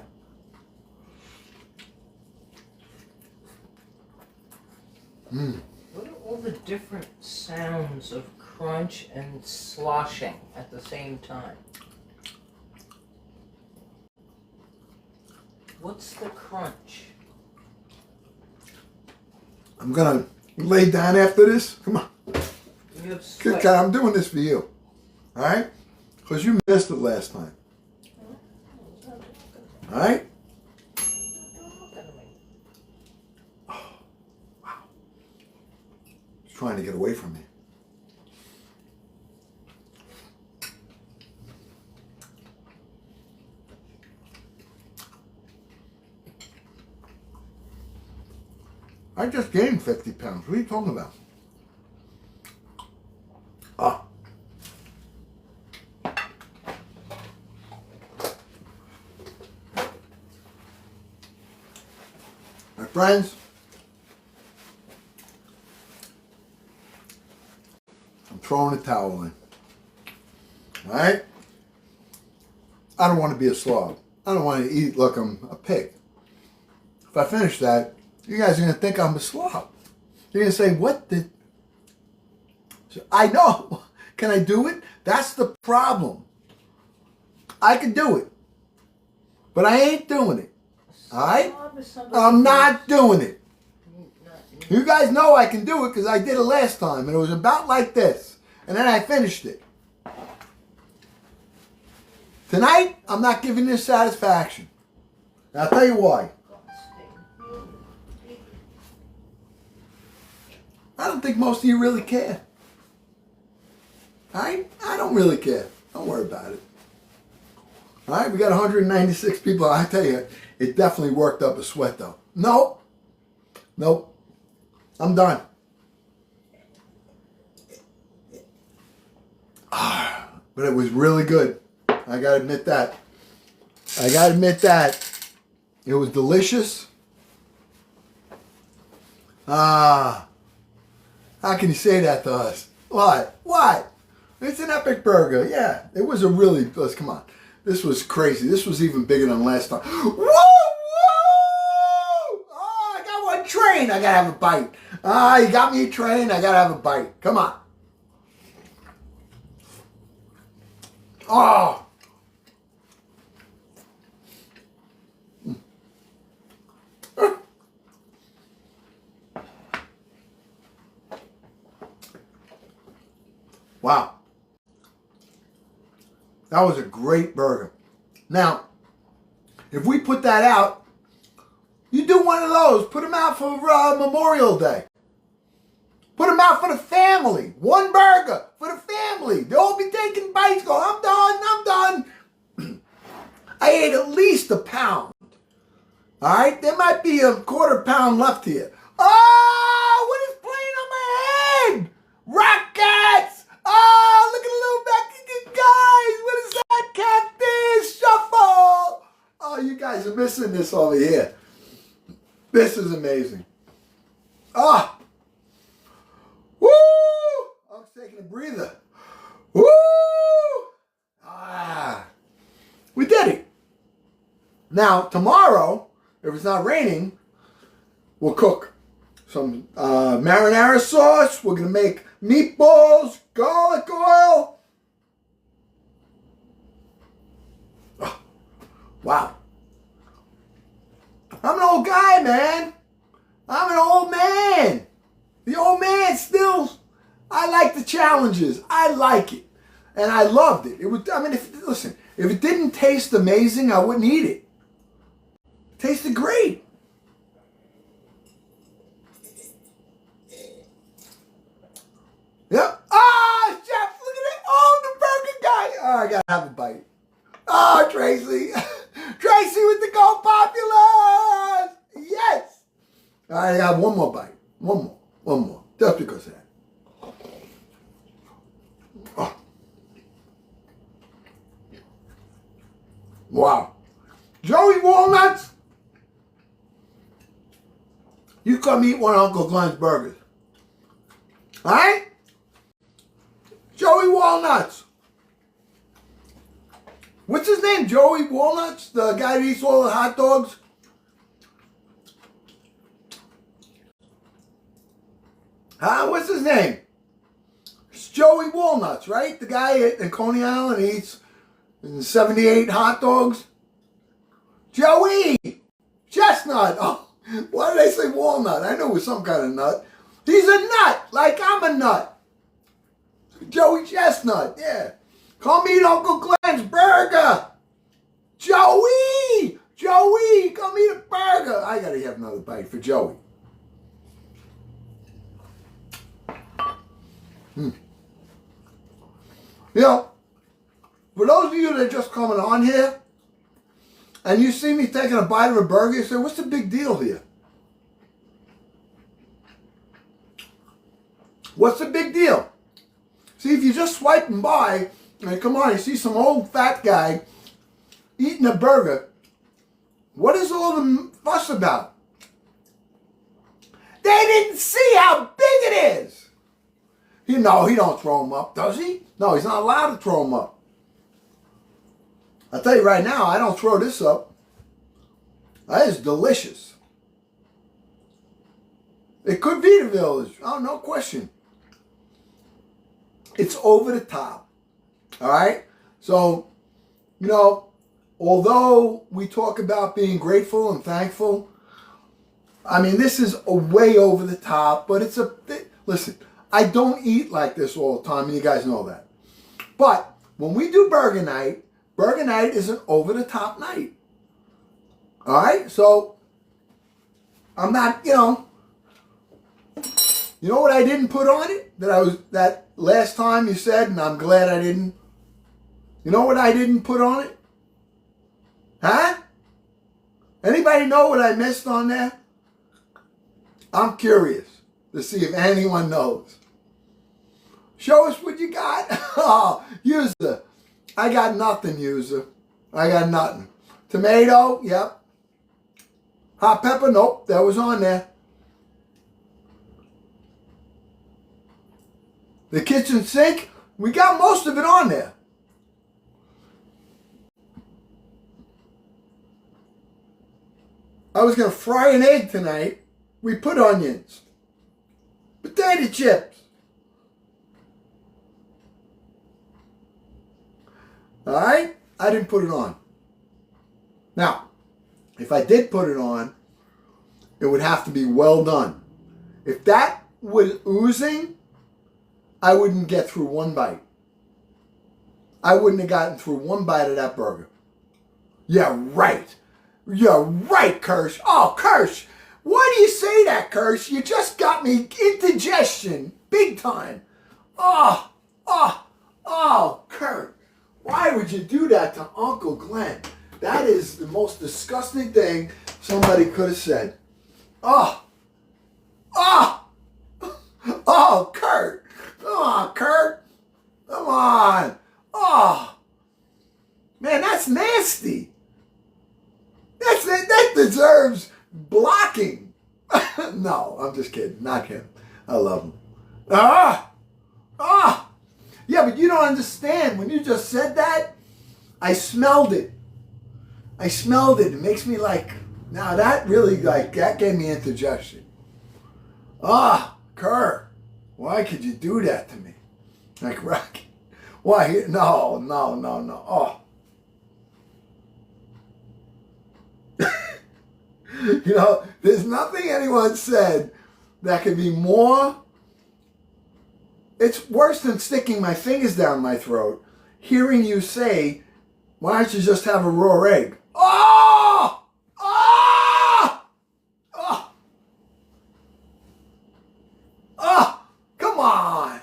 What are all the different sounds of crunch and sloshing at the same time? What's the crunch? I'm gonna lay down after this. Come on. You have Good sweat. God, I'm doing this for you. Alright? Because you missed it last time. Alright? He's trying to get away from me. I just gained 50 pounds. What are you talking about? Ah. My friends, I'm throwing the towel in. Alright? I don't want to be a slob. I don't want to eat like I'm a pig. If I finish that, you guys are going to think I'm a slob. You're going to say, what the... I know. Can I do it? That's the problem. I can do it. But I ain't doing it. Alright? I'm not doing it. You guys know I can do it because I did it last time. And it was about like this. And then I finished it. Tonight, I'm not giving you satisfaction. And I'll tell you why. I don't think most of you really care. Alright? I don't really care. Don't worry about it. Alright? We got 196 people. I tell you, it definitely worked up a sweat though. Nope. Nope. I'm done. But it was really good. I gotta admit that. I gotta admit that. It was delicious. How can you say that to us? What? What? It's an epic burger. Yeah, it was a really, come on. This was crazy. This was even bigger than last time. Woo! Woo! Oh, I got one train. I gotta have a bite. You got me a train. I gotta have a bite. Come on. Oh. Wow. That was a great burger. Now, if we put that out, you do one of those. Put them out for Memorial Day. Put them out for the family. One burger for the family. They'll all be taking bites going, I'm done. I ate at least a pound. All right? There might be a quarter pound left here. Oh, what is playing on my head? Rockets! Oh, look at the little Mexican guys. What is that? Cactus Shuffle. Oh, you guys are missing this over here. This is amazing. Ah. Woo. I'm taking a breather. Woo. Ah. We did it. Now, tomorrow, if it's not raining, we'll cook some marinara sauce. We're going to make meatballs, garlic oil. Oh, wow. I'm an old guy, man. I'm an old man. The old man still, I like the challenges. I like it. And I loved it. It was, I mean, listen, if it didn't taste amazing, I wouldn't eat it. It tasted great. Yep. Ah, chef, look at it. Oh, the burger guy. Oh, I gotta have a bite. Oh, Tracy. Tracy with the Go Populars. Yes. All right, I got one more bite. One more. Just because of that. Oh. Wow. Joey Walnuts? You come eat one of Uncle Glenn's burgers. Alright? Joey Walnuts. What's his name? Joey Walnuts? The guy that eats all the hot dogs? Huh? What's his name? It's Joey Walnuts, right? The guy in Coney Island eats 78 hot dogs. Joey! Chestnut! Oh, why did I say walnut? I know it was some kind of nut. He's a nut, like I'm a nut. Joey Chestnut, yeah. Come eat Uncle Glenn's burger. Joey! Joey, come eat a burger. I gotta have another bite for Joey. You know, for those of you that are just coming on here, and you see me taking a bite of a burger, you say, what's the big deal here? What's the big deal? See, if you're just swiping by, and come on, you see some old fat guy eating a burger, what is all the fuss about? They didn't see how big it is. You know, he don't throw them up, does he? No, he's not allowed to throw them up. I'll tell you right now, I don't throw this up. That is delicious. It could be the Village. Oh, no question. It's over the top. All right? So, you know, although we talk about being grateful and thankful, I mean, this is a way over the top, but it's a... Listen, I don't eat like this all the time, and you guys know that. But when we do burger night is an over-the-top night. All right? So, I'm not, you know what I didn't put on it? That last time you said, and I'm glad I didn't. You know what I didn't put on it? Huh? Anybody know what I missed on there? I'm curious to see if anyone knows. Show us what you got. Oh, user. I got nothing, user. I got nothing. Tomato, yep. Hot pepper, nope, that was on there. The kitchen sink, we got most of it on there. I was going to fry an egg tonight. We put onions. Potato chips. All right? I didn't put it on. Now, if I did put it on, it would have to be well done. If that was oozing, I wouldn't get through one bite. I wouldn't have gotten through one bite of that burger. Yeah, right. You're right, Kirsch. Oh, Kirsch. Why do you say that, Kirsch? You just got me indigestion. Big time. Oh, Kirsch. Why would you do that to Uncle Glenn? That is the most disgusting thing somebody could have said. Oh, Kurt. Come on, Kurt. Come on. Oh, man, that's nasty. That deserves blocking. No, I'm just kidding. Not him. I love him. Yeah, but you don't understand. When you just said that, I smelled it. It makes me like, now that really, like, that gave me indigestion. Kurt, why could you do that to me? Like, Rocky, why? No. Oh. You know, there's nothing anyone said that could be more, it's worse than sticking my fingers down my throat, hearing you say, why don't you just have a raw egg? Oh! Come on!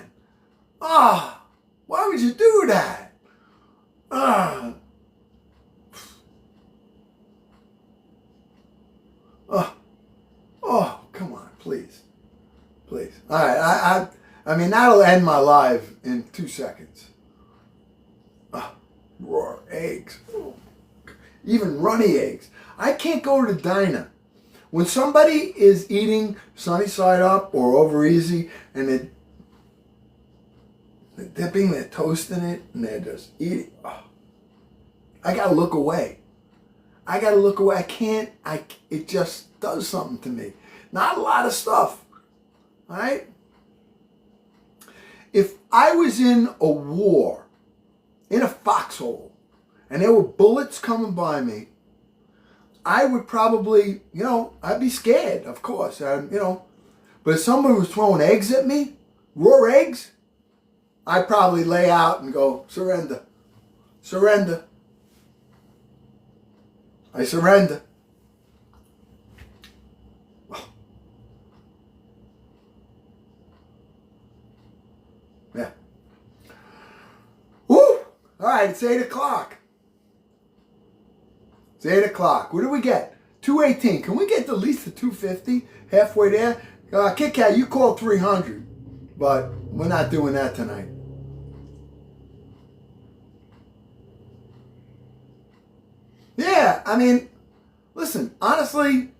Why would you do that? Come on, please. All right, I mean, that'll end my life in 2 seconds. Raw eggs. Even runny eggs. I can't go to the diner. When somebody is eating sunny side up or over easy and they're dipping their toast in it and they're just eating, I gotta look away. I can't, it just does something to me. Not a lot of stuff, all right? If I was in a war, in a foxhole, and there were bullets coming by me, I would probably, I'd be scared, of course, but if somebody was throwing eggs at me, raw eggs, I'd probably lay out and go, surrender, surrender. I surrender. Yeah. Woo! All right, it's 8 o'clock. It's 8 o'clock. What do we get? 218. Can we get at least to 250? Halfway there? Kit Kat, you called 300. But we're not doing that tonight. Yeah, I mean, listen, honestly,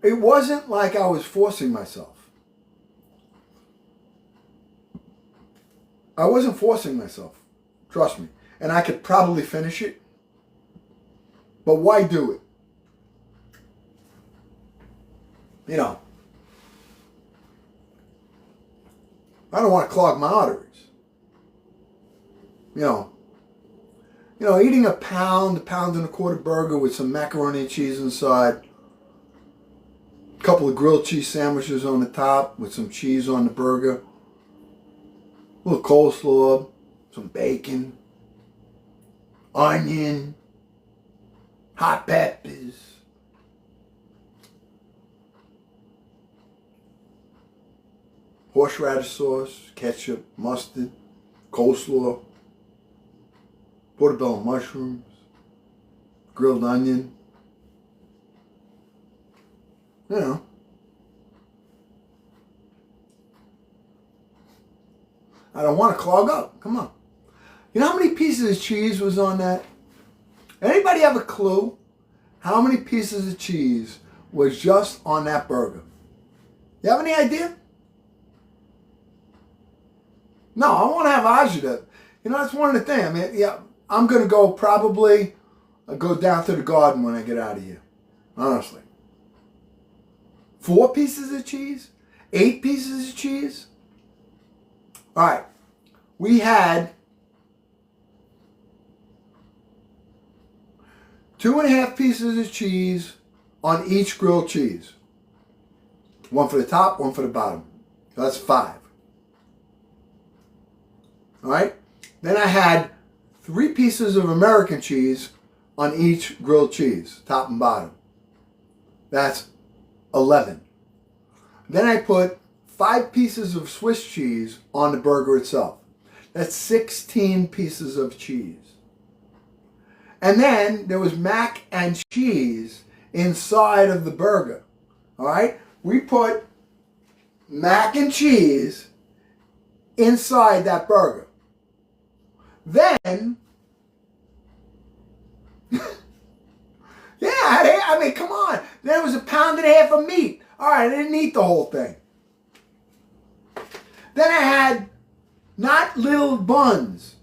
it wasn't like I was forcing myself. I wasn't forcing myself. Trust me. And I could probably finish it. But why do it? I don't want to clog my arteries. Eating a pound and a quarter burger with some macaroni and cheese inside, a couple of grilled cheese sandwiches on the top with some cheese on the burger, a little coleslaw, some bacon, onion, hot peppers, horseradish sauce, ketchup, mustard, coleslaw, portobello mushrooms, grilled onion. I don't want to clog up. Come on. You know how many pieces of cheese was on that? Anybody have a clue how many pieces of cheese was just on that burger? You have any idea? No, I want to have agita. That's one of the things. I mean, yeah, I'm going to go down to the garden when I get out of here. Honestly. 4 pieces of cheese? 8 pieces of cheese? All right. We had 2.5 pieces of cheese on each grilled cheese. 1 for the top, 1 for the bottom. So that's 5. All right. Then I had 3 pieces of American cheese on each grilled cheese, top and bottom. That's 11. Then I put 5 pieces of Swiss cheese on the burger itself. That's 16 pieces of cheese. And then there was mac and cheese inside of the burger. All right? We put mac and cheese inside that burger. Then, I mean, come on. Then it was 1.5 pounds of meat. All right, I didn't eat the whole thing. Then I had not little buns,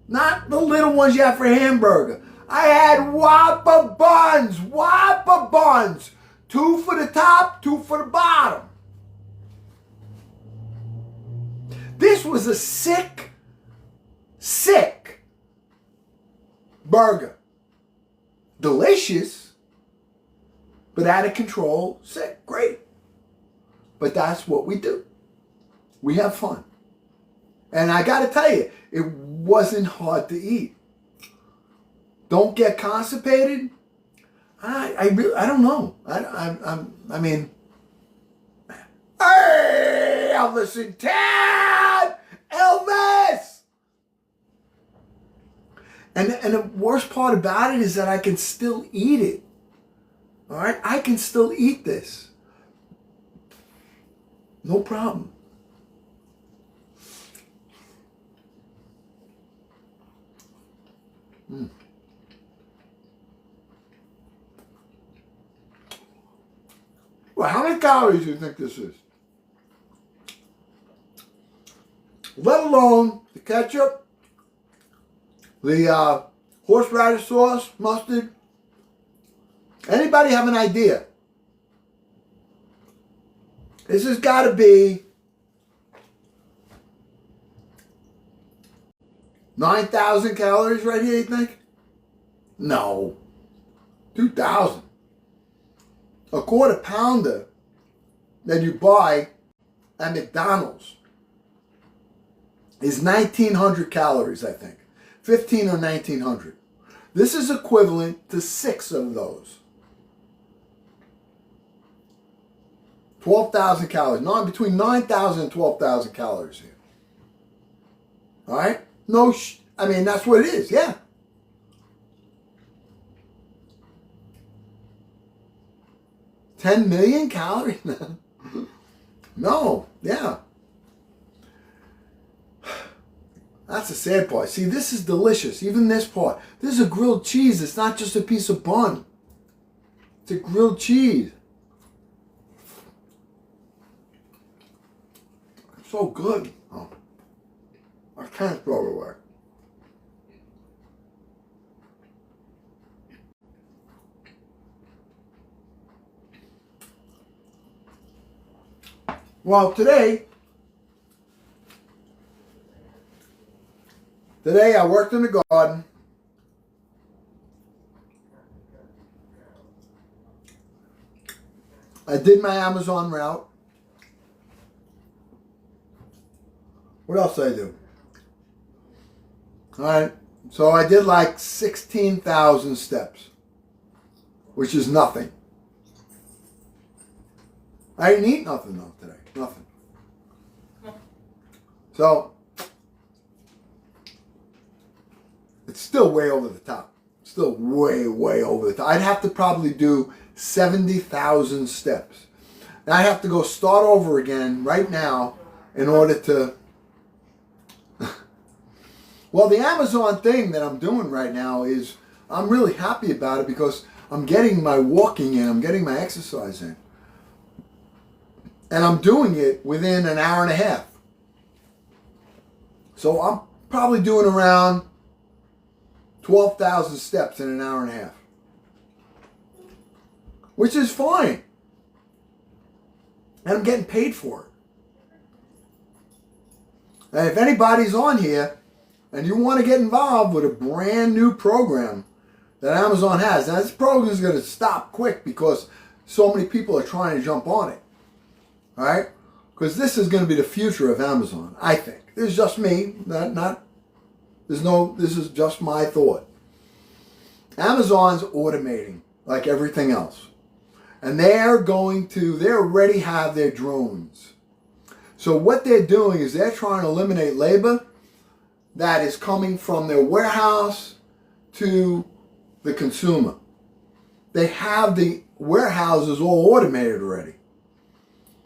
not the little ones you have for a hamburger. I had Whopper buns, 2 for the top, 2 for the bottom. This was a sick burger. Delicious, but out of control, sick, great. But that's what we do. We have fun. And I got to tell you, it wasn't hard to eat. Don't get constipated. I don't know. I mean, hey, Elvis in town, Elvis. And the worst part about it is that I can still eat it. All right, I can still eat this. No problem. Well, how many calories do you think this is? Let alone the ketchup, the horseradish sauce, mustard. Anybody have an idea? This has got to be 9,000 calories right here, you think? No. 2,000. A quarter pounder that you buy at McDonald's is 1,900 calories, I think. 15 or 1,900. This is equivalent to 6 of those. 12,000 calories. Between 9,000 and 12,000 calories here. All right? I mean, that's what it is, yeah. $10 million calories? No, yeah. That's the sad part. See, this is delicious. Even this part. This is a grilled cheese. It's not just a piece of bun. It's a grilled cheese. It's so good. Oh, I can't throw it away. Well, today I worked in the garden. I did my Amazon route. What else did I do? All right, so I did like 16,000 steps, which is nothing. I didn't eat nothing though today. Nothing. So, it's still way over the top. Still way, way over the top. I'd have to probably do 70,000 steps. Now I'd have to go start over again right now in order to... Well, the Amazon thing that I'm doing right now is, I'm really happy about it because I'm getting my walking in, I'm getting my exercise in. And I'm doing it within an hour and a half. So I'm probably doing around 12,000 steps in an hour and a half. Which is fine. And I'm getting paid for it. And if anybody's on here and you want to get involved with a brand new program that Amazon has, now this program is going to stop quick because so many people are trying to jump on it. All right? Because this is going to be the future of Amazon, I think. This is just me, this is just my thought. Amazon's automating like everything else. And they already have their drones. So what they're doing is they're trying to eliminate labor that is coming from their warehouse to the consumer. They have the warehouses all automated already.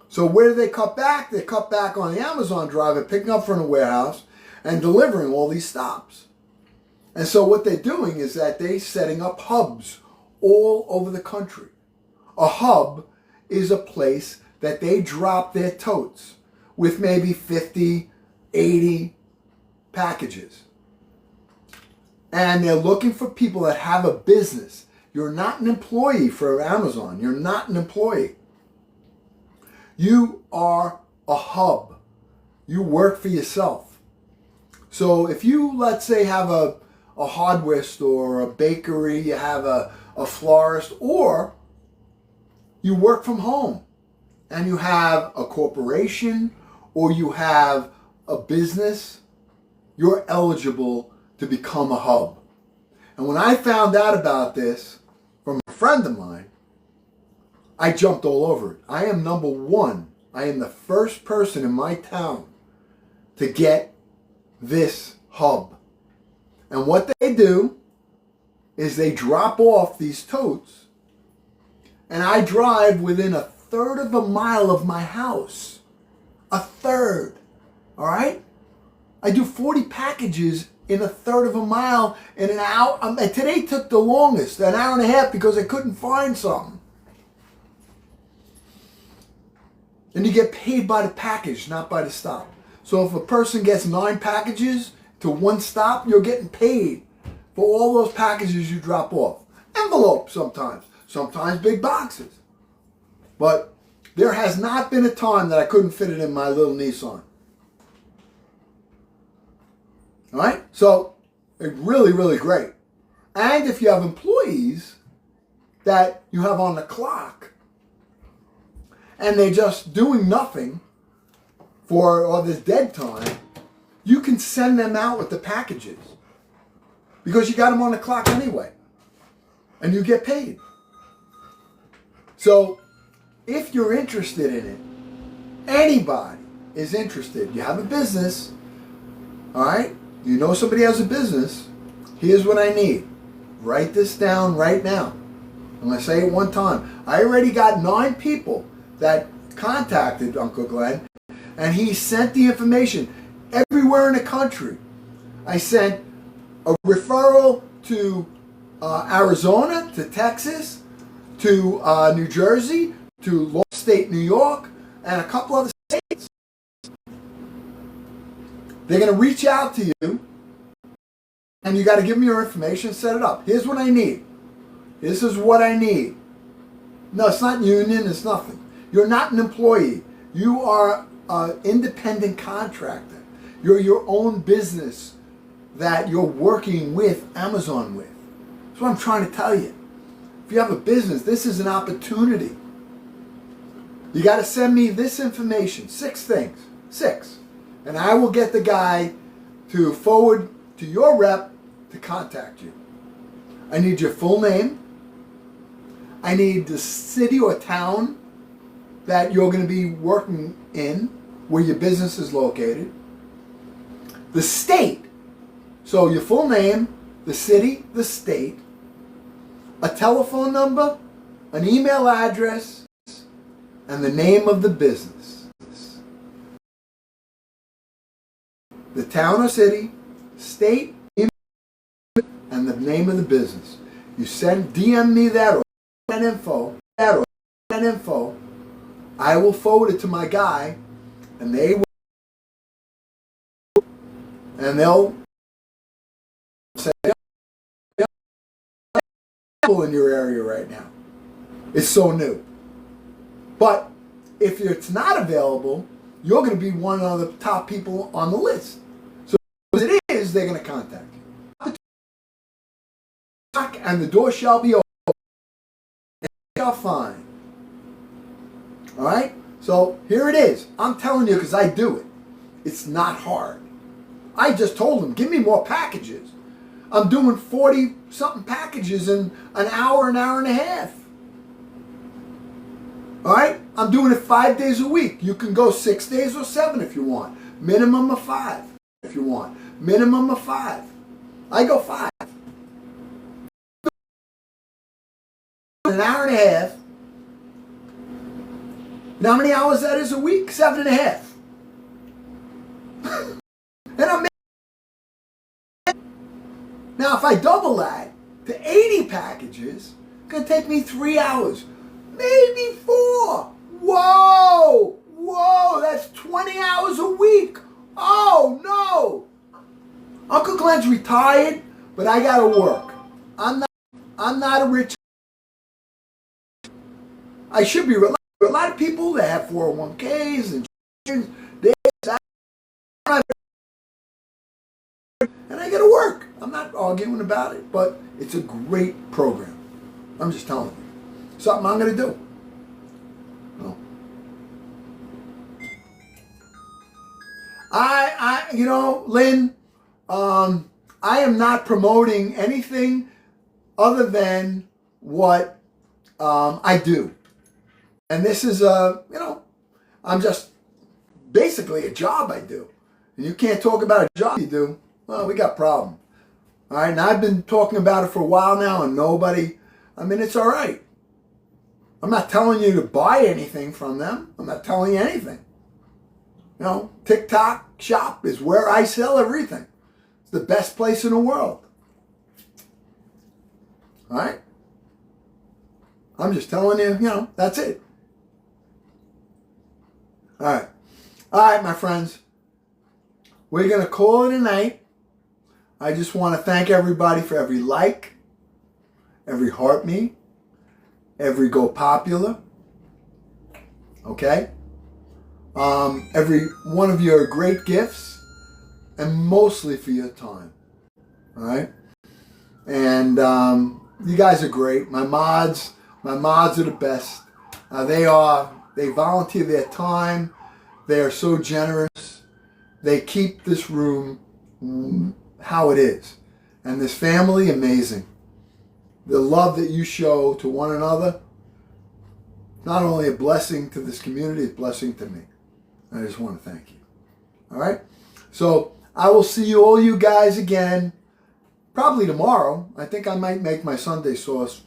So where do they cut back? They cut back on the Amazon driver picking up from the warehouse and delivering all these stops. And so what they're doing is that they're setting up hubs all over the country. A hub is a place that they drop their totes with maybe 50, 80 packages. And they're looking for people that have a business. You're not an employee for Amazon. You're not an employee. You are a hub. You work for yourself. So if you, let's say, have a hardware store, a bakery, you have a florist, or you work from home and you have a corporation or you have a business, you're eligible to become a hub. And when I found out about this from a friend of mine, I jumped all over it. I am number one. I am the first person in my town to get this hub. And what they do is they drop off these totes, and I drive within 1/3 of a mile of my house. A third. All right? I do 40 packages in a third of a mile in an hour. And today took the longest, an hour and a half, because I couldn't find something. And you get paid by the package, not by the stop. So if a person gets 9 packages to one stop, you're getting paid for all those packages you drop off. Envelopes sometimes. Sometimes big boxes. But there has not been a time that I couldn't fit it in my little Nissan. All right? So, it's really, really great. And if you have employees that you have on the clock and they're just doing nothing for all this dead time, you can send them out with the packages because you got them on the clock anyway. And you get paid. So, if you're interested in it, anybody is interested, you have a business, all right? You know somebody has a business, here's what I need. Write this down right now. I'm going to say it one time. I already got 9 people that contacted Uncle Glenn, and he sent the information everywhere in the country. I sent a referral to Arizona, to Texas, to New Jersey, to Long State, New York, and a couple other states. They're going to reach out to you, and you got to give them your information, set it up. Here's what I need. This is what I need. No, it's not union, it's nothing. You're not an employee. You are an independent contractor. You're your own business that you're working with Amazon with. That's what I'm trying to tell you. If you have a business, this is an opportunity. You got to send me this information, 6 things, 6. And I will get the guy to forward to your rep to contact you. I need your full name. I need the city or town that you're going to be working in, where your business is located. The state. So your full name, the city, the state, a telephone number, an email address, and the name of the business. The town or city, state, email, and the name of the business. You DM me that or that info. I will forward it to my guy, and they'll say, in your area right now. It's so new. But if it's not available, you're going to be one of the top people on the list. So as it is, they're going to contact you. And the door shall be open. And you shall find. All right? So here it is. I'm telling you because I do it. It's not hard. I just told them, give me more packages. I'm doing 40-something packages in an hour and a half. All right? I'm doing it 5 days a week. You can go 6 days or 7 if you want. Minimum of 5 if you want. Minimum of 5. I go 5. An hour and a half. And how many hours that is a week? 7.5. And I'm now, if I double that to 80 packages, it's going to take me 3 hours. Maybe 4. Whoa, that's 20 hours a week. Oh, no. Uncle Glenn's retired, but I got to work. I'm not a rich. I should be relaxed. A lot of people that have 401ks and and I got to work. I'm not arguing about it, but it's a great program. I'm just telling you. Something I'm going to do. No. Lynn, I am not promoting anything other than what I do. And this is I'm just basically a job I do. And you can't talk about a job you do. Well, we got a problem. All right, and I've been talking about it for a while now, and it's all right. I'm not telling you to buy anything from them. I'm not telling you anything. You know, TikTok shop is where I sell everything. It's the best place in the world. All right? I'm just telling you, that's it. All right. All right, my friends. We're going to call it a night. I just want to thank everybody for every like, every heart me, every go popular. Okay? Every one of your great gifts, and mostly for your time. All right? And you guys are great. My mods are the best. They volunteer their time. They are so generous. They keep this room how it is. And this family, amazing. The love that you show to one another, not only a blessing to this community, it's a blessing to me. I just want to thank you. All right? So I will see all you guys again probably tomorrow. I think I might make my Sunday sauce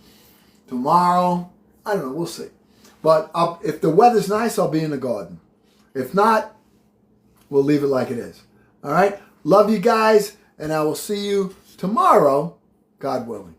tomorrow. I don't know. We'll see. But if the weather's nice, I'll be in the garden. If not, we'll leave it like it is. All right? Love you guys, and I will see you tomorrow, God willing.